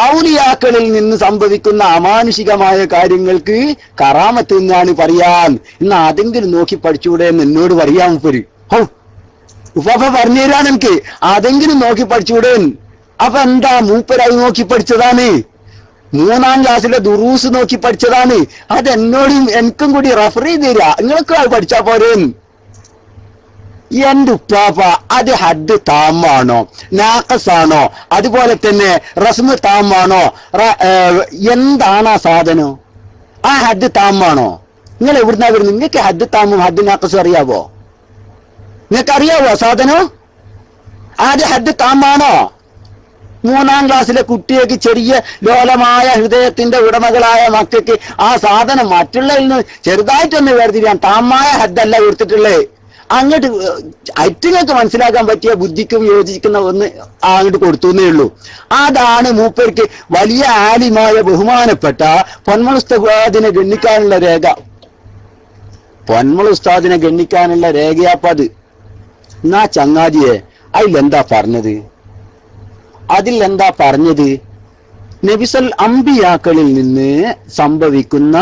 ഔലിയാക്കളിൽ നിന്ന് സംഭവിക്കുന്ന അമാനുഷികമായ കാര്യങ്ങൾക്ക് കറാമത്ത് എന്നാണ് പറയാൻ. ഇന്ന് അതെങ്കിലും നോക്കി പഠിച്ചുകൂടെ എന്ന് എന്നോട് പറയാൻ മുപ്പര്. ഉപ്പാപ്പ പറഞ്ഞു തരാൻ എനിക്ക്, അതെങ്കിലും നോക്കി പഠിച്ചുകൂടെ. അപ്പൊ എന്താ, മൂപ്പരായി നോക്കി പഠിച്ചതാണ്, 3ാം ക്ലാസ്സിലെ ദുറൂസ് നോക്കി പഠിച്ചതാണ്. അതെന്നോടും എനിക്കും കൂടി റെഫർ ചെയ്ത് തരാ, നിങ്ങൾക്ക് അത് പഠിച്ചാ പോരെ. എന്റെ ഉപ്പാപ്പ അത് ഹദ് താമാണോ നാഖസാണോ, അതുപോലെ തന്നെ റസ്മ് താമാണോ, എന്താണ് ആ സാധനം? ആ ഹദ് താമാണോ? നിങ്ങൾ എവിടുന്നാ വരുന്നത്? നിങ്ങൾക്ക് ഹദ് താമും ഹദ് നാഖസും അറിയാവോ? നിങ്ങൾക്ക് അറിയാവോ സാധനം? അത് ഹദ് താമാണോ? 3ാം ക്ലാസ്സിലെ കുട്ടിയേക്ക്, ചെറിയ ലോലമായ ഹൃദയത്തിന്റെ ഉടമകളായ മക്കൾക്ക് ആ സാധനം മറ്റുള്ളതിൽ നിന്ന് ചെറുതായിട്ടൊന്ന് വേർതിരിയാൻ താമായ ഹദ്ദല്ല കൊടുത്തിട്ടുള്ളത്. അങ്ങോട്ട് ഐറ്റങ്ങൾക്ക് മനസ്സിലാക്കാൻ പറ്റിയ ബുദ്ധിക്കും യോജിക്കുന്ന ഒന്ന് അങ്ങോട്ട് കൊടുത്തുന്നേ ഉള്ളൂ. അതാണ് മൂപ്പർക്ക് വലിയ ആലിമായ ബഹുമാനപ്പെട്ട പൊന്മൾ ഉസ്താദിനെ ഗണ്ണിക്കാനുള്ള രേഖ. പൊന്മൾ ഉസ്താദിനെ ഗണ്ണിക്കാനുള്ള രേഖയാപ്പത്. എന്നാ ചങ്ങാതിയെ അതിലെന്താ പറഞ്ഞത്? അതിലെന്താ പറഞ്ഞത്? നബിസൽ അമ്പിയാക്കളിൽ നിന്ന് സംഭവിക്കുന്ന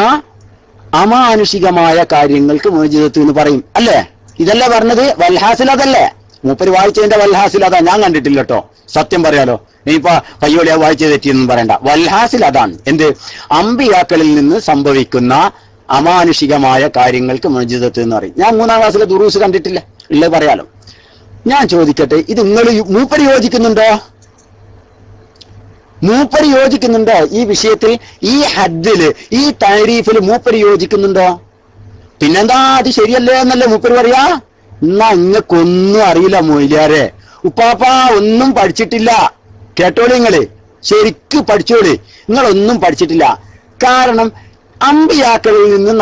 അമാനുഷികമായ കാര്യങ്ങൾക്ക് മുഅ്ജിസത്ത് എന്ന് പറയും അല്ലേ? ഇതല്ലേ പറഞ്ഞത്? വൽഹാസിൽ അതല്ലേ? മൂപ്പര് വായിച്ചതിന്റെ വൽഹാസിൽ അതാ. ഞാൻ കണ്ടിട്ടില്ല കേട്ടോ, സത്യം പറയാലോ. ഇനിയിപ്പോ പയ്യോളിയാ വായിച്ചത് തെറ്റിയെന്നും പറയണ്ട. വൽഹാസിൽ അതാണ്. എന്ത്? അമ്പിയാക്കളിൽ നിന്ന് സംഭവിക്കുന്ന അമാനുഷികമായ കാര്യങ്ങൾക്ക് മുഅ്ജിസത്ത് എന്ന് പറയും. ഞാൻ 3ാം ക്ലാസ്സിലെ ദുറൂസ് കണ്ടിട്ടില്ല, ഉള്ളത് പറയാലോ. ഞാൻ ചോദിക്കട്ടെ, ഇത് നിങ്ങൾ മൂപ്പര് യോജിക്കുന്നുണ്ടോ? മൂപ്പര് യോജിക്കുന്നുണ്ടോ ഈ വിഷയത്തിൽ? ഈ ഹദ്ദില്, ഈ താരീഫിൽ മൂപ്പര് യോജിക്കുന്നുണ്ടോ? പിന്നെന്താ, അത് ശരിയല്ലേ എന്നല്ലേ മൂപ്പര് പറയാ? എന്നാ ഇങ്ങക്കൊന്നും അറിയില്ല മൊയ്ലിയാരെ. ഉപ്പാപ്പ ഒന്നും പഠിച്ചിട്ടില്ല. കേട്ടോളി, നിങ്ങള് ശരിക്ക് പഠിച്ചോളി. നിങ്ങളൊന്നും പഠിച്ചിട്ടില്ല. കാരണം അമ്പിയാക്കളിൽ നിന്ന്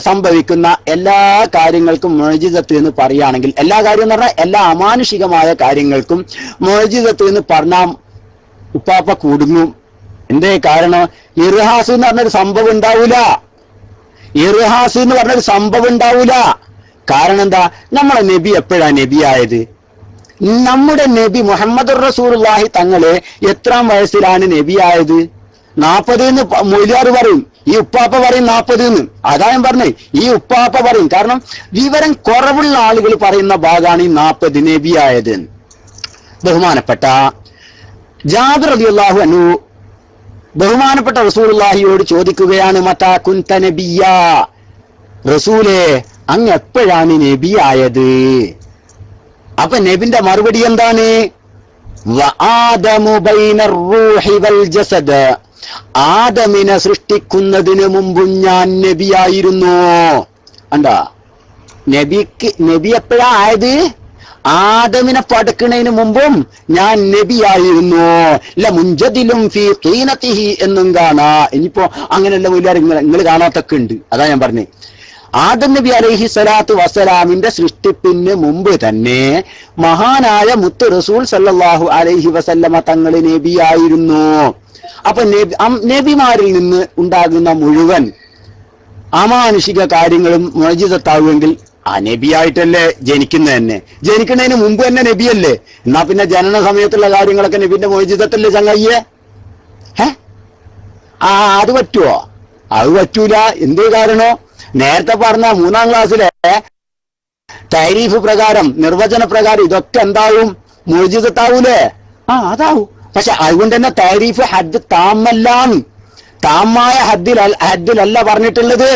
സംഭവിക്കുന്ന എല്ലാ കാര്യങ്ങൾക്കും മുഅ്ജിസത്ത് എന്ന് പറയുകയാണെങ്കിൽ, എല്ലാ കാര്യം എന്ന് പറഞ്ഞാൽ എല്ലാ അമാനുഷികമായ കാര്യങ്ങൾക്കും മുഅ്ജിസത്ത് എന്ന് പറഞ്ഞാൽ ഉപ്പാപ്പ കുടുങ്ങും. എന്തേ കാരണം? ഇർഹാസ് എന്ന് പറഞ്ഞൊരു സംഭവം ഉണ്ടാവൂല. ഇർഹാസ് എന്ന് പറഞ്ഞൊരു സംഭവം ഉണ്ടാവൂല. കാരണം എന്താ? നമ്മളെ നബി എപ്പോഴാ നബിയായത്? നമ്മുടെ നബി മുഹമ്മദുർ റസൂലുള്ളാഹി തങ്ങളെ എത്രാം വയസ്സിലാണ് നബിയായത്? 40 എന്ന് മൊയ്ലിയാർ പറയും, ഈ ഉപ്പാപ്പ പറയും 40 എന്ന്. അതാ ഞാൻ പറഞ്ഞേ, ഈ ഉപ്പാപ്പ പറയും. കാരണം വിവരം കുറവുള്ള ആളുകൾ പറയുന്ന ഭാഗമാണ് ഈ 40 നബിയായത്. ബഹുമാനപ്പെട്ട ജാബിർ റളിയല്ലാഹു അൻഹു ബഹുമാനപ്പെട്ട റസൂലുള്ളാഹിയോട് ചോദിക്കുകയാണ്, മതാ കുൻത നബിയ്യാ, റസൂലേ അങ്ങ് എപ്പോഴാണ് നബിയായത്? അപ്പൊ നബിന്റെ മറുപടി എന്താണ്? വആദമു ബൈനർ റൂഹി വൽ ജസദ്, ആദമിനെ സൃഷ്ടിക്കുന്നതിന് മുമ്പും ഞാൻ നബിയായിരുന്നു. കണ്ടാ, നബി എപ്പോഴാ ആയത്? ആദമിനെ പടക്കുന്നതിന് മുമ്പും ഞാൻ നബിയായിരുന്നു. മുൻജദിലും ഫീ ഖീനതിഹി എന്നും കാണാ. ഇനിയിപ്പോ അങ്ങനെയല്ല മുല്ലാർ, നിങ്ങൾ കാണാത്തൊക്കെ ഉണ്ട്. അതാ ഞാൻ പറഞ്ഞേ. ആദം നബി അലൈഹി സ്വലാത്തു വസ്സലാമിന്റെ സൃഷ്ടിപ്പിന് മുമ്പ് തന്നെ മഹാനായ മുത്ത് റസൂൽ സല്ലല്ലാഹു അലൈഹി വസല്ലമ തങ്ങൾ നബിയായിരുന്നു. അപ്പൊ നബിമാരിൽ നിന്ന് ഉണ്ടാകുന്ന മുഴുവൻ അമാനുഷിക കാര്യങ്ങളും മുഅ്ജിസത്താവുമെങ്കിൽ ആ നബിയായിട്ടല്ലേ ജനിക്കുന്നത് തന്നെ. ജനിക്കുന്നതിന് മുമ്പ് തന്നെ നബിയല്ലേ? എന്നാ പിന്നെ ജനന സമയത്തുള്ള കാര്യങ്ങളൊക്കെ നബിന്റെ മുഅ്ജിസത്തല്ലേ ചങ്ങയ്യേ? അത് പറ്റുമോ? അത് പറ്റൂല. എന്തേ കാരണോ? നേരത്തെ പറഞ്ഞ 3ാം ക്ലാസ്സിലെ തരീഫ് പ്രകാരം, നിർവചന പ്രകാരം ഇതൊക്കെ എന്താവും? മുഅ്ജിസത്താവൂലേ? അതാവും. പക്ഷെ അതുകൊണ്ട് തന്നെ തരീഫ് ഹദ് താമല്ലാണ്. താമായ ഹദ്ദിലല്ല പറഞ്ഞിട്ടുള്ളത്.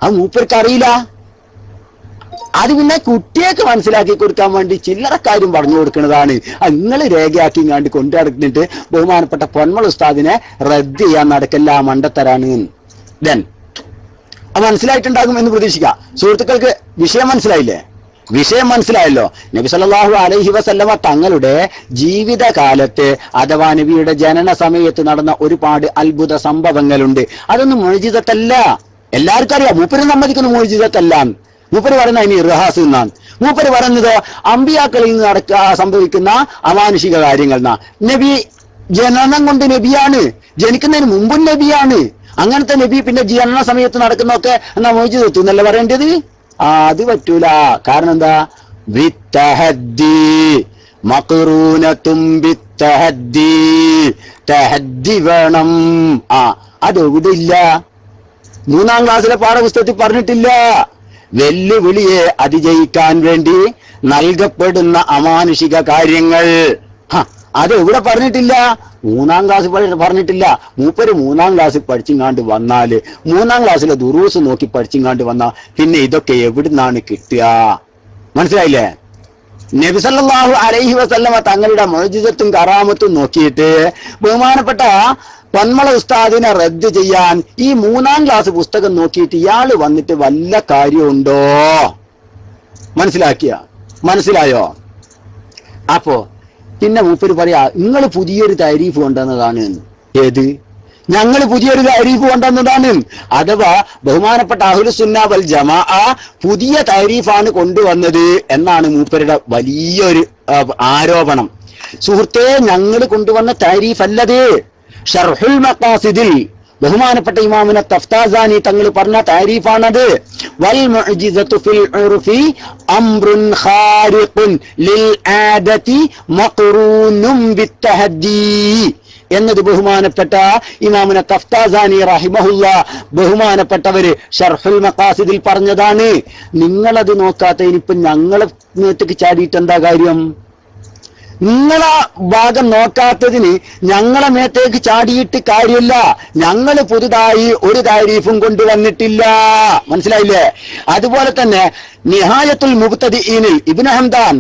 അത് മൂപ്പർക്ക് അറിയില്ല. അത് പിന്നെ കുട്ടിയൊക്കെ മനസ്സിലാക്കി കൊടുക്കാൻ വേണ്ടി ചില്ലറക്കാരും പറഞ്ഞു കൊടുക്കുന്നതാണ്. നിങ്ങൾ രേഖയാക്കി ഇങ്ങാണ്ട് കൊണ്ടു നടന്നിട്ട് ബഹുമാനപ്പെട്ട പൊന്മൾ ഉസ്താദിനെ റദ്ദ് ചെയ്യാൻ നടക്കല്ല, മണ്ടത്തരാണ്. ദെൻ അത് മനസ്സിലായിട്ടുണ്ടാകും എന്ന് പ്രതീക്ഷിക്കാം. സുഹൃത്തുക്കൾക്ക് വിഷയം മനസ്സിലായില്ലേ? വിഷയം മനസ്സിലായല്ലോ. നബി സല്ലല്ലാഹു അലൈഹി വസല്ലമ തങ്ങളുടെ ജീവിതകാലത്ത് അഥവാ നബിയുടെ ജനന സമയത്ത് നടന്ന ഒരുപാട് അത്ഭുത സംഭവങ്ങളുണ്ട്. അതൊന്നും മുഅ്ജിസത്തല്ല. എല്ലാവർക്കും അറിയാം. മൂപ്പര് സമ്മതിക്കുന്നു മുഅ്ജിസത്തല്ല. മൂപ്പര് പറയുന്ന അതിന് ഇർഹാസ് എന്നാണ്. മൂപ്പര് പറയുന്നത് അമ്പിയാക്കളിൽ നിന്ന് സംഭവിക്കുന്ന അമാനുഷിക കാര്യങ്ങൾ എന്നാ. നബി ജനനം കൊണ്ട് നബിയാണ്, ജനിക്കുന്നതിന് മുമ്പും നബിയാണ്. അങ്ങനത്തെ നബി പിന്നെ ജനന സമയത്ത് നടക്കുന്നൊക്കെ എന്നാ മുഅ്ജിസത്ത് എന്നല്ല പറയേണ്ടത്. അത് പറ്റൂല. കാരണം എന്താ? വിത്തഹദ്ദി, മഖ്റൂനതും ബിത്തഹദ്ദി, തഹദ്ദി വേണം. അതെവിടെ ഇല്ല? 3-ാം ക്ലാസ്സിലെ പാഠപുസ്തകത്തിൽ പറഞ്ഞിട്ടില്ല. വെല്ലുവിളിയെ അതിജയിക്കാൻ വേണ്ടി നൽകപ്പെടുന്ന അമാനുഷിക കാര്യങ്ങൾ അത് എവിടെ പറഞ്ഞിട്ടില്ല? 3-ാം ക്ലാസ് പറഞ്ഞിട്ടില്ല. മൂപ്പര് 3-ാം ക്ലാസ്സിൽ പഠിച്ചിങ്ങാണ്ട് വന്നാല് 3-ാം ക്ലാസ്സിലെ ദുറൂസ് നോക്കി പഠിച്ചിങ്ങാണ്ട് വന്നാ പിന്നെ ഇതൊക്കെ എവിടുന്നാണ് കിട്ടുക? മനസ്സിലായില്ലേ? നബി സല്ലല്ലാഹു അലൈഹി വസല്ലമ തങ്ങളുടെ മുഅ്ജിസത്തും കറാമത്തും നോക്കിയിട്ട് ബഹുമാനപ്പെട്ട പൊന്മള ഉസ്താദിനെ റദ്ദ് ചെയ്യാൻ ഈ 3-ാം ക്ലാസ് പുസ്തകം നോക്കിയിട്ട് ഇയാള് വന്നിട്ട് വല്ല കാര്യമുണ്ടോ? മനസ്സിലായോ? അപ്പോ പിന്നെ മൂപ്പര് പറയാ നിങ്ങൾ പുതിയൊരു താരീഫ് കൊണ്ടുവന്നതാണ്. ഏത്? ഞങ്ങൾ പുതിയൊരു താരീഫ് കൊണ്ടുവന്നതാണ്. അഥവാ ബഹുമാനപ്പെട്ട അഹ്ലുസുന്ന വൽ ജമാഅ പുതിയ താരീഫാണ് കൊണ്ടുവന്നത് എന്നാണ് മൂപ്പരുടെ വലിയൊരു ആരോപണം. സുഹൃത്തേ, ഞങ്ങൾ കൊണ്ടുവന്ന താരീഫ് അല്ലത്. ഷർഹുൽ മഖാസിദിൽ ബഹുമാനപ്പെട്ട ഇമാമുന തഫ്താസാനി തങ്ങൾ പറഞ്ഞ താരീഫാണത്. വൽ മുഅ്ജിസതു ഫിൽ ഉർഫി അംറുൻ ഖാരിഖുൻ ലിൽ ആദതി മഖ്റൂനും ബിത്തഹദ്ദി എന്നത് ബഹുമാനപ്പെട്ട ഇമാമുന തഫ്താസാനി റഹിമഹുല്ല ബഹുമാനപ്പെട്ടവര് ഷർഹുൽ മഖാസിദിൽ പറഞ്ഞതാണ്. നിങ്ങളത് നോക്കാത്തതിനിപ്പോ ഞങ്ങളെ മേത്തേക്ക് ചാടിയിട്ട് എന്താ കാര്യം? നിങ്ങളെ ഭാഗം നോക്കാത്തതിന് ഞങ്ങളെ മേത്തേക്ക് ചാടിയിട്ട് കാര്യമില്ല. ഞങ്ങൾ പുതുതായി ഒരു താരീഫും കൊണ്ടുവന്നിട്ടില്ല. മനസ്സിലായില്ലേ? അതുപോലെ തന്നെ നിഹായത്തുൽ മുബ്തദിഈനിൽ ഇബ്നു ഹംദാൻ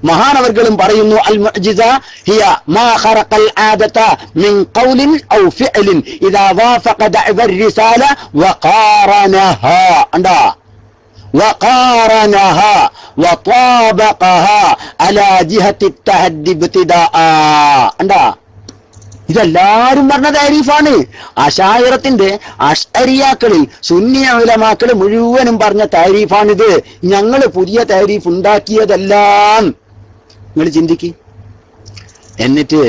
മഹാനവർകളും പറയുന്നു, അൽ മുഅ്ജിസ ഹിയ മാ ഖറഖൽ ആദത മിൻ ഖൗലിൻ ഔ ഫിഅലിൻ ഇദാ വാഫഖ ദഅവ الرسالة وقارنها وقارنها وطابقها على جهة التحدي ابتداء. ഇതെല്ലാരും പറഞ്ഞ താരീഫാണ്. അശായിറത്തിന്റെ അശ്അരിയാക്കളിൽ സുന്നി ഉലമാക്കൾ മുഴുവനും പറഞ്ഞ താരീഫാണിത്. ഞങ്ങൾ പുതിയ താരീഫ് ഉണ്ടാക്കിയതല്ല. നിങ്ങൾ ചിന്തിക്ക്. എന്നിട്ട്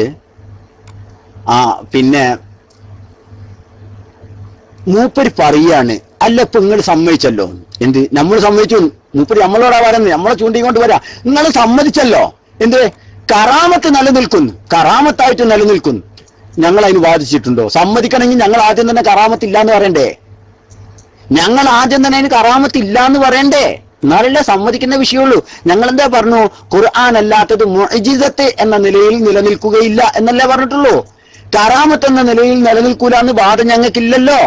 പിന്നെ മൂപ്പര് പറയാണ്, അല്ല ഇപ്പൊ നിങ്ങൾ സമ്മതിച്ചല്ലോ. എന്ത്? നമ്മൾ സമ്മതിച്ചു. മൂപ്പര് നമ്മളോടാ പറയുന്നത്, നമ്മളെ ചൂണ്ടിക്കൊണ്ട് വരാ. നിങ്ങൾ സമ്മതിച്ചല്ലോ. എന്ത്? കറാമത്ത് നിലനിൽക്കുന്നു, കറാമത്തായിട്ട് നിലനിൽക്കുന്നു. ഞങ്ങൾ അതിന് ബാധിച്ചിട്ടുണ്ടോ? സമ്മതിക്കണമെങ്കിൽ ഞങ്ങൾ ആദ്യം തന്നെ കറാമത്ത് ഇല്ല എന്ന് പറയണ്ടേ? ഞങ്ങൾ ആദ്യം തന്നെ അതിന് കറാമത്ത് ഇല്ല എന്ന് പറയണ്ടേ? എന്നാലല്ലേ സമ്മതിക്കുന്ന വിഷയമുള്ളൂ. ഞങ്ങൾ എന്താ പറഞ്ഞു? ഖുർആൻ അല്ലാത്തത് മുഅ്ജിസത്ത് എന്ന നിലയിൽ നിലനിൽക്കുകയില്ല എന്നല്ലേ പറഞ്ഞിട്ടുള്ളൂ. കറാമത്ത് എന്ന നിലയിൽ നിലനിൽക്കൂല എന്ന് വാദം ഞങ്ങൾക്കില്ലല്ലോ.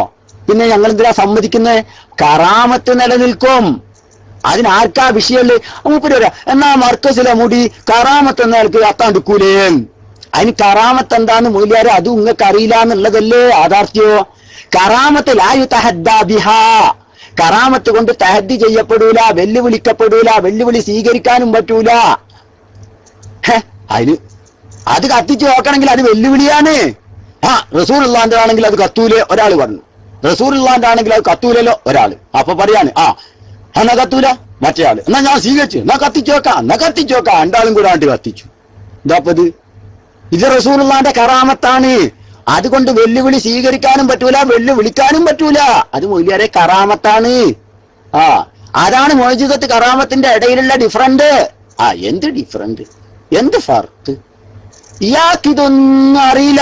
പിന്നെ ഞങ്ങൾ എന്തിനാ സമ്മതിക്കുന്നത്? കറാമത്ത് നിലനിൽക്കും. അതിനാർക്കാ വിഷയമുള്ളു? മൂപ്പര് വരാ, എന്നാ മർക്കസിലെ മുടി കറാമത്ത് എന്ന ആൾക്ക് അത്താണ്ടിക്കൂലേ? അതിന് കറാമത്ത് എന്താന്ന് മൂല്യാരെ അതും നിങ്ങൾക്ക് അറിയില്ല എന്നുള്ളതല്ലേ യാഥാർത്ഥ്യോ? കറാമത്ത് ലാ യുതഹദ്ദാ ബിഹാ, കറാമത്ത് കൊണ്ട് തഹദ്ദി ചെയ്യപ്പെടൂല, വെല്ലുവിളിക്കപ്പെടൂല, വെല്ലുവിളി സ്വീകരിക്കാനും പറ്റൂല. അതിന് അത് കത്തിച്ചു നോക്കണമെങ്കിൽ അത് വെല്ലുവിളിയാണ്. റസൂലുള്ളാന്റെ ആണെങ്കിൽ അത് കത്തൂലേ? ഒരാൾ പറഞ്ഞു. റസൂലുള്ളാന്റെ ആണെങ്കിൽ അത് കത്തൂലല്ലോ ഒരാള്. അപ്പൊ പറയാണ് എന്നാ കത്തൂല. മറ്റേ ആള് എന്നാ ഞാൻ സ്വീകരിച്ചു, എന്നാ കത്തിച്ചോക്കാം. രണ്ടാളും കൂടെ ആണ്ട് കത്തിച്ചു. ഇതാപ്പത് ഇത് റസൂലുള്ളാന്റെ കറാമത്താണ്. അതുകൊണ്ട് വെല്ലുവിളി സ്വീകരിക്കാനും പറ്റൂല, വെല്ലുവിളിക്കാനും പറ്റൂല. അത് മൊയ്ലിയാരെ കറാമത്താണ്. അതാണ് മുഅ്ജിസത്ത് കറാമത്തിന്റെ ഇടയിലുള്ള ഡിഫറന്റ്. എന്ത് ഡിഫറന്റ്? എന്ത് ഫർക്ക്? ഇയാൾക്കിതൊന്നും അറിയില്ല.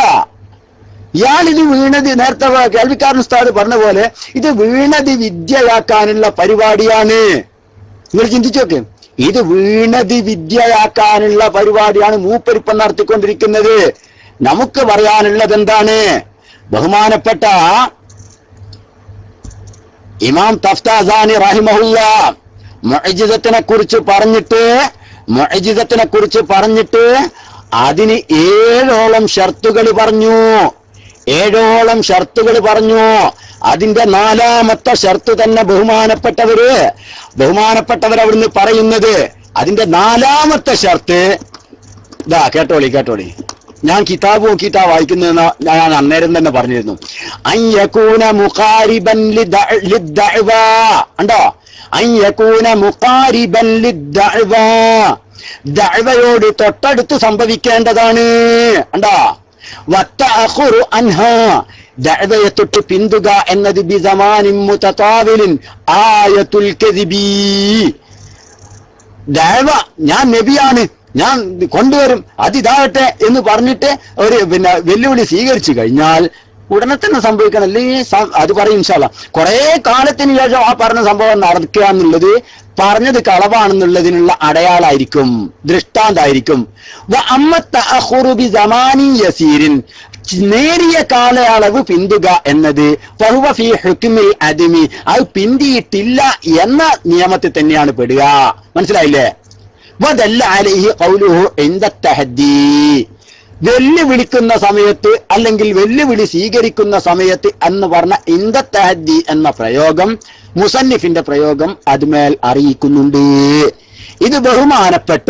ഇയാളിത് വീണത്, നേരത്തെ കേൾവിക്കാരൻ ഉസ്താദ് പറഞ്ഞ പോലെ, ഇത് വീണത് വിദ്യയാക്കാനുള്ള പരിപാടിയാണ്. നിങ്ങൾ ചിന്തിച്ചോക്കെ, ഇത് വീണത് വിദ്യയാക്കാനുള്ള പരിപാടിയാണ് മൂപ്പരിപ്പം നടത്തിക്കൊണ്ടിരിക്കുന്നത്. നമുക്ക് പറയാനുള്ളത് എന്താണ്? ബഹുമാനപ്പെട്ട ഇമാം തഫ്താസാനി റഹിമഹുല്ല മുഅ്ജിസത്തിനെ കുറിച്ച് പറഞ്ഞിട്ട് അതിന് 7ഓളം ഷർത്തുകൾ പറഞ്ഞു. അതിന്റെ 4ാമത്തെ ഷർത്ത് തന്നെ ബഹുമാനപ്പെട്ടവർ അവിടുന്ന് പറയുന്നത്. അതിന്റെ 4ാമത്തെ ഷർത്ത് ഇതാ, കേട്ടോളി. ഞാൻ കിതാബ് നോക്കിയിട്ടാ വായിക്കുന്നത്. ഞാൻ അന്നേരം തന്നെ പറഞ്ഞിരുന്നു. അയ്യകൂന മുഖാരിബൻ ലിദ്ദഅവ. ഉണ്ടോ? അയ്യകൂന മുഖാരിബൻ ലിദ്ദഅവ, ദഅവയോട് തൊട്ടടുത്ത് സംഭവിക്കേണ്ടതാണ്. ഉണ്ടോ? വത്തഅഖുറു അൻഹാ, ദഅവയെ തൊട്ട് പിന്തുക എന്നത് ബിസമാനിൻ മുതതാവിലിൻ ആയത്തുൽ കദിബി. ദഅവ ഞാൻ നബിയാണ്, ഞാൻ കൊണ്ടുവരും, അതിതാകട്ടെ എന്ന് പറഞ്ഞിട്ട് ഒരു വെല്ലുവിളി സ്വീകരിച്ചു കഴിഞ്ഞാൽ ഉടനെ തന്നെ സംഭവിക്കണം. അല്ലെങ്കിൽ അത് പറയും ഇൻഷാ അല്ലാഹ്. കുറെ കാലത്തിന് ശേഷം ആ പറഞ്ഞ സംഭവം നടക്കുക എന്നുള്ളത് പറഞ്ഞത് കളവാണെന്നുള്ളതിനുള്ള അടയാളായിരിക്കും, ദൃഷ്ടാന്തായിരിക്കും. നേരിയ കാലയളവ് പിന്തുക എന്നത് ഫഹുവ ഫീ ഹുക്മിൽ അദ്മി, അത് പിന്തിയിട്ടില്ല എന്ന നിയമത്തിൽ തന്നെയാണ് പെടുക. മനസ്സിലായില്ലേ? വദല്ല അലൈഹി ഖൗലുഹു ഇൻദ തഹദ്ദി, വെല്ലുവിളിക്കുന്ന സമയത്ത് അല്ലെങ്കിൽ വെല്ലുവിളി സ്വീകരിക്കുന്ന സമയത്ത് എന്ന് പറഞ്ഞ ഇൻദ തഹദ്ദി എന്ന പ്രയോഗം, മുസന്നിഫിന്റെ പ്രയോഗം അതുമേൽ അറിയിക്കുന്നുണ്ട്. ഇത് ബഹുമാനപ്പെട്ട,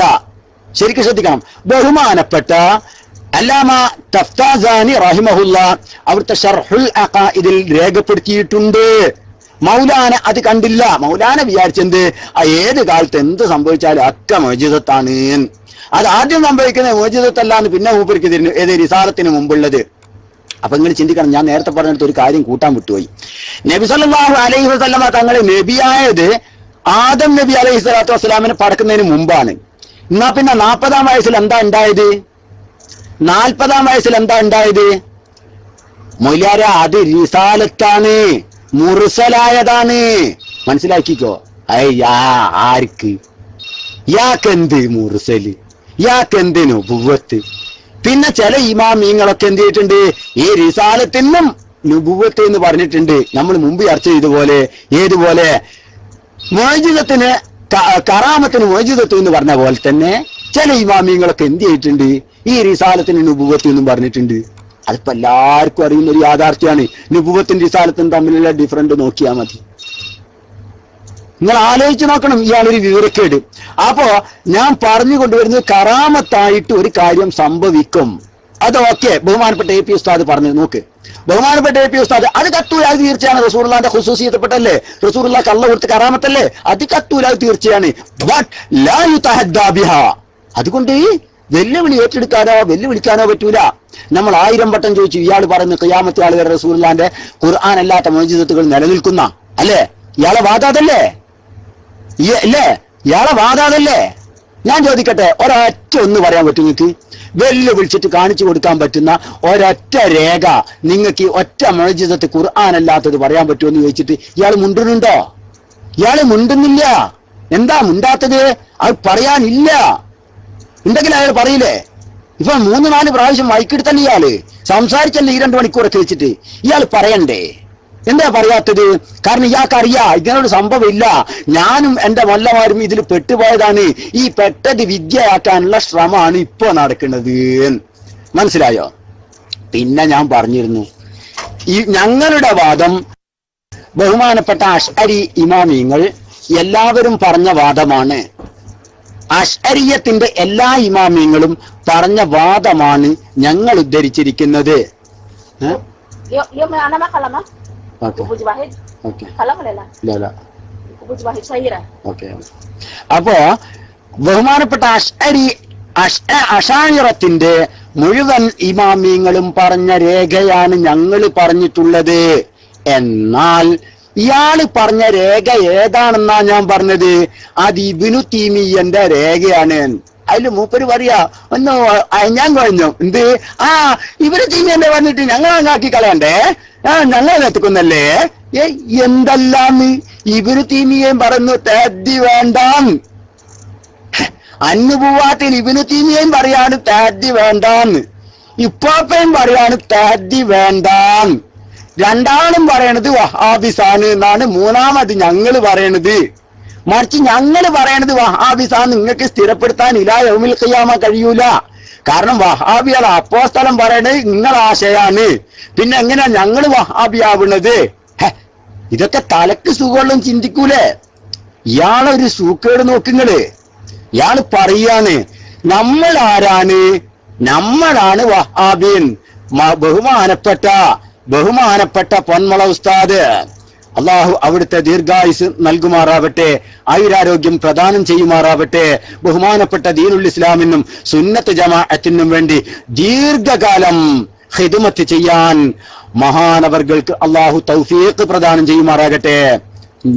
ശരിക്കും ശ്രദ്ധിക്കണം, ബഹുമാനപ്പെട്ട അല്ലാമ തഫ്താസാനി റഹിമഹുല്ല അവിടുത്തെ ഷർഹുൽ അഖായിദിൽ രേഖപ്പെടുത്തിയിട്ടുണ്ട്. മൗലാന അത് കണ്ടില്ല. മൗലാന വിചാരിച്ചെന്ത്, ഏത് കാലത്ത് എന്ത് സംഭവിച്ചാലും ഒക്കെ മുഅ്ജിസത്താണ്. അത് ആദ്യം സംഭവിക്കുന്നത് മുഅ്ജിസത്തല്ലാന്ന് പിന്നെ മൂപ്പർക്ക് തരുന്നു, ഏത് റിസാലത്തിന് മുമ്പുള്ളത്. അപ്പൊ നിങ്ങൾ ചിന്തിക്കണം, ഞാൻ നേരത്തെ പറഞ്ഞിട്ട് ഒരു കാര്യം കൂട്ടാൻ വിട്ടുപോയി. നബി സല്ലല്ലാഹു അലൈഹി വസല്ലമ തങ്ങൾ നബിയായത് ആദം നബി അലൈഹി സ്വലാത്തു വസ്സലാമിനെ പടക്കുന്നതിന് മുമ്പാണ്. എന്നാ പിന്നെ 40-ാം വയസ്സിൽ എന്താ ഉണ്ടായത്? 40-ാം വയസ്സിൽ എന്താ ഉണ്ടായത്? മൗലാര, അത് റിസാലത്താണ്, മുർസലായതാണ്. മനസ്സിലാക്കിക്കോ. ആർക്ക്? യാക്കെന്ത് മുർസല്, യാക്കെന്ത് നുബുവത്ത്? പിന്നെ ചില ഇമാമീങ്ങളൊക്കെ എന്ത് ചെയ്തിട്ടുണ്ട്, ഈ റിസാലത്തിനും നുബുവത്ത് എന്ന് പറഞ്ഞിട്ടുണ്ട്. നമ്മൾ മുമ്പ് ചർച്ച ചെയ്തുപോലെ, ഏതുപോലെ മുഅ്ജിസത്തിന് കറാമത്തിന് മുഅ്ജിസത്ത് എന്ന് പറഞ്ഞ പോലെ തന്നെ ചില ഇമാമീങ്ങളൊക്കെ എന്ത് ചെയ്തിട്ടുണ്ട്, ഈ റിസാലത്തിന് നുബുവത്ത് എന്നും പറഞ്ഞിട്ടുണ്ട്. അതിപ്പോ എല്ലാവർക്കും അറിയുന്ന ഒരു യാഥാർത്ഥ്യമാണ്. നുബുവത്തും റിസാലത്തും തമ്മിലുള്ള ഡിഫറൻറ്റ് നോക്കിയാൽ മതി. നിങ്ങൾ ആലോചിച്ച് നോക്കണം, ഇയാളൊരു വിവരക്കേട്. അപ്പോ ഞാൻ പറഞ്ഞു കൊണ്ടുവരുന്നത് കറാമത്തായിട്ട് ഒരു കാര്യം സംഭവിക്കും. അതൊക്കെ ബഹുമാനപ്പെട്ട എ പി ഉസ്താദ് പറഞ്ഞു. നോക്ക്, ബഹുമാനപ്പെട്ട എ പി ഉസ്താദ് അത് കത്തൂല, അത് തീർച്ചയാണ്. റസൂലുള്ളാഹിന്റെ ഖുസൂസിയത്തപ്പെട്ടല്ലേ, റസൂലുള്ളാഹിക്ക് അല്ലാഹ് കൊടുത്ത കറാമത്തല്ലേ, അത് കത്തൂല, അത് തീർച്ചയാണ്. ബട്ട് ലാ യുതഹദ്ദാ ബിഹാ, അതുകൊണ്ട് വെല്ലുവിളി ഏറ്റെടുക്കാനോ വെല്ലുവിളിക്കാനോ പറ്റൂല. നമ്മൾ 1000 വട്ടം ചോദിച്ചു, ഇയാൾ പറയുന്ന ഖിയാമത്ത് ആളുകൾ റസൂലുള്ളാഹിന്റെ ഖുർആൻ അല്ലാത്ത മുഅ്ജിസത്തുകൾ നിലനിൽക്കുന്ന അല്ലേ? ഇയാളെ വാദാതല്ലേ? അല്ലേ? ഇയാളെ വാദാതല്ലേ? ഞാൻ ചോദിക്കട്ടെ, ഒരൊറ്റ ഒന്ന് പറയാൻ പറ്റും നിങ്ങൾക്ക്? വെല്ലുവിളിച്ചിട്ട് കാണിച്ചു കൊടുക്കാൻ പറ്റുന്ന ഒരൊറ്റ രേഖ നിങ്ങൾക്ക് ഒറ്റ മുഅ്ജിസത്ത് ഖുർആൻ അല്ലാത്തത് പറയാൻ പറ്റുമെന്ന് ചോദിച്ചിട്ട് ഇയാൾ മുണ്ടുന്നുണ്ടോ? ഇയാൾ മുണ്ടുന്നില്ല. എന്താ മുണ്ടാത്തത്? അത് പറയാനില്ല. ഉണ്ടെങ്കിൽ അയാൾ പറയില്ലേ? ഇപ്പൊ 3-4 പ്രാവശ്യം മൈക്കെടുത്തല്ലേ ഇയാള് സംസാരിച്ചല്ലേ ഈ 2 മണിക്കൂറൊക്കെ വെച്ചിട്ട്? ഇയാൾ പറയണ്ടേ? എന്താ പറയാത്തത്? കാരണം ഇയാൾക്ക് അറിയാ ഇതിനൊരു സംഭവം ഇല്ല. ഞാനും എന്റെ വല്ലമാരും ഇതിൽ പെട്ടുപോയതാണ്. ഈ പെട്ടത് വിദ്യയാക്കാനുള്ള ശ്രമമാണ് ഇപ്പൊ നടക്കുന്നത്. മനസ്സിലായോ? പിന്നെ ഞാൻ പറഞ്ഞിരുന്നു, ഈ ഞങ്ങളുടെ വാദം ബഹുമാനപ്പെട്ട അശ്അരി ഇമാമിങ്ങൾ എല്ലാവരും പറഞ്ഞ വാദമാണ്. അശ്അരിയത്തിന്റെ എല്ലാ ഇമാമിങ്ങളും പറഞ്ഞ വാദമാണ് ഞങ്ങൾ ഉദ്ധരിച്ചിരിക്കുന്നത്. അപ്പോ ബഹുമാനപ്പെട്ട അശായിറത്തിന്റെ മുഴുവൻ ഇമാമിങ്ങളും പറഞ്ഞ രേഖയാണ് ഞങ്ങൾ പറഞ്ഞിട്ടുള്ളത്. എന്നാൽ ഇയാള് പറഞ്ഞ രേഖ ഏതാണെന്നാ ഞാൻ പറഞ്ഞത്? അത് ഇബ്നു തീമിയ്യന്റെ രേഖയാണ്. അതില് മൂപ്പര് പറയാ, ഒന്ന് ഞാൻ കഴിഞ്ഞു. എന്ത്? ഇബ്നു തീമിയ്യന്റെ വന്നിട്ട് ഞങ്ങൾ അങ്ങാക്കി കളയണ്ടേ, ഞങ്ങൾ എത്തിക്കുന്നല്ലേ? എന്തെല്ലാന്ന് ഇബ്നു തീമിയ്യൻ പറയുന്നു, തഹദ്ദി വേണ്ടാന്ന്. അന്നുപൂവാത്തിൽ ഇബ്നു തീമിയ്യൻ പറയാണ് തഹദ്ദി വേണ്ടാന്ന്. ഇപ്പാപ്പയും പറയാണ് തഹദ്ദി വേണ്ടാന്ന്. രണ്ടാളും പറയണത് വഹാബിസാണ് എന്നാണ്. മൂന്നാമത് ഞങ്ങൾ പറയണത്. മറിച്ച് ഞങ്ങൾ പറയണത് വഹാബിസാന്ന് നിങ്ങൾക്ക് സ്ഥിരപ്പെടുത്താൻ ഇലാ യൗമിൽ ഖിയാമ കഴിയൂല. കാരണം വഹാബികൾ അപ്പോസ്തലൻ പറയണത് നിങ്ങളാശയാണ്. പിന്നെ എങ്ങനെയാ ഞങ്ങൾ വഹാബിയാവുന്നത്? ഇതൊക്കെ തലക്ക് സുഖമുള്ള ചിന്തിക്കൂലേ? ഇയാളൊരു സൂക്കേട് നോക്കുങ്ങള്. ഇയാള് പറയാണ് നമ്മൾ ആരാണ്? നമ്മളാണ് വഹാബിൻ. ബഹുമാനപ്പെട്ട പൊന്മള ഉസ്താദ്, അള്ളാഹു അവിടുത്തെ ദീർഘായുസ് നൽകുമാറാവട്ടെ, ആയുരാരോഗ്യം പ്രദാനം ചെയ്യുമാറാവട്ടെ. ബഹുമാനപ്പെട്ട ദീനുൽ ഇസ്ലാമിനും സുന്നത്ത് ജമാഅത്തിനും വേണ്ടി ദീർഘകാലം ഖിദ്മത്ത് ചെയ്യാൻ മഹാനവർകൾക്ക് അള്ളാഹു തൗഫീഖ് പ്രദാനം ചെയ്യുമാറാകട്ടെ.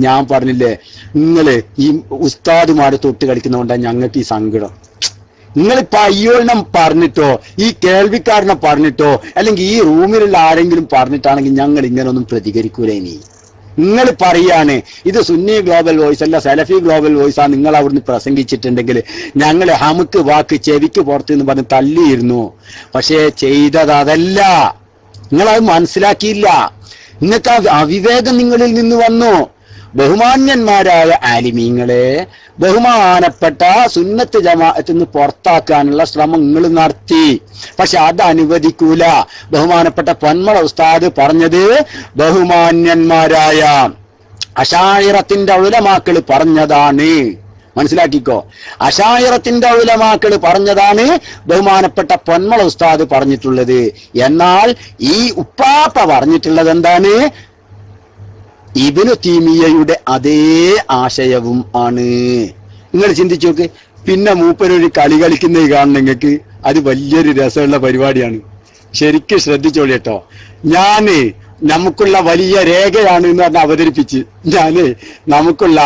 ഞാൻ പറഞ്ഞില്ലേ, നിങ്ങള് ഈ ഉസ്താദുമാരെ തൊട്ട് കളിക്കുന്നതുകൊണ്ടാണ് ഞങ്ങൾക്ക് ഈ സങ്കടം. നിങ്ങളിപ്പോ അയ്യോളിനെ പറഞ്ഞിട്ടോ ഈ കേൾവിക്കാരനെ പറഞ്ഞിട്ടോ അല്ലെങ്കിൽ ഈ റൂമിലുള്ള ആരെങ്കിലും പറഞ്ഞിട്ടാണെങ്കിൽ ഞങ്ങൾ ഇങ്ങനൊന്നും പ്രതികരിക്കൂല. ഇനി നിങ്ങൾ പറയാണ് ഇത് സുന്നി ഗ്ലോബൽ വോയിസ് അല്ല സലഫി ഗ്ലോബൽ വോയിസ് ആ നിങ്ങൾ അവിടുന്ന് പ്രസംഗിച്ചിട്ടുണ്ടെങ്കിൽ ഞങ്ങൾ ഹമുക്ക് വാക്ക് ചെവിക്ക് പുറത്ത് എന്ന് പറഞ്ഞ് തള്ളിയിരുന്നു. പക്ഷേ ചെയ്തത് അതല്ല. നിങ്ങളത് മനസ്സിലാക്കിയില്ല. നിങ്ങൾക്ക് ആ അവിവേകം നിങ്ങളിൽ നിന്ന് വന്നു. ബഹുമാന്യന്മാരായ ആലിമീങ്ങളെ ബഹുമാനപ്പെട്ട സുന്നത്ത് ജമാഅത്തിൽ നിന്ന് പുറത്താക്കാനുള്ള ശ്രമം നിങ്ങൾ നടത്തി. പക്ഷെ അത് അനുവദിക്കൂല. ബഹുമാനപ്പെട്ട പൊന്മള ഉസ്താദ് പറഞ്ഞത് ബഹുമാന്യന്മാരായ അശായിറത്തിന്റെ ഉലമാക്കൾ പറഞ്ഞതാണ്. മനസ്സിലാക്കിക്കോ, അശായിറത്തിന്റെ ഉലമാക്കൾ പറഞ്ഞതാണ് ബഹുമാനപ്പെട്ട പൊന്മള ഉസ്താദ് പറഞ്ഞിട്ടുള്ളത്. എന്നാൽ ഈ ഉപ്പാപ്പ പറഞ്ഞിട്ടുള്ളത് എന്താണ്? ഇബ്നു തീമിയയുടെ അതേ ആശയവും ആണ്. നിങ്ങൾ ചിന്തിച്ചു നോക്ക്. പിന്നെ മൂപ്പരൊരു കളി കളിക്കുന്നത് കാണുന്ന നിങ്ങൾക്ക് അത് വലിയൊരു രസമുള്ള പരിപാടിയാണ്. ശരിക്കും ശ്രദ്ധിച്ചോളി കേട്ടോ. നമുക്കുള്ള വലിയ രേഖയാണ് എന്ന് പറഞ്ഞ് അവതരിപ്പിച്ച് നമുക്കുള്ള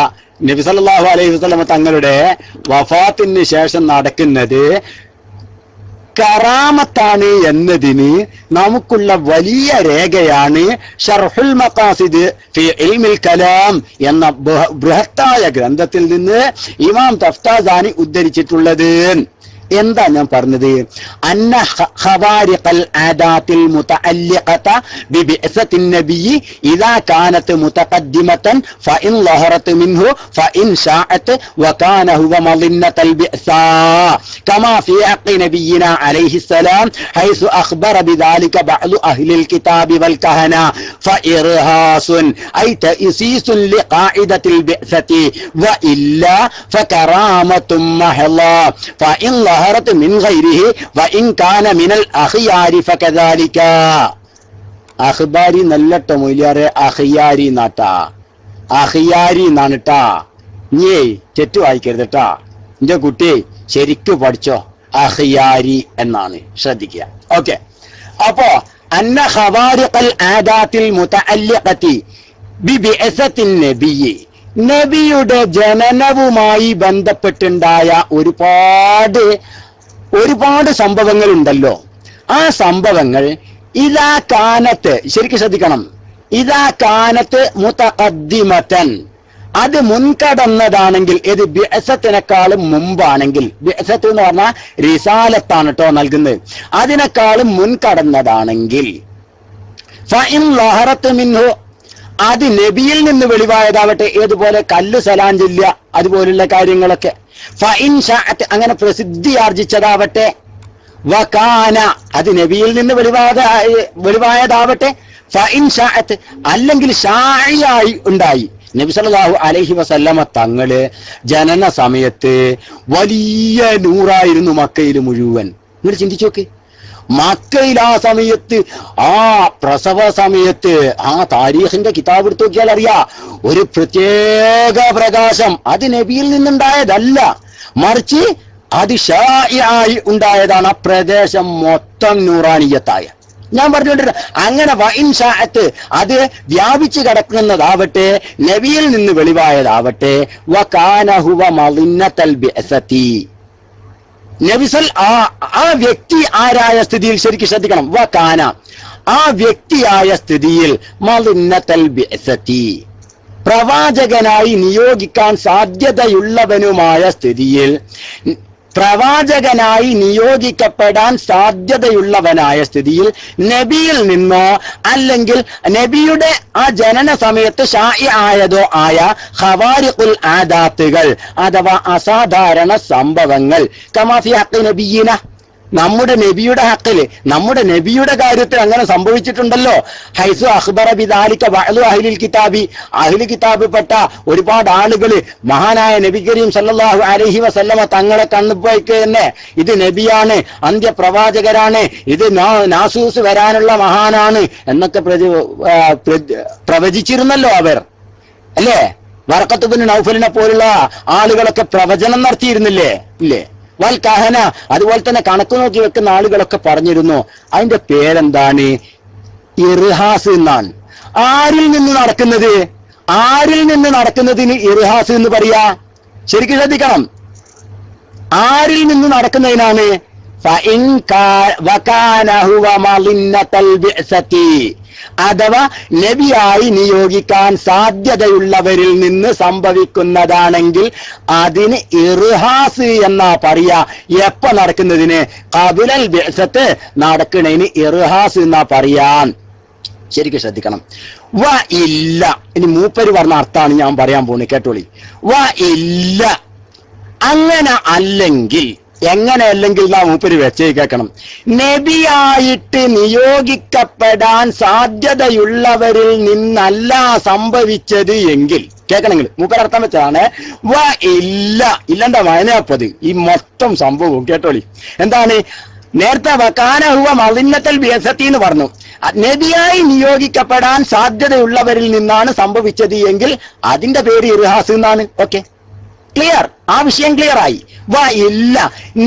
നബി സല്ലല്ലാഹു അലൈഹി വസല്ലം തങ്ങളുടെ വഫാത്തിന് ശേഷം നടക്കുന്നത് കറാമത്താണ് എന്നതിന് നമുക്കുള്ള വലിയ രേഖയാണ് ഷർഹുൽ മഖാസിദ് ഫി ഇൽമിൽ കലാം എന്ന ബൃഹത്തായ ഗ്രന്ഥത്തിൽ നിന്ന് ഇമാം തഫ്താസാനി ഉദ്ധരിച്ചിട്ടുള്ളത്. എന്താ ഞാൻ പറഞ്ഞത്? അന്ന ഖവാരിഖൽ ആദാത്തിൽ മുതഅല്ലിഖത ബിബിഅസത്തിൻ നബി ഇദാ കാനത് മുതഖദ്ദിമതൻ ഫഇൻ ലഹറത് മിൻഹു ഫഇൻ ശാഅത് വകാന ഹുവ മളിന്നതൽ ബിഅസാ കമാ ഫീ ഹഖ് നബിയിനാ അലൈഹി സലാം ഹൈസു അഖ്ബറ ബിദാലിക ബഅദു അഹ്ലിൽ കിതാബി വൽ കഹന ഫഇർഹാസുൻ ഐ തഅസീസുൻ ലിഖാഇദത്തിൽ ബിഅസതി വഇല്ലാ ഫകറാമത്തുൻ മഹ്ളാ ഫഇൻ ظهرت من غيره وإن كان من الأخيار فكذلك. അഖ്ബാരി നല്ലട്ടോ മൊയ്ലിയാറെ, അഖിയാരി നാട്ടാ, അഖിയാരി നാണിട്ടാ. നീ തെറ്റു വായിക്കരുതട്ടാ. എന്റെ കുട്ടി ശരിക്കു പഠിച്ചോ. അഖിയാരി എന്നാണ്, ശ്രദ്ധിക്കുക. ഓക്കെ. അപ്പോ അന്ന ഖവാരിഖൽ ആദാത്തിൽ മുതഅല്ലിഖതി ബിബിഅസത്തിൻ നബിയ്യി, നബിയുടെ ജനനവുമായി ബന്ധപ്പെട്ടുണ്ടായ ഒരുപാട് സംഭവങ്ങൾ ഉണ്ടല്ലോ. ആ സംഭവങ്ങൾ ഇദാ കാനത്ത്, ശരിക്കും ശ്രദ്ധിക്കണം, ഇദാ കാനത്ത് മുതഖദ്ദിമതൻ, അത് മുൻകടന്നതാണെങ്കിൽ, ഏത് ബിഅസത്തിനേക്കാളും മുമ്പാണെങ്കിൽ, ബിഅസത്ത് എന്ന് പറഞ്ഞാൽ റിസാലത്താണ് കേട്ടോ നൽകുന്നത്, അതിനേക്കാളും മുൻകടന്നതാണെങ്കിൽ ഫഇൻ ലഹറത് മിൻഹു, അത് നബിയിൽ നിന്ന് വെളിവായതാവട്ടെ, ഏതുപോലെ കല്ല് സലാം ചൊല്ലുക അതുപോലുള്ള കാര്യങ്ങളൊക്കെ, ഫഇൻ ശഅത് അങ്ങനെ പ്രസിദ്ധി ആർജിച്ചതാവട്ടെ, വകാന അത് നബിയിൽ നിന്ന് വെളിവായതാവട്ടെ, ഫഇൻ ശഅത് അല്ലെങ്കിൽ ഷാഇയായി ഉണ്ടായി. നബി സല്ലല്ലാഹു അലൈഹി വസല്ലമ തങ്ങള് ജനന സമയത്ത് വലിയ നൂറായിരുന്നു മക്കയിൽ മുഴുവൻ. നിങ്ങൾ ചിന്തിച്ചു നോക്ക്. മക്കയിൽ ആ സമയത്ത്, ആ പ്രസവ സമയത്ത്, ആ താരീഖിന്റെ കിതാബ് എടുത്തു നോക്കിയാൽ അറിയാം, ഒരു പ്രത്യേക പ്രകാശം. അത് നബിയിൽ നിന്നുണ്ടായതല്ല, മറിച്ച് അത് ഷാഇആയി ഉണ്ടായതാണ്. ആ പ്രദേശം മൊത്തം നൂറാനിയത്തായ. ഞാൻ പറഞ്ഞുകൊണ്ടിരുന്ന അങ്ങനെ വഇൻ ശഅത് അത് വ്യാപിച്ചു കിടക്കുന്നതാവട്ടെ, നബിയിൽ നിന്ന് വെളിവായതാവട്ടെ, വകാന ഹുവ മളിന്നതൽ ബിഅസതി, നബിസൽ ആ വ്യക്തി ആരായ സ്ഥിതിയിൽ ശരിക്കും ശ്രദ്ധിക്കണം. വകാന ആ വ്യക്തിയായ സ്ഥിതിയിൽ മളിന്നതൽ ബിഅസതി, പ്രവാചകനായി നിയോഗിക്കാൻ സാധ്യതയുള്ളവനുമായ സ്ഥിതിയിൽ, പ്രവാചകനായി നിയോഗിക്കപ്പെടാൻ സാധ്യതയുള്ളവനായ സ്ഥിതിയിൽ നബിയിൽ നിന്നോ അല്ലെങ്കിൽ നബിയുടെ ആ ജനന സമയത്ത് ഷാഇ ആയതോ ആയ ഖവാരിഖുൽ ആദാത്തുകൾ അഥവാ അസാധാരണ സംഭവങ്ങൾ, കമാ ഫി ഹഖ് നബിയിന, നമ്മുടെ നബിയുടെ ഹക്കില്, നമ്മുടെ നബിയുടെ കാര്യത്തിൽ അങ്ങനെ സംഭവിച്ചിട്ടുണ്ടല്ലോ. ഹൈസു അഖ്ബറ ബിദാലിക ബഅദു അഹ്ലിൽ കിതാബി, അഹ്ലി കിതാബിൽപ്പെട്ട ഒരുപാട് ആളുകൾ മഹാനായ നബി കരീം സല്ലല്ലാഹു അലൈഹി വസല്ലമ തങ്ങളെ കണ്ണുപോയിക്ക് തന്നെ ഇത് നബിയാണ്, അന്ത്യപ്രവാചകരാണ്, ഇത് നാസൂസ് വരാനുള്ള മഹാനാണ് എന്നൊക്കെ പ്രവചിച്ചിരുന്നല്ലോ അവർ, അല്ലേ? വറഖത്ത് ബിൻ നൗഫലിനെ പോലുള്ള ആളുകളൊക്കെ പ്രവചനം നടത്തിയിരുന്നില്ലേ? ഇല്ലേ? വൽ കഹന, അതുപോലെ തന്നെ കണക്ക് നോക്കി വെക്കുന്ന ആളുകളൊക്കെ പറഞ്ഞിരുന്നു. അതിന്റെ പേരെന്താണ്? ഇർഹാസ് എന്നാണ്. ആരിൽ നിന്ന് നടക്കുന്നത്? ആരിൽ നിന്ന് നടക്കുന്നതിന് ഇർഹാസ് എന്ന് പറയാ. ശരിക്കും ശ്രദ്ധിക്കണം. ആരിൽ നിന്ന് നടക്കുന്നതിനാണ്? അഥവാ നബിയായി നിയോഗിക്കാൻ സാധ്യതയുള്ളവരിൽ നിന്ന് സംഭവിക്കുന്നതാണെങ്കിൽ അതിന് ഇർഹാസ് എന്നാ പറയാ. എപ്പ നടക്കുന്നതിന്? ഖബലൽ ബിഅ്സത്ത് നടക്കുന്നതിന് ഇർഹാസ് എന്നാ പറയാൻ. ശരിക്കും ശ്രദ്ധിക്കണം. വ ഇല്ല, ഇനി മൂപ്പര് പറഞ്ഞ അർത്ഥാണ് ഞാൻ പറയാൻ പോകുന്നത്, കേട്ടോളി. വ ഇല്ല, അങ്ങനെ അല്ലെങ്കിൽ, എങ്ങനെ അല്ലെങ്കിൽ നാ മൂപ്പര് വെച്ചേ കേൾക്കണം. നബിയായിട്ട് നിയോഗിക്കപ്പെടാൻ സാധ്യതയുള്ളവരിൽ നിന്നല്ല സംഭവിച്ചത് എങ്കിൽ, കേൾക്കണമെങ്കിൽ മൂപ്പര് അർത്ഥം വെച്ചതാണ്. വ ഇല്ല, ഇല്ലെന്താ വയനാപ്പത് ഈ മൊത്തം സംഭവവും കേട്ടോളി. എന്താണ്? നേരത്തെ വകാനഹുവ മളിന്നത്തൽ ബിഅസത്തി എന്ന് പറഞ്ഞു. നബിയായി നിയോഗിക്കപ്പെടാൻ സാധ്യതയുള്ളവരിൽ നിന്നാണ് സംഭവിച്ചത് എങ്കിൽ അതിന്റെ പേര് ഇർഹാസ് എന്നാണ്. Okay, clear? ആ വിഷയം ക്ലിയർ ആയി. വ ഇല്ല,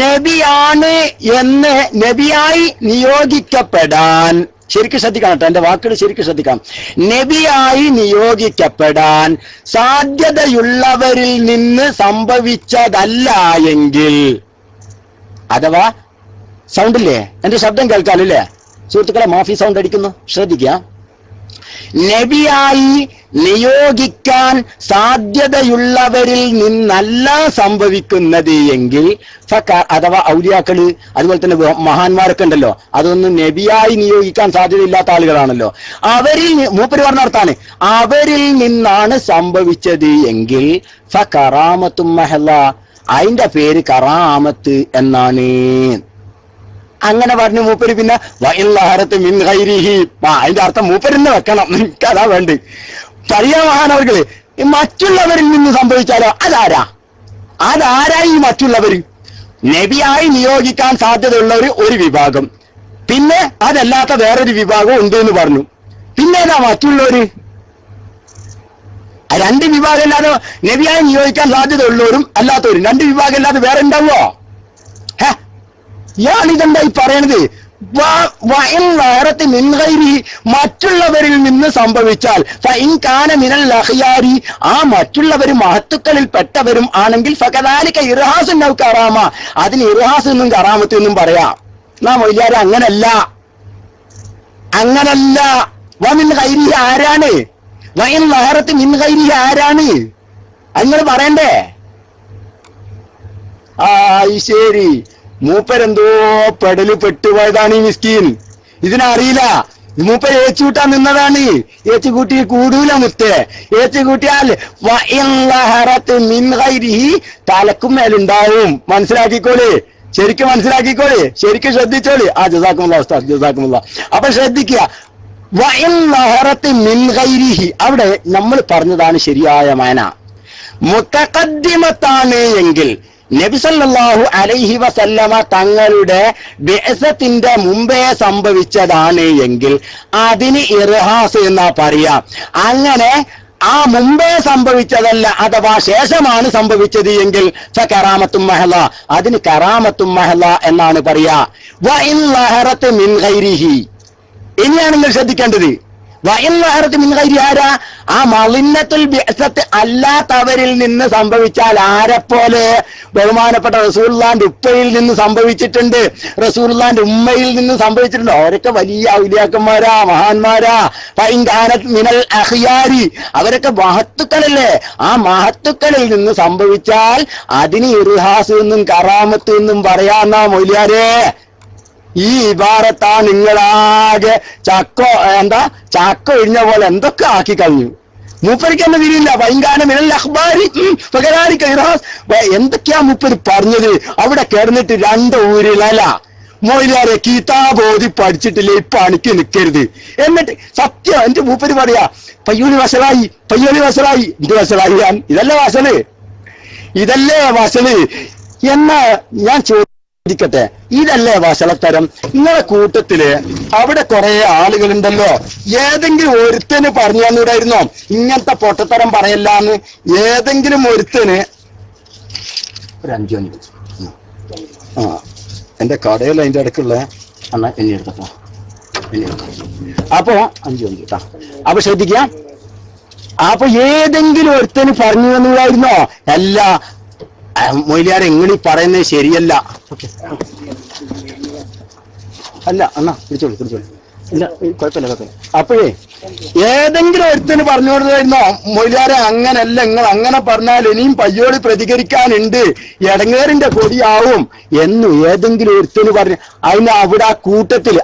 നബിയാണ് എന്ന് നബിയായി നിയോഗിക്കപ്പെടാൻ, ശരിക്കും ശ്രദ്ധിക്കണം കേട്ടോ, എന്റെ വാക്കുകൾ ശരിക്കും ശ്രദ്ധിക്കണം. നബിയായി നിയോഗിക്കപ്പെടാൻ സാധ്യതയുള്ളവരിൽ നിന്ന് സംഭവിച്ചതല്ല എങ്കിൽ, അഥവാ സൗണ്ടില്ലേ, എന്റെ ശബ്ദം കേൾക്കാനില്ലേ സുഹൃത്തുക്കളെ? മാഫി സൗണ്ട് അടിക്കുന്നു, ശ്രദ്ധിക്കുക. നബിയായി നിയോഗിക്കാൻ സാധ്യതയുള്ളവരിൽ നിന്നല്ല സംഭവിക്കുന്നത് എങ്കിൽ, അഥവാ ഔലിയാക്കള് അതുപോലെ തന്നെ മഹാന്മാരൊക്കെ ഉണ്ടല്ലോ, അതൊന്നും നബിയായി നിയോഗിക്കാൻ സാധ്യതയില്ലാത്ത ആളുകളാണല്ലോ. അവരിൽ, മൂപ്പര് പറഞ്ഞ അർത്ഥാണ്, അവരിൽ നിന്നാണ് സംഭവിച്ചത് എങ്കിൽ ഫകറാമത്തും മഹല, അതിന്റെ പേര് കറാമത്ത് എന്നാണ്. അങ്ങനെ പറഞ്ഞു മൂപ്പര്. പിന്നെ വഇല്ലഹറത്ത് മിൻ ഗൈരിഹി, അതിന്റെ അർത്ഥം മൂപ്പരെന്നെ വെക്കണം, എനിക്കതാ വേണ്ട. പറയാ മഹാനവർകള്, മറ്റുള്ളവരിൽ നിന്ന് സംഭവിച്ചാലോ? അതാരാ ഈ മറ്റുള്ളവര്? നബിയായി നിയോഗിക്കാൻ സാധ്യതയുള്ളവർ ഒരു വിഭാഗം, പിന്നെ അതല്ലാത്ത വേറൊരു വിഭാഗം ഉണ്ട് എന്ന് പറഞ്ഞു. പിന്നെ ഏതാ മറ്റുള്ളവര്? രണ്ട് വിഭാഗം അല്ലാതെ നബിയായി നിയോഗിക്കാൻ സാധ്യതയുള്ളവരും അല്ലാത്തവരും, രണ്ട് വിഭാഗം അല്ലാതെ വേറെ ഉണ്ടാവോ? ഇയാളിതെന്തായി പറയണത്? മറ്റുള്ളവരിൽ നിന്ന് സംഭവിച്ചാൽ ആ മറ്റുള്ളവർ മഹത്തുക്കളിൽ പെട്ടവരും ആണെങ്കിൽ ഫകദാലിക ഇർഹാസ് നൗ കറാമ, അതിന് ഇർഹാസ് എന്നും കറാമത്ത് എന്നും പറയാം. നാ മൊയ്യാരെ അങ്ങനല്ല. വമിൻ ഗൈരി ആരാണ്? വഇൻ ലഹറത്ത് മിൻ ഗൈരി ആരാണ്? നിങ്ങൾ പറയണ്ടേ? ശരി, മൂപ്പരെന്തോ പെടല് പെട്ടുപോയതാണ് ഈ മിസ്കീൻ, ഇതിനറിയില്ല. മൂപ്പർ ഏച്ചുകൂട്ടാൻ നിന്നതാണ്. ഏച്ചുകൂട്ടി കൂടൂല മുത്തേ. ഏച്ചുകൂട്ടിയാൽ തലക്കും മേലുണ്ടാവും. മനസ്സിലാക്കിക്കോളി, ശരിക്കും മനസ്സിലാക്കിക്കോളി, ശരിക്കും ശ്രദ്ധിച്ചോളി. ജസാക്കുമുല്ലാ ഉസ്താദ്, ജസാക്കുമുല്ലാ. അപ്പൊ ശ്രദ്ധിക്കുക, അവിടെ നമ്മൾ പറഞ്ഞതാണ് ശരിയായ മാന. മുതഖദ്ദിമത്താണ് എങ്കിൽ, നബി സല്ലല്ലാഹു അലൈഹി വസല്ലമ തങ്ങളുടെ ബിഅസത്തിന്റെ മുമ്പേ സംഭവിച്ചതാണ് എങ്കിൽ അതിന് ഇർഹാസ് എന്നാ പറയാ. അങ്ങനെ ആ മുമ്പേ സംഭവിച്ചതല്ല, അഥവാ ശേഷമാണ് സംഭവിച്ചത് എങ്കിൽ ഫകറാമത്തും മഹല, അതിന് കറാമത്തും മഹല എന്നാണ് പറയാ. വഇൻ ലഹറത്ത് മിൻ ഗൈരിഹി, ഇനിയാണ് നിങ്ങൾ ശ്രദ്ധിക്കേണ്ടത്. ആ മളിന്നത്തുൽ ബിഅസത്ത് അല്ലാത്തവരിൽ നിന്ന് സംഭവിച്ചാൽ ആരെപ്പോലെ? ബഹുമാനപ്പെട്ട റസൂലുള്ളാഹിന്റെ ഉപ്പയിൽ നിന്ന് സംഭവിച്ചിട്ടുണ്ട്, റസൂലുള്ളാഹിന്റെ ഉമ്മയിൽ നിന്ന് സംഭവിച്ചിട്ടുണ്ട്. അവരൊക്കെ വലിയ ഔലിയാക്കന്മാരാ, മഹാന്മാരാ. ഫഇൻകാനത് മിനൽ അഖ്യാരി, അവരൊക്കെ മഹത്തുക്കളല്ലേ. ആ മഹത്തുക്കളിൽ നിന്ന് സംഭവിച്ചാൽ അതിന് ഇർഹാസ് എന്നും കറാമത്ത് എന്നും പറയാന്നാ മൗലിയാരെ. ഈ ഇബാറത്താ നിങ്ങളാകെ ചാക്ക ഒഴിഞ്ഞ പോലെ എന്തൊക്കെ ആക്കി കഴിഞ്ഞു. മൂപ്പരിക്ക് തന്നെ തിരിയില്ല. ഭയങ്കര മിനൽ അഖ്ബാരി എന്തൊക്കെയാ മൂപ്പര് പറഞ്ഞത്? അവിടെ കിടന്നിട്ട് രണ്ട് ഊരിലല്ല മൊയിലാരെ കിതാബ് ഓതി പഠിച്ചിട്ടില്ലേ, ഇപ്പൊ അണിക്ക് നിൽക്കരുത്. എന്നിട്ട് സത്യം എന്റെ മൂപ്പര് പറയാ, പയ്യോളി വസലായി. എന്ത് വസലായി? ഇതല്ലേ വസല് എന്നാ ഞാൻ ചോദിക്കട്ടെ, ഇതല്ലേ വസളത്തരം? നിങ്ങളെ കൂട്ടത്തില് അവിടെ കുറെ ആളുകളുണ്ടല്ലോ, ഏതെങ്കിലും ഒരുത്തന് പറഞ്ഞു തന്നൂടായിരുന്നോ ഇങ്ങനത്തെ പൊട്ടത്തരം പറയല്ലാന്ന്? ഏതെങ്കിലും ഒരുത്തന് ഒരു 5 മിനിറ്റ് എന്റെ കടയിൽ അതിന്റെ അടുക്കുള്ള എന്നാ എന്നെ എടുത്തപ്പോ അപ്പൊ 5 മിനിറ്റ്. അപ്പൊ ശ്രദ്ധിക്കാം. അപ്പൊ ഏതെങ്കിലും ഒരുത്തന് പറഞ്ഞു തന്നൂടായിരുന്നോ? അല്ല, മൊയ്ലിയാരെ ഇങ്ങനെ പറയുന്നത് ശരിയല്ല. അല്ല അണ്ണാ പിടിച്ചോളൂ. ഇല്ല കുഴപ്പമില്ല. അപ്പോഴേ ഏതെങ്കിലും ഒരുത്തിന് പറഞ്ഞു കൊടുത്തായിരുന്നോ മൊയ്ലിയാരെ അങ്ങനല്ല, നിങ്ങൾ അങ്ങനെ പറഞ്ഞാൽ ഇനിയും പയ്യോളി പ്രതികരിക്കാനുണ്ട്, എടങ്ങേറിന്റെ കൊടിയാവും എന്ന് ഏതെങ്കിലും ഒരുത്തിന് പറഞ്ഞു. അതിന് അവിടെ ആ കൂട്ടത്തിൽ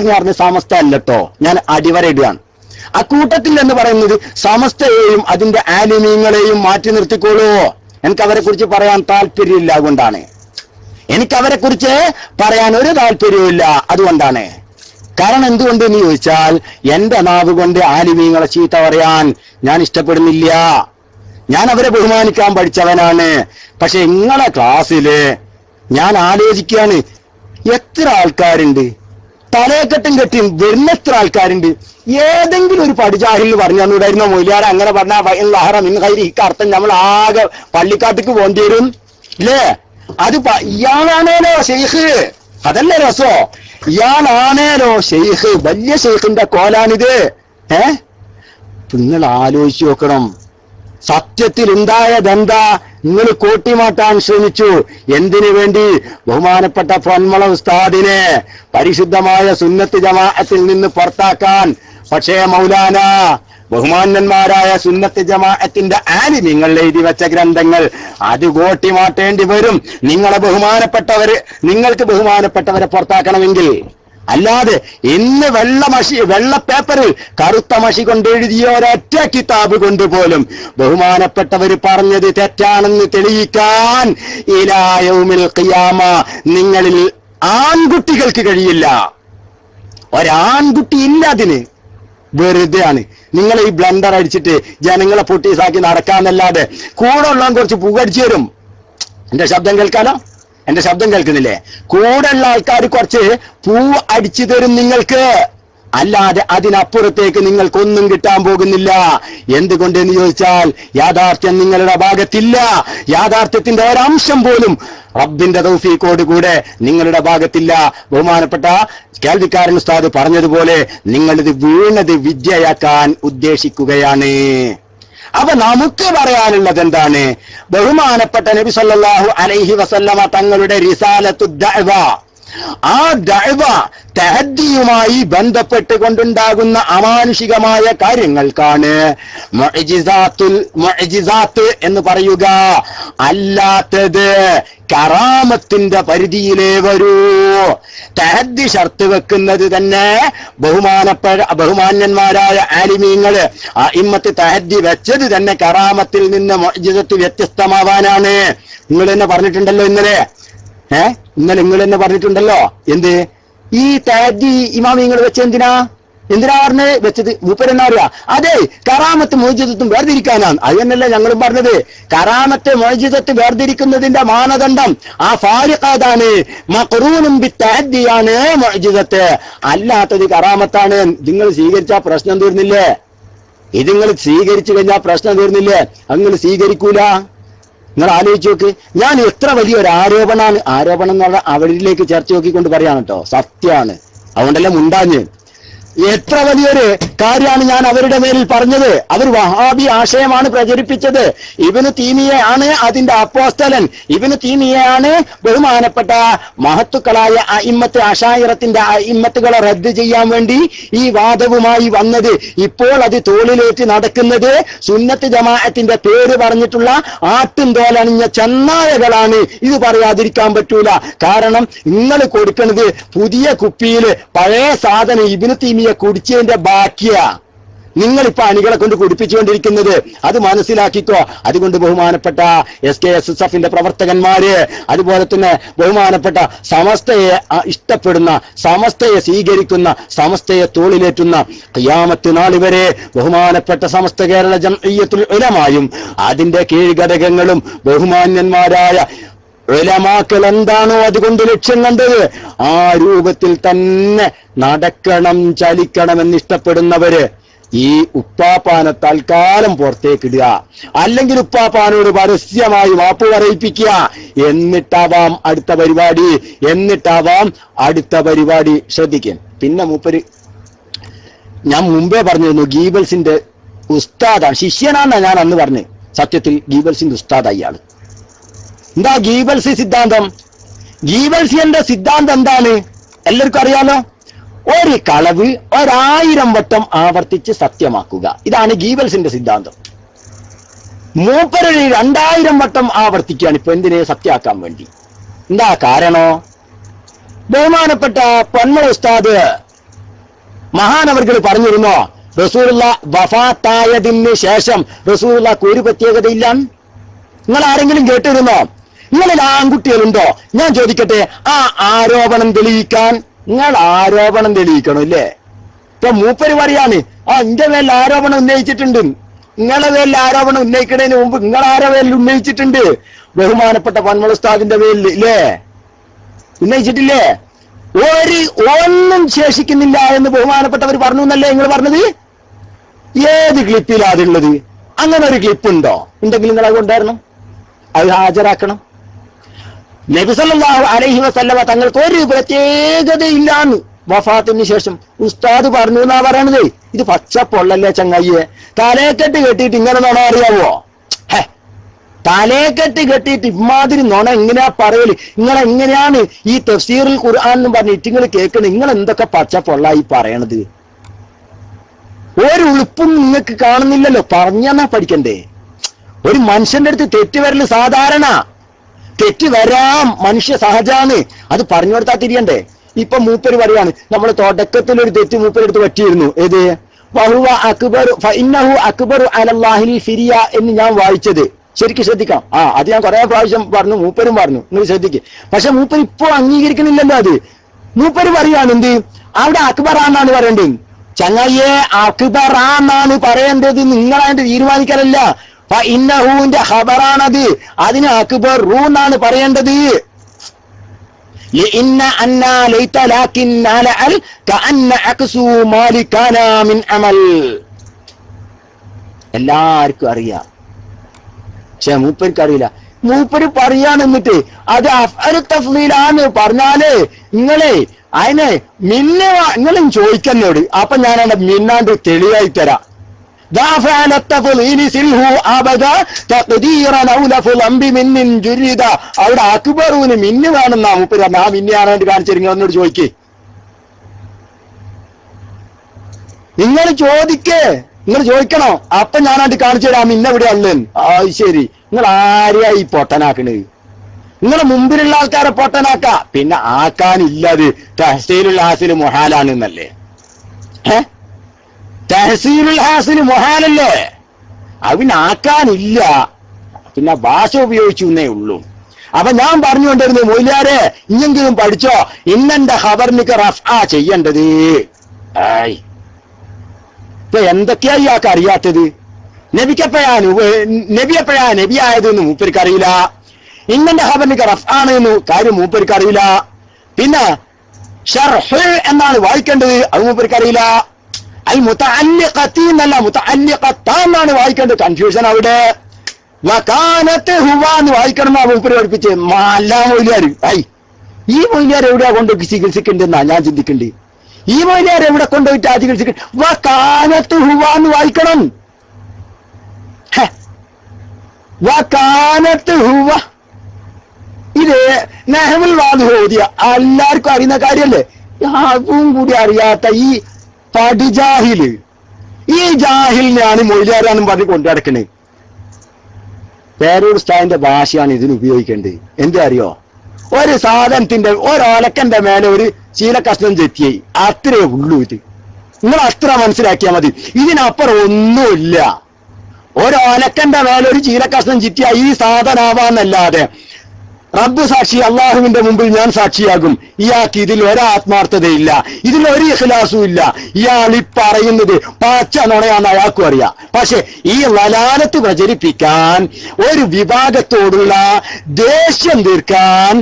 ഞാൻ പറഞ്ഞ സമസ്ത അല്ലട്ടോ, ഞാൻ അടിവരയിടുകയാണ്. ആ കൂട്ടത്തിൽ എന്ന് പറയുന്നത് സമസ്തയെയും അതിന്റെ ആലിമീങ്ങളെയും മാറ്റി നിർത്തിക്കോളൂ. എനിക്ക് അവരെ കുറിച്ച് പറയാൻ താല്പര്യമില്ല, അതുകൊണ്ടാണ്. എനിക്ക് അവരെ കുറിച്ച് പറയാൻ ഒരു താല്പര്യവുമില്ല, അതുകൊണ്ടാണ്. കാരണം എന്തുകൊണ്ടെന്ന് ചോദിച്ചാൽ എന്റെ നാവ് കൊണ്ട് ആലിമീങ്ങളെ ചീത്ത പറയാൻ ഞാൻ ഇഷ്ടപ്പെടുന്നില്ല. ഞാൻ അവരെ ബഹുമാനിക്കാൻ പഠിച്ചവനാണ്. പക്ഷെ നിങ്ങളെ ക്ലാസ്സില് ഞാൻ ആലോചിക്കുകയാണ്, എത്ര ആൾക്കാരുണ്ട്, തലയെക്കെട്ടും കെട്ടിയും വരുന്ന എത്ര ആൾക്കാരുണ്ട്. ഏതെങ്കിലും ഒരു പടിജാഹിൽ പറഞ്ഞു തന്നൂടായിരുന്നോ മൊയ്ലിയാർ അങ്ങനെ പറഞ്ഞാൽ ഇന്നൊക്കെ അർത്ഥം നമ്മൾ ആകെ പള്ളിക്കാട്ടിക്ക് പോകേണ്ടി വരും ഇല്ലേ? അത് ഇയാളാണേലോ ഷെയ്ഖ്, അതല്ലേ രസോ, ഇയാളാണേലോ ഷെയ്ഖ്, വലിയ ഷെയ്ഖിന്റെ കോലാണിത്. നിങ്ങൾ ആലോചിച്ചു നോക്കണം, സത്യത്തിൽ ഉണ്ടായതെന്താ? നിങ്ങൾ കോട്ടിമാറ്റാൻ ശ്രമിച്ചു. എന്തിനു വേണ്ടി? ബഹുമാനപ്പെട്ട പൊന്മള ഉസ്താദിനെ പരിശുദ്ധമായ സുന്നത്ത് ജമാഅത്തിൽ നിന്ന് പുറത്താക്കാൻ. പക്ഷേ മൗലാന ബഹുമാന്യന്മാരായ സുന്നത്ത് ജമാഅത്തിന്റെ ആലിമീങ്ങൾ എഴുതി വെച്ച ഗ്രന്ഥങ്ങൾ അത് കോട്ടിമാറ്റേണ്ടി വരും. നിങ്ങൾക്ക് ബഹുമാനപ്പെട്ടവരെ പുറത്താക്കണമെങ്കിൽ. അല്ലാതെ ഇന്ന് വെള്ള പേപ്പറിൽ കറുത്ത മഷി കൊണ്ട് എഴുതിയ ഒരൊറ്റ കിതാബ് കൊണ്ടുപോലും ബഹുമാനപ്പെട്ടവർ പറഞ്ഞത് തെറ്റാണെന്ന് തെളിയിക്കാൻ ഇലാ യൗമിൽ ഖിയാമ നിങ്ങളിൽ ആൺകുട്ടികൾക്ക് കഴിയില്ല. ഒരാൺകുട്ടി ഇല്ല അതിന്. വെറുതെയാണ് നിങ്ങൾ ഈ ബ്ലണ്ടർ അടിച്ചിട്ട് ജനങ്ങളെ പൊട്ടീസാക്കി നടക്കാന്നല്ലാതെ. കൂടെ ഉള്ളവൻ കുറച്ച് പൂവടിച്ചു തരും. എന്റെ ശബ്ദം കേൾക്കാലോ? എന്റെ ശബ്ദം കേൾക്കുന്നില്ലേ? കൂടെയുള്ള ആൾക്കാർ കുറച്ച് പൂവ് അടിച്ചു തരും നിങ്ങൾക്ക്, അല്ലാതെ അതിനപ്പുറത്തേക്ക് നിങ്ങൾക്കൊന്നും കിട്ടാൻ പോകുന്നില്ല. എന്തുകൊണ്ടെന്ന് ചോദിച്ചാൽ യാഥാർത്ഥ്യം നിങ്ങളുടെ ഭാഗത്തില്ല. യാഥാർത്ഥ്യത്തിന്റെ ഒരംശം പോലും റബ്ബിന്റെ തൗഫീഖോട് കൂടെ നിങ്ങളുടെ ഭാഗത്തില്ല. ബഹുമാനപ്പെട്ട കേൾവിക്കാരൻ ഉസ്താദ് പറഞ്ഞതുപോലെ നിങ്ങളിത് വീണത് വിദ്യയാക്കാൻ ഉദ്ദേശിക്കുകയാണ്. അപ്പൊ നമുക്ക് പറയാനുള്ളത് എന്താണ്? ബഹുമാനപ്പെട്ട നബി സല്ലല്ലാഹു അലൈഹി വസല്ലമ തങ്ങളുടെ റിസാലത്തു ദഅവ, ആ ദഅവ തഹദ്ദിയുമായി ബന്ധപ്പെട്ടുകൊണ്ടുണ്ടാകുന്ന അമാനുഷികമായ കാര്യങ്ങൾക്കാണ് മുഅ്ജിസാത്ത് എന്ന് പറയുക. അല്ലാത്തത് കറാമത്തിന്റെ പരിധിയിലേ വരൂ. തഹദ്ദി ഷർത്ത് വെക്കുന്നത് തന്നെ ബഹുമാന്യന്മാരായ ആലിമീങ്ങള് ഇമ്മത്ത് തഹദ്ദി വെച്ചത് തന്നെ കറാമത്തിൽ നിന്ന് മുഅ്ജിസത്ത് വ്യത്യസ്തമാവാനാണ്. നിങ്ങൾ തന്നെ പറഞ്ഞിട്ടുണ്ടല്ലോ ഇന്നലെ നിങ്ങൾ തന്നെ പറഞ്ഞിട്ടുണ്ടല്ലോ. എന്ത് ഈ തഹദ്ദി ഇമാമിങ്ങൾ വെച്ചെന്തിനാ പറഞ്ഞ് വെച്ചത്? മൂപ്പരെന്നറിയാ? അതെ, കറാമത്ത് മുഅ്ജിസത്തും വേർതിരിക്കാനാണ്. അത് തന്നെയല്ലേ ഞങ്ങളും പറഞ്ഞത്. കറാമത്ത് മുഅ്ജിസത്ത് വേർതിരിക്കുന്നതിന്റെ മാനദണ്ഡം ആ ഫാരിഖാതാണ്, മഖ്റൂനും ബിത്തഹദ്ദിയാണ് മുഅ്ജിസത്ത്. അല്ലാത്തത് കറാമത്താണ്. നിങ്ങൾ സ്വീകരിച്ചാൽ പ്രശ്നം തീർന്നില്ലേ? ഇത് നിങ്ങൾ സ്വീകരിച്ചു കഴിഞ്ഞാൽ പ്രശ്നം തീർന്നില്ലേ? നിങ്ങൾ സ്വീകരിക്കൂല. നിങ്ങൾ ആലോചിച്ച് നോക്ക്. ഞാൻ എത്ര വലിയൊരു ആരോപണം എന്ന് പറഞ്ഞാൽ അവരിലേക്ക് ചേർത്ത് നോക്കിക്കൊണ്ട് പറയാണ് കേട്ടോ, സത്യമാണ്. അതുകൊണ്ടല്ലേ മുണ്ടാഞ്ഞ്. എത്ര വലിയൊരു കാര്യമാണ് ഞാൻ അവരുടെ മേലിൽ പറഞ്ഞത്. അവർ വഹാബി ആശയമാണ് പ്രചരിപ്പിച്ചത്. ഇബ്നു തീമിയയാണ് അതിന്റെ അപ്പോസ്തലൻ. ഇബ്നു തീമിയയാണ് ബഹുമാനപ്പെട്ട മഹത്തുക്കളായ അഇമ്മത്ത് അശായിറത്തിന്റെ അഇമ്മത്തുകളെ റദ്ദ് ചെയ്യാൻ വേണ്ടി ഈ വാദവുമായി വന്നത്. ഇപ്പോൾ അത് തോളിലേറ്റ് നടക്കുന്നത് സുന്നത്ത് ജമാഅത്തിന്റെ പേര് പറഞ്ഞിട്ടുള്ള ആട്ടും തോലണിഞ്ഞ ചെന്നായകളാണ്. ഇത് പറയാതിരിക്കാൻ പറ്റൂല. കാരണം നിങ്ങൾ കൊടുക്കുന്നത് പുതിയ കുപ്പിയിൽ പഴയ സാധനം ഇബ്നു തീമിയ കുടിച്ചതിന്റെ ബാക്കിയാ നിങ്ങളിപ്പോ അണികളെ കൊണ്ട് കുടിപ്പിച്ചുകൊണ്ടിരിക്കുന്നത്. അത് മനസ്സിലാക്കിക്കോ. അതുകൊണ്ട് ബഹുമാനപ്പെട്ട SKSSFന്റെ പ്രവർത്തകന്മാര്, അതുപോലെ തന്നെ ബഹുമാനപ്പെട്ട സമസ്തയെ ഇഷ്ടപ്പെടുന്ന, സമസ്തയെ സ്വീകരിക്കുന്ന, സമസ്തയെ തോളിലേറ്റുന്ന ഖിയാമത്ത് നാൾ വരെ ബഹുമാനപ്പെട്ട സമസ്ത കേരള ജംഇയ്യത്തുൽ ഉലമായും അതിന്റെ കീഴ്ഘടകങ്ങളും ബഹുമാന്യന്മാരായ ഉലമാക്കൾ എന്താണോ അതുകൊണ്ട് ലക്ഷ്യം കണ്ടത് ആ രൂപത്തിൽ തന്നെ നടക്കണം, ചലിക്കണമെന്ന് ഇഷ്ടപ്പെടുന്നവര് ഈ ഉപ്പാപ്പാനെ തൽക്കാലം പുറത്തേക്കിടുക, അല്ലെങ്കിൽ ഉപ്പാപ്പാനോട് പരസ്യമായി മാപ്പ് പറയിപ്പിക്കുക. എന്നിട്ടാവാം അടുത്ത പരിപാടി ശ്രദ്ധിക്കാൻ. പിന്നെ മൂപ്പര്, ഞാൻ മുമ്പേ പറഞ്ഞിരുന്നു, ഗീബൽസിന്റെ ഉസ്താദാണ്, ശിഷ്യനാണെന്നാണ് ഞാൻ അന്ന് പറഞ്ഞത്. സത്യത്തിൽ ഗീബൽസിന്റെ ഉസ്താദായി ആള്. എന്താ ഗീബൽസി സിദ്ധാന്തം? ഗീബൽസിന്റെ സിദ്ധാന്തം എന്താണ്? എല്ലാവർക്കും അറിയാലോ. ഒരു കളവ് 1000 വട്ടം ആവർത്തിച്ച് സത്യമാക്കുക. ഇതാണ് ഗീബൽസിന്റെ സിദ്ധാന്തം. മൂപ്പര് 2000 വട്ടം ആവർത്തിക്കുകയാണ് ഇപ്പൊ എന്തിനെ? സത്യമാക്കാൻ വേണ്ടി. എന്താ കാരണോ? ബഹുമാനപ്പെട്ട പൊന്മള ഉസ്താദ് മഹാനവർകൾ പറഞ്ഞിരുന്നോ, റസൂലുള്ള വഫാത്തായതിന് ശേഷം റസൂലുള്ളാഹിക്ക് ഒരു പ്രത്യേകതയില്ല. നിങ്ങൾ ആരെങ്കിലും കേട്ടിരുന്നോ? നിങ്ങളിൽ ആൺകുട്ടികളുണ്ടോ? ഞാൻ ചോദിക്കട്ടെ, ആ ആരോപണം തെളിയിക്കാൻ നിങ്ങൾ ആരോപണം തെളിയിക്കണം ഇല്ലേ? ഇപ്പൊ മൂപ്പര് പറയാണ്, എന്റെ മേലിൽ ആരോപണം ഉന്നയിച്ചിട്ടുണ്ട്. നിങ്ങളെ പേരിൽ ആരോപണം ഉന്നയിക്കുന്നതിന് മുമ്പ് നിങ്ങൾ ആരോ പേരിൽ ഉന്നയിച്ചിട്ടുണ്ട്? ബഹുമാനപ്പെട്ട പൊന്മള ഉസ്താദിന്റെ പേരിൽ ഇല്ലേ? ഉന്നയിച്ചിട്ടില്ലേ? ഒന്നും ശേഷിക്കുന്നില്ല എന്ന് ബഹുമാനപ്പെട്ടവർ പറഞ്ഞു എന്നല്ലേ നിങ്ങൾ പറഞ്ഞത്? ഏത് ക്ലിപ്പിലാ അതുള്ളത്? അങ്ങനെ ഒരു ക്ലിപ്പ് ഉണ്ടോ? ഉണ്ടെങ്കിൽ നിങ്ങൾ അത് കൊണ്ടുവരണം, അത് ഹാജരാക്കണം. നബി സല്ലല്ലാഹു അലൈഹി വസല്ലമ തങ്ങൾക്ക് ഒരു പ്രത്യേകതയില്ലാന്ന് വഫാത്തിന് ശേഷം ഉസ്താദ് പറഞ്ഞു എന്നാ പറയണത്. ഇത് പച്ചപ്പൊള്ളല്ലേ ചങ്ങയ്യെ? തലേക്കെട്ട് കെട്ടിയിട്ട് ഇങ്ങനെ നുണ അറിയാവോ? തലേക്കെട്ട് കെട്ടിയിട്ട് ഇമാതിരി നുണ എങ്ങനെയാ പറയല്? നിങ്ങളെങ്ങനെയാണ് ഈ തഫ്സീറുൽ ഖുർആൻ എന്ന് പറഞ്ഞിട്ട് നിങ്ങൾ കേൾക്കണത്? നിങ്ങൾ എന്തൊക്കെ പച്ചപ്പൊള്ളായി പറയണത്? ഒരു ഉളുപ്പും നിങ്ങൾക്ക് കാണുന്നില്ലല്ലോ. പറഞ്ഞാ പഠിക്കണ്ടേ? ഒരു മനുഷ്യന്റെ അടുത്ത് തെറ്റ് വരല് സാധാരണ. തെറ്റ് വരാം, മനുഷ്യ സഹജാണ്. അത് പറഞ്ഞു കൊടുത്താൽ തിരിയണ്ടേ? ഇപ്പൊ മൂപ്പര് പറയാണ്, നമ്മൾ തുടക്കത്തിലൊരു തെറ്റ് മൂപ്പരെടുത്ത് പറ്റിയിരുന്നു. ഏത്? വഹുവ അക്ബറു ഫഇന്നഹു അക്ബറു അലല്ലാഹിൽ ഫിരിയ എന്ന് ഞാൻ വായിച്ചത്. ശരിക്കും ശ്രദ്ധിക്കാം. അത് ഞാൻ കുറെ പ്രാവശ്യം പറഞ്ഞു, മൂപ്പരും പറഞ്ഞു, നിങ്ങൾ ശ്രദ്ധിക്കുക. പക്ഷെ മൂപ്പര് ഇപ്പോ അംഗീകരിക്കണില്ലല്ലോ. അത് മൂപ്പര് പറയാണ് എന്ത്? അവിടെ അക്ബറാന്നാണ് പറയേണ്ടത്. ചങ്ങയ്യെ, അക്ബറാന്നാണ് പറയേണ്ടത്. നിങ്ങളതിന്റെ തീരുമാനിക്കാനല്ല. ഇന്നഹുവിന്റെ ഖബറാണത്. അതിന് അക്ബർ എന്നാണ് പറയേണ്ടത്. എല്ലാവർക്കും അറിയാം, പക്ഷെ മൂപ്പർക്ക് അറിയില്ല. മൂപ്പര് പറയാണ് എന്നിട്ട് അത് അഫ്അലു തഫ്ളീലാന്ന് പറഞ്ഞാല് നിങ്ങളെ അതിനെ നിങ്ങളും ചോദിക്കുന്നോട്. അപ്പൊ ഞാനവിടെ മിന്നാണ്ട് തെളിവായി തരാം. അവിടെ അക്ബറൂന് മിന്നു കാണുന്ന മൂപ്പര് ആ മിന്നാനായിട്ട് കാണിച്ചിരുന്ന ഒന്നോട് ചോദിക്കേ. നിങ്ങൾ ചോദിക്കണോ? അപ്പൊ ഞാനായിട്ട് കാണിച്ചു തരാം മിന്നെവിടെ ഉള്ളൻ. ശരി, നിങ്ങൾ ആരെയാ ഈ പൊട്ടനാക്കണത്? നിങ്ങളെ മുമ്പിലുള്ള ആൾക്കാരെ പൊട്ടനാക്ക. പിന്നെ ആക്കാനില്ലത് തഹ്സീലുൽ ഹാസിൽ മുഹാലാണ് എന്നല്ലേ? തഹ്സീലുൽ ഹാസിൽ മുഹാലല്ലേ? അവനാക്കാനില്ല, പിന്നെ ഭാഷ ഉപയോഗിച്ചു എന്നേ ഉള്ളൂ. അപ്പൊ ഞാൻ പറഞ്ഞുകൊണ്ടിരുന്നു, മൊയ്ലാരെ ഇഞ്ഞെങ്കിലും പഠിച്ചോ, ഇന്നെന്റെ ഖബറിനിക്ക് റഫ്ആ ചെയ്യേണ്ടത്. ഇപ്പൊ എന്തൊക്കെയാ ഇയാൾക്ക് അറിയാത്തത്? നബി എപ്പോഴാ നബി ആയതെന്ന് മൂപ്പർക്ക് അറിയില്ല. ഇന്നെന്റെ ഖബറിനിക്ക് റഫ്ആണ് എന്ന് കാര്യം മൂപ്പർക്ക് അറിയില്ല. പിന്നെ ഷർഹ് എന്നാണ് വായിക്കേണ്ടത്, അത് മൂപ്പർക്ക് അറിയില്ല. അൽ മുതഅല്ലിഖത്തി എന്നല്ല മുതഅല്ലിഖത്ത എന്നാണ് വായിക്കേണ്ടത്. കൺഫ്യൂഷൻ അവിടെ. വകാനത്ത് ഹുവ എന്ന് വായിക്കണം എന്നാ മൂപ്പര് പഠിപ്പിച്ച്. അല്ലാ മൊയ്ലാര്, ഈ മൊയ്ലാർ എവിടെയാ കൊണ്ടുപോയി ചികിത്സിക്കേണ്ടെന്നാ ഞാൻ ചിന്തിക്കേണ്ടത്. ഈ മൊയ്ലാർ എവിടെ കൊണ്ടുപോയിട്ട് ചികിത്സിക്കേണ്ട? വകാനത്ത് ഹുവ എന്ന് വായിക്കണം. വകാനത്ത് ഹുവ. ഇത് നഹ്വുൽ വാദിഹ് ഓതിയ എല്ലാവർക്കും അറിയുന്ന കാര്യല്ലേ? അതും കൂടി അറിയാത്ത ഈ പടിജാഹില്, ഈ ജാഹിലിനെയാണ് മൊയ്ലാരാന്നും പറഞ്ഞ് കൊണ്ടു നടക്കണേ. പേരൂർ ഉസ്താദിന്റെ ഭാഷയാണ് ഇതിന് ഉപയോഗിക്കേണ്ടത്. എന്താ അറിയോ? ഒരു സാധനത്തിന്റെ ഒരൊലക്കന്റെ മേലെ ഒരു ശീലക്കഷ്ണം ചെത്തിയായി, അത്രേ ഉള്ളൂ. ഇത് നിങ്ങൾ അത്ര മനസ്സിലാക്കിയാൽ മതി. ഇതിനപ്പുറം ഒന്നുമില്ല. ഒരൊലക്കന്റെ മേലെ ഒരു ശീലക്കഷ്ണം ചിറ്റിയ ഈ സാധനാവാന്നല്ലാതെ റബ്ബ് സാക്ഷി, അള്ളാഹുവിന്റെ മുമ്പിൽ ഞാൻ സാക്ഷിയാകും, ഇയാൾക്ക് ഇതിൽ ഒരാത്മാർത്ഥതയില്ല, ഇതിലൊരു ഇഖ്ലാസും ഇല്ല. ഇയാൾ ഈ പറയുന്നത് പച്ച നുണയാന്ന് അയാൾക്കും അറിയാം. പക്ഷെ ഈ വലാലത്ത് പ്രചരിപ്പിക്കാൻ, ഒരു വിഭാഗത്തോടുള്ള ദേഷ്യം തീർക്കാൻ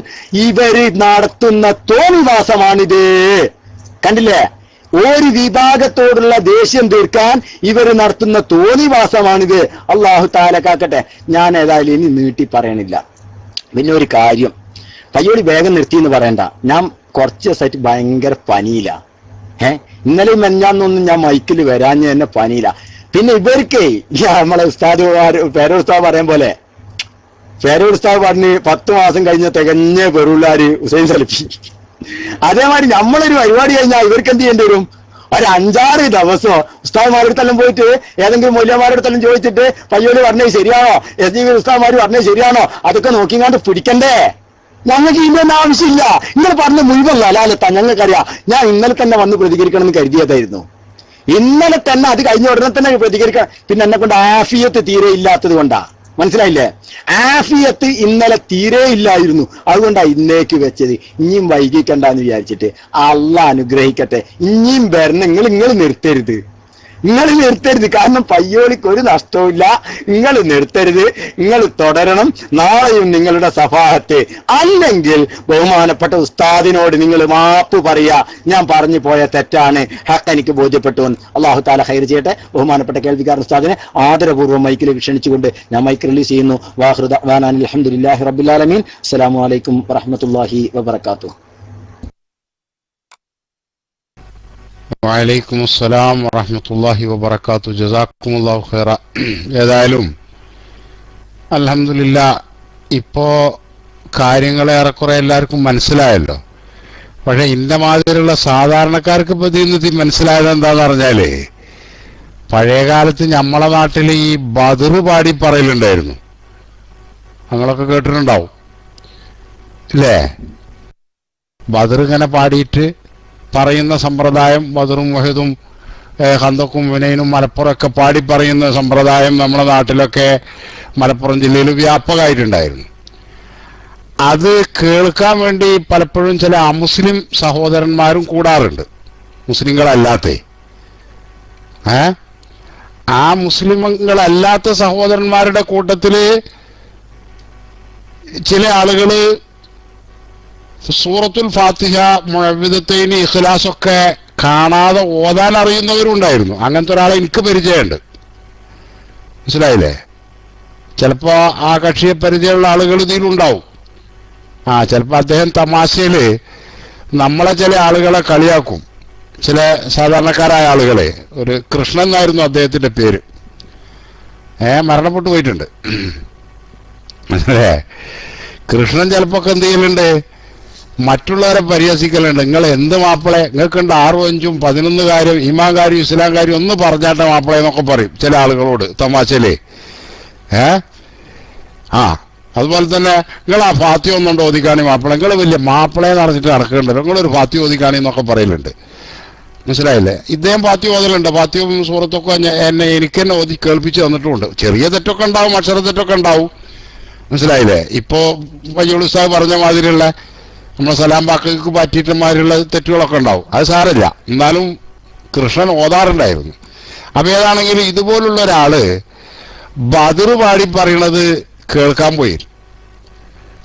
ഇവര് നടത്തുന്ന തോന്നിവാസമാണിത്. കണ്ടില്ലേ? ഒരു വിഭാഗത്തോടുള്ള ദേഷ്യം തീർക്കാൻ ഇവർ നടത്തുന്ന തോന്നിവാസമാണിത്. അള്ളാഹു തആല കാക്കട്ടെ. ഞാൻ ഏതായാലും ഇനി നീട്ടി പറയണില്ല. പിന്നെ ഒരു കാര്യം, പയ്യോളി വേഗം നിർത്തി എന്ന് പറയണ്ട. ഞാൻ കുറച്ച് ദിവസമായിട്ട് ഭയങ്കര പനിയില്ല. ഇന്നലെയും മെഞ്ഞാന്നൊന്നും ഞാൻ മൈക്കിൽ വരാഞ്ഞ് തന്നെ പനിയില്ല. പിന്നെ ഇവർക്ക് നമ്മളെ ഉസ്താദ് പേരുസ്താദ് പറയും പോലെ ഫേരൂർ ഉസ്താദ് പറഞ്ഞ് 10 മാസം കഴിഞ്ഞ തികഞ്ഞ പെറുള്ളാര് ഹുസൈൻ സലഫി. അതേമാതിരി നമ്മളൊരു പരിപാടി കഴിഞ്ഞാൽ ഇവർക്ക് എന്ത് ചെയ്യേണ്ടി വരും? ഒരു 5-6 ദിവസം ഉസ്താദ്മാരെടുത്തെല്ലാം പോയിട്ട് ഏതെങ്കിലും മൂല്യന്മാരെടുത്തെല്ലാം ചോദിച്ചിട്ട് പയ്യോല് പറഞ്ഞത് ശരിയാണോ, ഉസ്താദ്മാര് പറഞ്ഞത് ശരിയാണോ, അതൊക്കെ നോക്കിങ്ങാണ്ട് പിടിക്കണ്ടേ? ഞങ്ങൾക്ക് ഇതിന്റെ ആവശ്യമില്ല. നിങ്ങൾ പറഞ്ഞ മുഴുവൻ ഹലാലത്താ, ഞങ്ങൾക്കറിയാം. ഞാൻ ഇന്നലെ തന്നെ വന്ന് പ്രതികരിക്കണം എന്ന് കരുതിയതായിരുന്നു. ഇന്നലെ തന്നെ, അത് കഴിഞ്ഞ ഉടനെ തന്നെ പ്രതികരിക്കണം. പിന്നെ എന്നെ കൊണ്ട് ആഫിയത്ത് തീരെ ഇല്ലാത്തത് കൊണ്ടാ, മനസ്സിലായില്ലേ? ആഫിയത്ത് ഇന്നലെ തീരെ ഇല്ലായിരുന്നു, അതുകൊണ്ടാണ് ഇന്നേക്ക് വെച്ചത്. ഇനിയും വൈകിക്കണ്ടെന്ന് വിചാരിച്ചിട്ട് അള്ളാഹ് അനുഗ്രഹിക്കട്ടെ. ഇനിയും വരണം. നിങ്ങൾ നിർത്തരുത്, കാരണം പയ്യോളിക്ക് ഒരു നഷ്ടവുമില്ല. നിങ്ങൾ നിർത്തരുത്, നിങ്ങൾ തുടരണം. നാളെയും നിങ്ങളുടെ സഫാഹത്ത്. അല്ലെങ്കിൽ ബഹുമാനപ്പെട്ട ഉസ്താദിനോട് നിങ്ങൾ മാപ്പ് പറയാ, ഞാൻ പറഞ്ഞു പോയ തെറ്റാണ്, ഹക്ക് എനിക്ക് ബോധ്യപ്പെട്ടു. അള്ളാഹു താല ഖൈർ ചെയ്യട്ടെ. ബഹുമാനപ്പെട്ട കേൾവിക്കാരൻ ഉസ്താദിനെ ആദരപൂർവ്വം മൈക്കിലേക്ക് ക്ഷണിച്ചുകൊണ്ട് ഞാൻ മൈക്ക് റിലീസ് ചെയ്യുന്നു. വാഹൃദ വാനാൻ അൽഹംദുലില്ലാഹി റബ്ബിൽ ആലമീൻ. അസ്സലാമു അലൈക്കും വറഹ്മത്തുള്ളാഹി വബറകാതുഹു. വഅലൈക്കും അസ്സലാം വറഹ്മത്തുള്ളാഹി വബറകാതുഹു. ജസാക്കുമുല്ലാഹു ഖൈറ. ഏതായാലും അൽഹംദുലില്ലാഹ് ഇപ്പോ കാര്യങ്ങൾ ഏറെക്കുറെ എല്ലാവർക്കും മനസ്സിലായല്ലോ. പക്ഷെ ഇന്ന മാതിരിയുള്ള സാധാരണക്കാർക്ക് ഇപ്പൊ ഇതിൽ മനസ്സിലായത് എന്താന്ന് പറഞ്ഞാല്, പഴയ കാലത്ത് നമ്മളെ നാട്ടിൽ ഈ ബദർ പാടി പറയലുണ്ടായിരുന്നു. ഞങ്ങളൊക്കെ കേട്ടിട്ടുണ്ടാവും ഇല്ലേ? ബദർ ഇങ്ങനെ പാടിയിട്ട് പറയുന്ന സമ്പ്രദായം, ബദറും വഹദും ഖന്തക്കും ഹുനൈനും മലപ്പുറമൊക്കെ പാടി പറയുന്ന സമ്പ്രദായം നമ്മുടെ നാട്ടിലൊക്കെ മലപ്പുറം ജില്ലയിൽ വ്യാപകമായിട്ടുണ്ടായിരുന്നു. അത് കേൾക്കാൻ വേണ്ടി പലപ്പോഴും ചില അമുസ്ലിം സഹോദരന്മാരും കൂടാറുണ്ട്, മുസ്ലിങ്ങളല്ലാത്ത. ആ മുസ്ലിങ്ങളല്ലാത്ത സഹോദരന്മാരുടെ കൂട്ടത്തില് ചില ആളുകള് സൂറത്തുൽ ഫാത്തിഹ, മുഅവ്വിദത്തൈനി, ഇഖ്ലാസൊക്കെ കാണാതെ ഓതാൻ അറിയുന്നവരുണ്ടായിരുന്നു. അങ്ങനത്തെ ഒരാളെ എനിക്ക് പരിചയമുണ്ട്, മനസ്സിലായില്ലേ? ചിലപ്പോ ആ കക്ഷിയെ പരിചയമുള്ള ആളുകൾ ഇതിലുണ്ടാവും. ചിലപ്പോ അദ്ദേഹം തമാശയില് നമ്മളെ ചില ആളുകളെ കളിയാക്കും, ചില സാധാരണക്കാരായ ആളുകളെ. ഒരു കൃഷ്ണൻ എന്നായിരുന്നു അദ്ദേഹത്തിന്റെ പേര്. മരണപ്പെട്ടു പോയിട്ടുണ്ട്. കൃഷ്ണൻ ചിലപ്പോ എന്ത് ചെയ്യലുണ്ട്, മറ്റുള്ളവരെ പരിഹസിക്കലുണ്ട്. നിങ്ങൾ എന്ത് മാപ്പിളെ, നിങ്ങൾക്കുണ്ട് 6, 5, 11 കാര്യം, ഈമാൻ കാര്യം, ഇസ്ലാം കാര്യം ഒന്ന് പറഞ്ഞാട്ടെ മാപ്പിളെ എന്നൊക്കെ പറയും ചില ആളുകളോട് തമാശയിലേ. അതുപോലെ തന്നെ നിങ്ങൾ ആ ഫാത്തി ഒന്നുണ്ടോ ഓദിക്കാണി മാപ്പിള, നിങ്ങൾ വലിയ മാപ്പിളയെ നടന്നിട്ട് നടക്കുന്നുണ്ടല്ലോ, നിങ്ങളൊരു ഫാത്തി ഓദിക്കാണി എന്നൊക്കെ പറയലുണ്ട്, മനസ്സിലായില്ലേ? ഇദ്ദേഹം ഫാത്തി ഓതലുണ്ട്. ഫാത്തിയും സൂറത്തൊക്കെ എനിക്ക് തന്നെ ഓതി കേൾപ്പിച്ച് തന്നിട്ടുമുണ്ട്. ചെറിയ തെറ്റൊക്കെ ഉണ്ടാവും, അക്ഷര തെറ്റൊക്കെ ഉണ്ടാവും, മനസ്സിലായില്ലേ? ഇപ്പോ പയ്യോളി ഉസ്താദ് പറഞ്ഞ മാതിരിയുള്ള നമ്മളെ സലാം ബാക്കൾക്ക് പറ്റിയിട്ടുമാരുള്ള തെറ്റുകളൊക്കെ ഉണ്ടാവും, അത് സാരമില്ല. എന്നാലും കൃഷ്ണൻ ഓതാറുണ്ടായിരുന്നു. അപ്പൊ ഏതാണെങ്കിലും ഇതുപോലുള്ള ഒരാള് ബദർ പാടി പറയണത് കേൾക്കാൻ പോയി.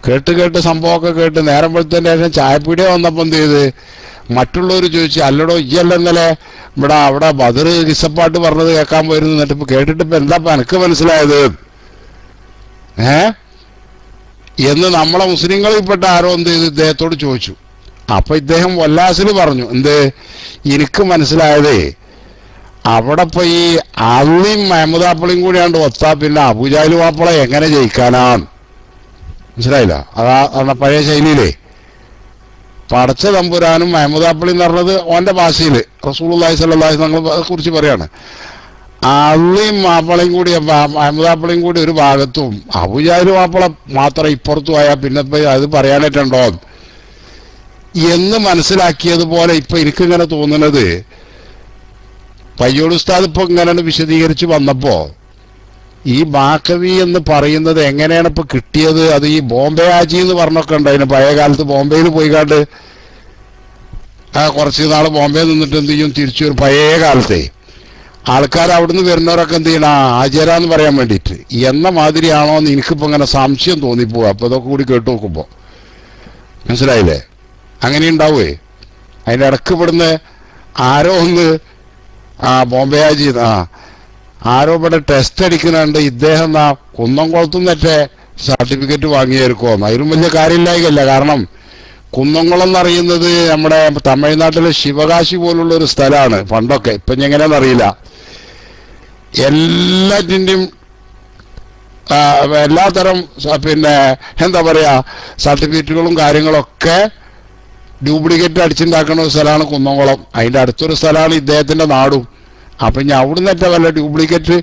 കേട്ട് സംഭവമൊക്കെ കേട്ട് നേരം വെളുത്തതിന് ശേഷം ചായപ്പീടിയ വന്നപ്പോ എന്ത് ചെയ്ത്, മറ്റുള്ളവർ ചോദിച്ചു, അല്ലടോ ഇയല്ല ഇന്നലെ അവിടെ ബദർ കിസ്സപ്പാട്ട് പറഞ്ഞത് കേൾക്കാൻ പോയിരുന്നു, എന്നിട്ട് ഇപ്പൊ കേട്ടിട്ട് ഇപ്പൊ എന്താ എനിക്ക് മനസ്സിലായത് എന്ന് നമ്മളെ മുസ്ലിങ്ങളിൽപ്പെട്ട ആരോ എന്ത് ചെയ്ത് ഇദ്ദേഹത്തോട് ചോദിച്ചു. അപ്പൊ ഇദ്ദേഹം വല്ലാസിൽ പറഞ്ഞു, എന്ത്, എനിക്ക് മനസ്സിലായതേ അവിടെ ഇപ്പൊ ഈ അള്ളിയും മഹമ്മദാപ്പിളിയും കൂടിയാണ്ട് ഒത്താ പിന്നെ അബൂജാഹിൽ മാപ്പിള എങ്ങനെ ജയിക്കാനാണ്, മനസ്സിലായില്ല? അതാ പഴയ ശൈലിയിലേ പടച്ച തമ്പുരാനും മഹമ്മദാപ്പിളി എന്ന് പറഞ്ഞത് ഓന്റെ ഭാഷയിൽ റസൂലുള്ളാഹി സ്വല്ലല്ലാഹു അലൈഹി വസല്ലം തങ്ങളെ കുറിച്ച് പറയാണ്. അള്ളിയും മാപ്പിളയും കൂടി, മഹമ്മദാപ്പിളയും കൂടി ഒരു ഭാഗത്തും അബൂജാഹിൽ മാപ്പിള മാത്രം ഇപ്പുറത്തും ആയാൽ പിന്നെ അത് പറയാനായിട്ടുണ്ടോ എന്ന് മനസ്സിലാക്കിയതുപോലെ ഇപ്പൊ എനിക്കിങ്ങനെ തോന്നുന്നത്, പയ്യോളി ഉസ്താദ് ഇപ്പൊ ഇങ്ങനെ വിശദീകരിച്ച് വന്നപ്പോ ഈ ബാക്കവി എന്ന് പറയുന്നത് എങ്ങനെയാണ് ഇപ്പൊ കിട്ടിയത്? അത് ഈ ബോംബെ ആജി എന്ന് പറഞ്ഞൊക്കെ ഉണ്ടായിരുന്നു പഴയ കാലത്ത്. ബോംബെയിൽ പോയിക്കാണ്ട് കുറച്ച് നാൾ ബോംബെ നിന്നിട്ട് എന്ത് ചെയ്യും, തിരിച്ചു വരും. പഴയ കാലത്തെ ആൾക്കാർ അവിടുന്ന് വരുന്നവരൊക്കെ എന്ത് ചെയ്യണം, ആചാരാന്ന് പറയാൻ വേണ്ടിയിട്ട് എന്ന മാതിരിയാണോ എന്ന് എനിക്കിപ്പോ ഇങ്ങനെ സംശയം തോന്നിപ്പോവാ. അപ്പൊ ഇതൊക്കെ കൂടി കേട്ടു നോക്കുമ്പോ മനസ്സിലായില്ലേ? അങ്ങനെ ഉണ്ടാവേ. അതിന്റെ ഇടക്ക് ഇവിടുന്ന് ആരോ ഒന്ന് ബോംബെ ആജി ആരോ ഇവിടെ ടെസ്റ്റ് അടിക്കുന്നുണ്ട്, ഇദ്ദേഹം കുന്നംകുളത്തുനിന്നൊക്കെ സർട്ടിഫിക്കറ്റ് വാങ്ങിയായിരിക്കുമോ? അതിലും വലിയ കാര്യമില്ലായില്ല. കാരണം കുന്നംകുളം എന്നറിയുന്നത് നമ്മുടെ തമിഴ്നാട്ടിലെ ശിവകാശി പോലുള്ള ഒരു സ്ഥലമാണ് പണ്ടൊക്കെ. ഇപ്പൊ എങ്ങനെയാണെന്നറിയില്ല. എല്ലാറ്റിൻ്റെയും എല്ലാത്തരം പിന്നെ എന്താ പറയാ സർട്ടിഫിക്കറ്റുകളും കാര്യങ്ങളൊക്കെ ഡ്യൂപ്ലിക്കേറ്റ് അടിച്ചുണ്ടാക്കുന്ന ഒരു സ്ഥലമാണ് കുന്നംകുളം. അതിന്റെ അടുത്തൊരു സ്ഥലമാണ് ഇദ്ദേഹത്തിന്റെ നാടും. അപ്പൊ ഇനി അവിടുന്നേറ്റ വല്ല ഡ്യൂപ്ലിക്കേറ്റ്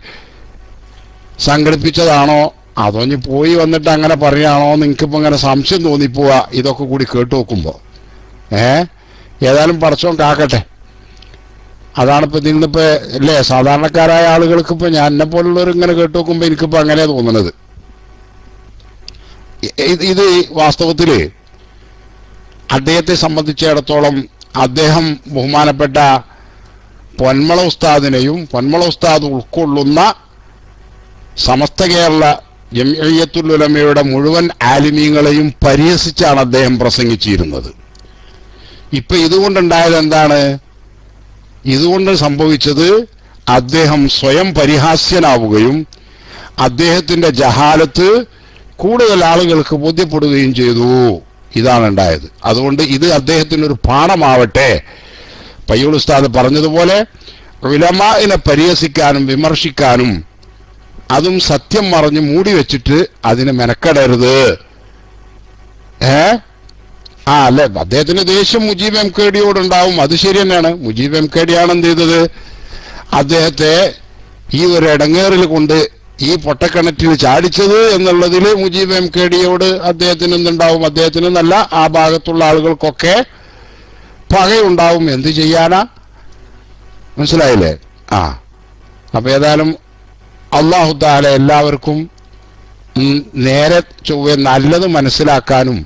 സംഘടിപ്പിച്ചതാണോ അതോ ഇനി പോയി വന്നിട്ട് അങ്ങനെ പറയുകയാണോ എന്ന് എനിക്കിപ്പോ ഇങ്ങനെ സംശയം തോന്നിപ്പോവാ ഇതൊക്കെ കൂടി കേട്ടു നോക്കുമ്പോ. ഏതായാലും പടച്ചോൻ കാക്കട്ടെ. അതാണിപ്പോ ഇതിന്നിപ്പോ അല്ലേ സാധാരണക്കാരായ ആളുകൾക്ക് ഇപ്പൊ ഞാൻ എന്നെ പോലുള്ളവർ ഇങ്ങനെ കേട്ടു നോക്കുമ്പോ എനിക്കിപ്പോ അങ്ങനെ തോന്നുന്നത്. ഇത് വാസ്തവത്തില് അദ്ദേഹത്തെ സംബന്ധിച്ചിടത്തോളം അദ്ദേഹം ബഹുമാനപ്പെട്ട പൊന്മള ഉസ്താദിനെയും പൊന്മള ഉസ്താദ് ഉൾക്കൊള്ളുന്ന സമസ്ത കേരള ജംഇയ്യത്തുൽ ഉലമയുടെ മുഴുവൻ ആലിമീങ്ങളെയും പരിഹസിച്ചാണ് അദ്ദേഹം പ്രസംഗിച്ചിരുന്നത്. ഇപ്പൊ ഇതുകൊണ്ടുണ്ടായത് എന്താണ്? ഇതുകൊണ്ട് സംഭവിച്ചത് അദ്ദേഹം സ്വയം പരിഹാസ്യനാവുകയും അദ്ദേഹത്തിന്റെ ജഹാലത്ത് കൂടുതൽ ആളുകൾക്ക് ബോധ്യപ്പെടുകയും ചെയ്തു. ഇതാണ് ഉണ്ടായത്. അതുകൊണ്ട് ഇത് അദ്ദേഹത്തിനൊരു പാഠമാവട്ടെ. പയ്യോൾ ഉസ്താദ് പറഞ്ഞതുപോലെ ഉലമാഇനെ പരിഹസിക്കാനും വിമർശിക്കാനും അതും സത്യം മറഞ്ഞ് മൂടി വെച്ചിട്ട് അതിന് മെനക്കെടരുത്. അല്ലെ, അദ്ദേഹത്തിന് ദേഷ്യം മുജീബ് എം കെ ഡിയോടുണ്ടാവും, അത് ശരി തന്നെയാണ്. മുജീബ് എം കെ ഡിയാണ് എന്ത് ചെയ്തത്? അദ്ദേഹത്തെ ഈ ഒരു ഇടങ്ങേറിൽ കൊണ്ട് ഈ പൊട്ടക്കിണറ്റിൽ ചാടിച്ചത് എന്നുള്ളതിൽ മുജീബ് എം കെ ഡിയോട് അദ്ദേഹത്തിന് എന്തുണ്ടാവും? അദ്ദേഹത്തിന് നല്ല ആ ഭാഗത്തുള്ള ആളുകൾക്കൊക്കെ പകയുണ്ടാവും. എന്ത് ചെയ്യാനാ? മനസ്സിലായില്ലേ? അപ്പൊ ഏതായാലും അല്ലാഹു തആല എല്ലാവർക്കും നേരെ ചൊവ്വെ നല്ലത് മനസ്സിലാക്കാനും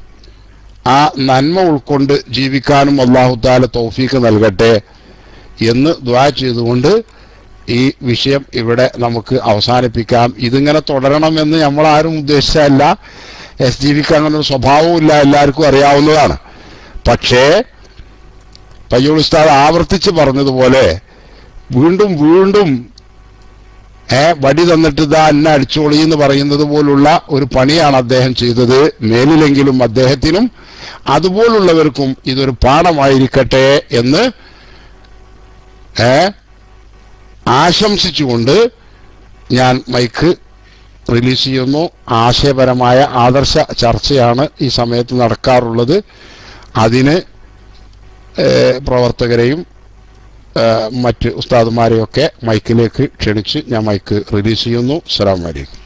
ആ നന്മ ഉൾക്കൊണ്ട് ജീവിക്കാനും അല്ലാഹു തആല തൗഫീഖ് നൽകട്ടെ എന്ന് ദുആ ചെയ്തുകൊണ്ട് ഈ വിഷയം ഇവിടെ നമുക്ക് അവസാനിപ്പിക്കാം. ഇതിങ്ങനെ തുടരണമെന്ന് നമ്മളാരും ഉദ്ദേശിച്ചല്ല. SGBക്ക് അങ്ങനെ ഒരു സ്വഭാവവും ഇല്ല, എല്ലാവർക്കും അറിയാവുന്നതാണ്. പക്ഷേ പയ്യോൾ ഉസ്താദ് ആവർത്തിച്ച് പറഞ്ഞതുപോലെ വീണ്ടും വീണ്ടും വടി തന്നിട്ട് ഇതാ എന്നെ അടിച്ചോളി എന്ന് പറയുന്നത് പോലുള്ള ഒരു പണിയാണ് അദ്ദേഹം ചെയ്തത്. മേലിലെങ്കിലും അദ്ദേഹത്തിനും അതുപോലുള്ളവർക്കും ഇതൊരു പാഠമായിരിക്കട്ടെ എന്ന് ആശംസിച്ചുകൊണ്ട് ഞാൻ മൈക്ക് റിലീസ് ചെയ്യുന്നു. ആശയപരമായ ആദർശ ചർച്ചയാണ് ഈ സമയത്ത് നടക്കാറുള്ളത്. അതിന് പ്രവർത്തകരെയും മറ്റ് ഉസ്താദുമാരെയൊക്കെ മൈക്കിലേക്ക് ക്ഷണിച്ച് ഞാൻ മൈക്ക് റിലീസ് ചെയ്യുന്നു. അസ്സലാമു അലൈക്കും.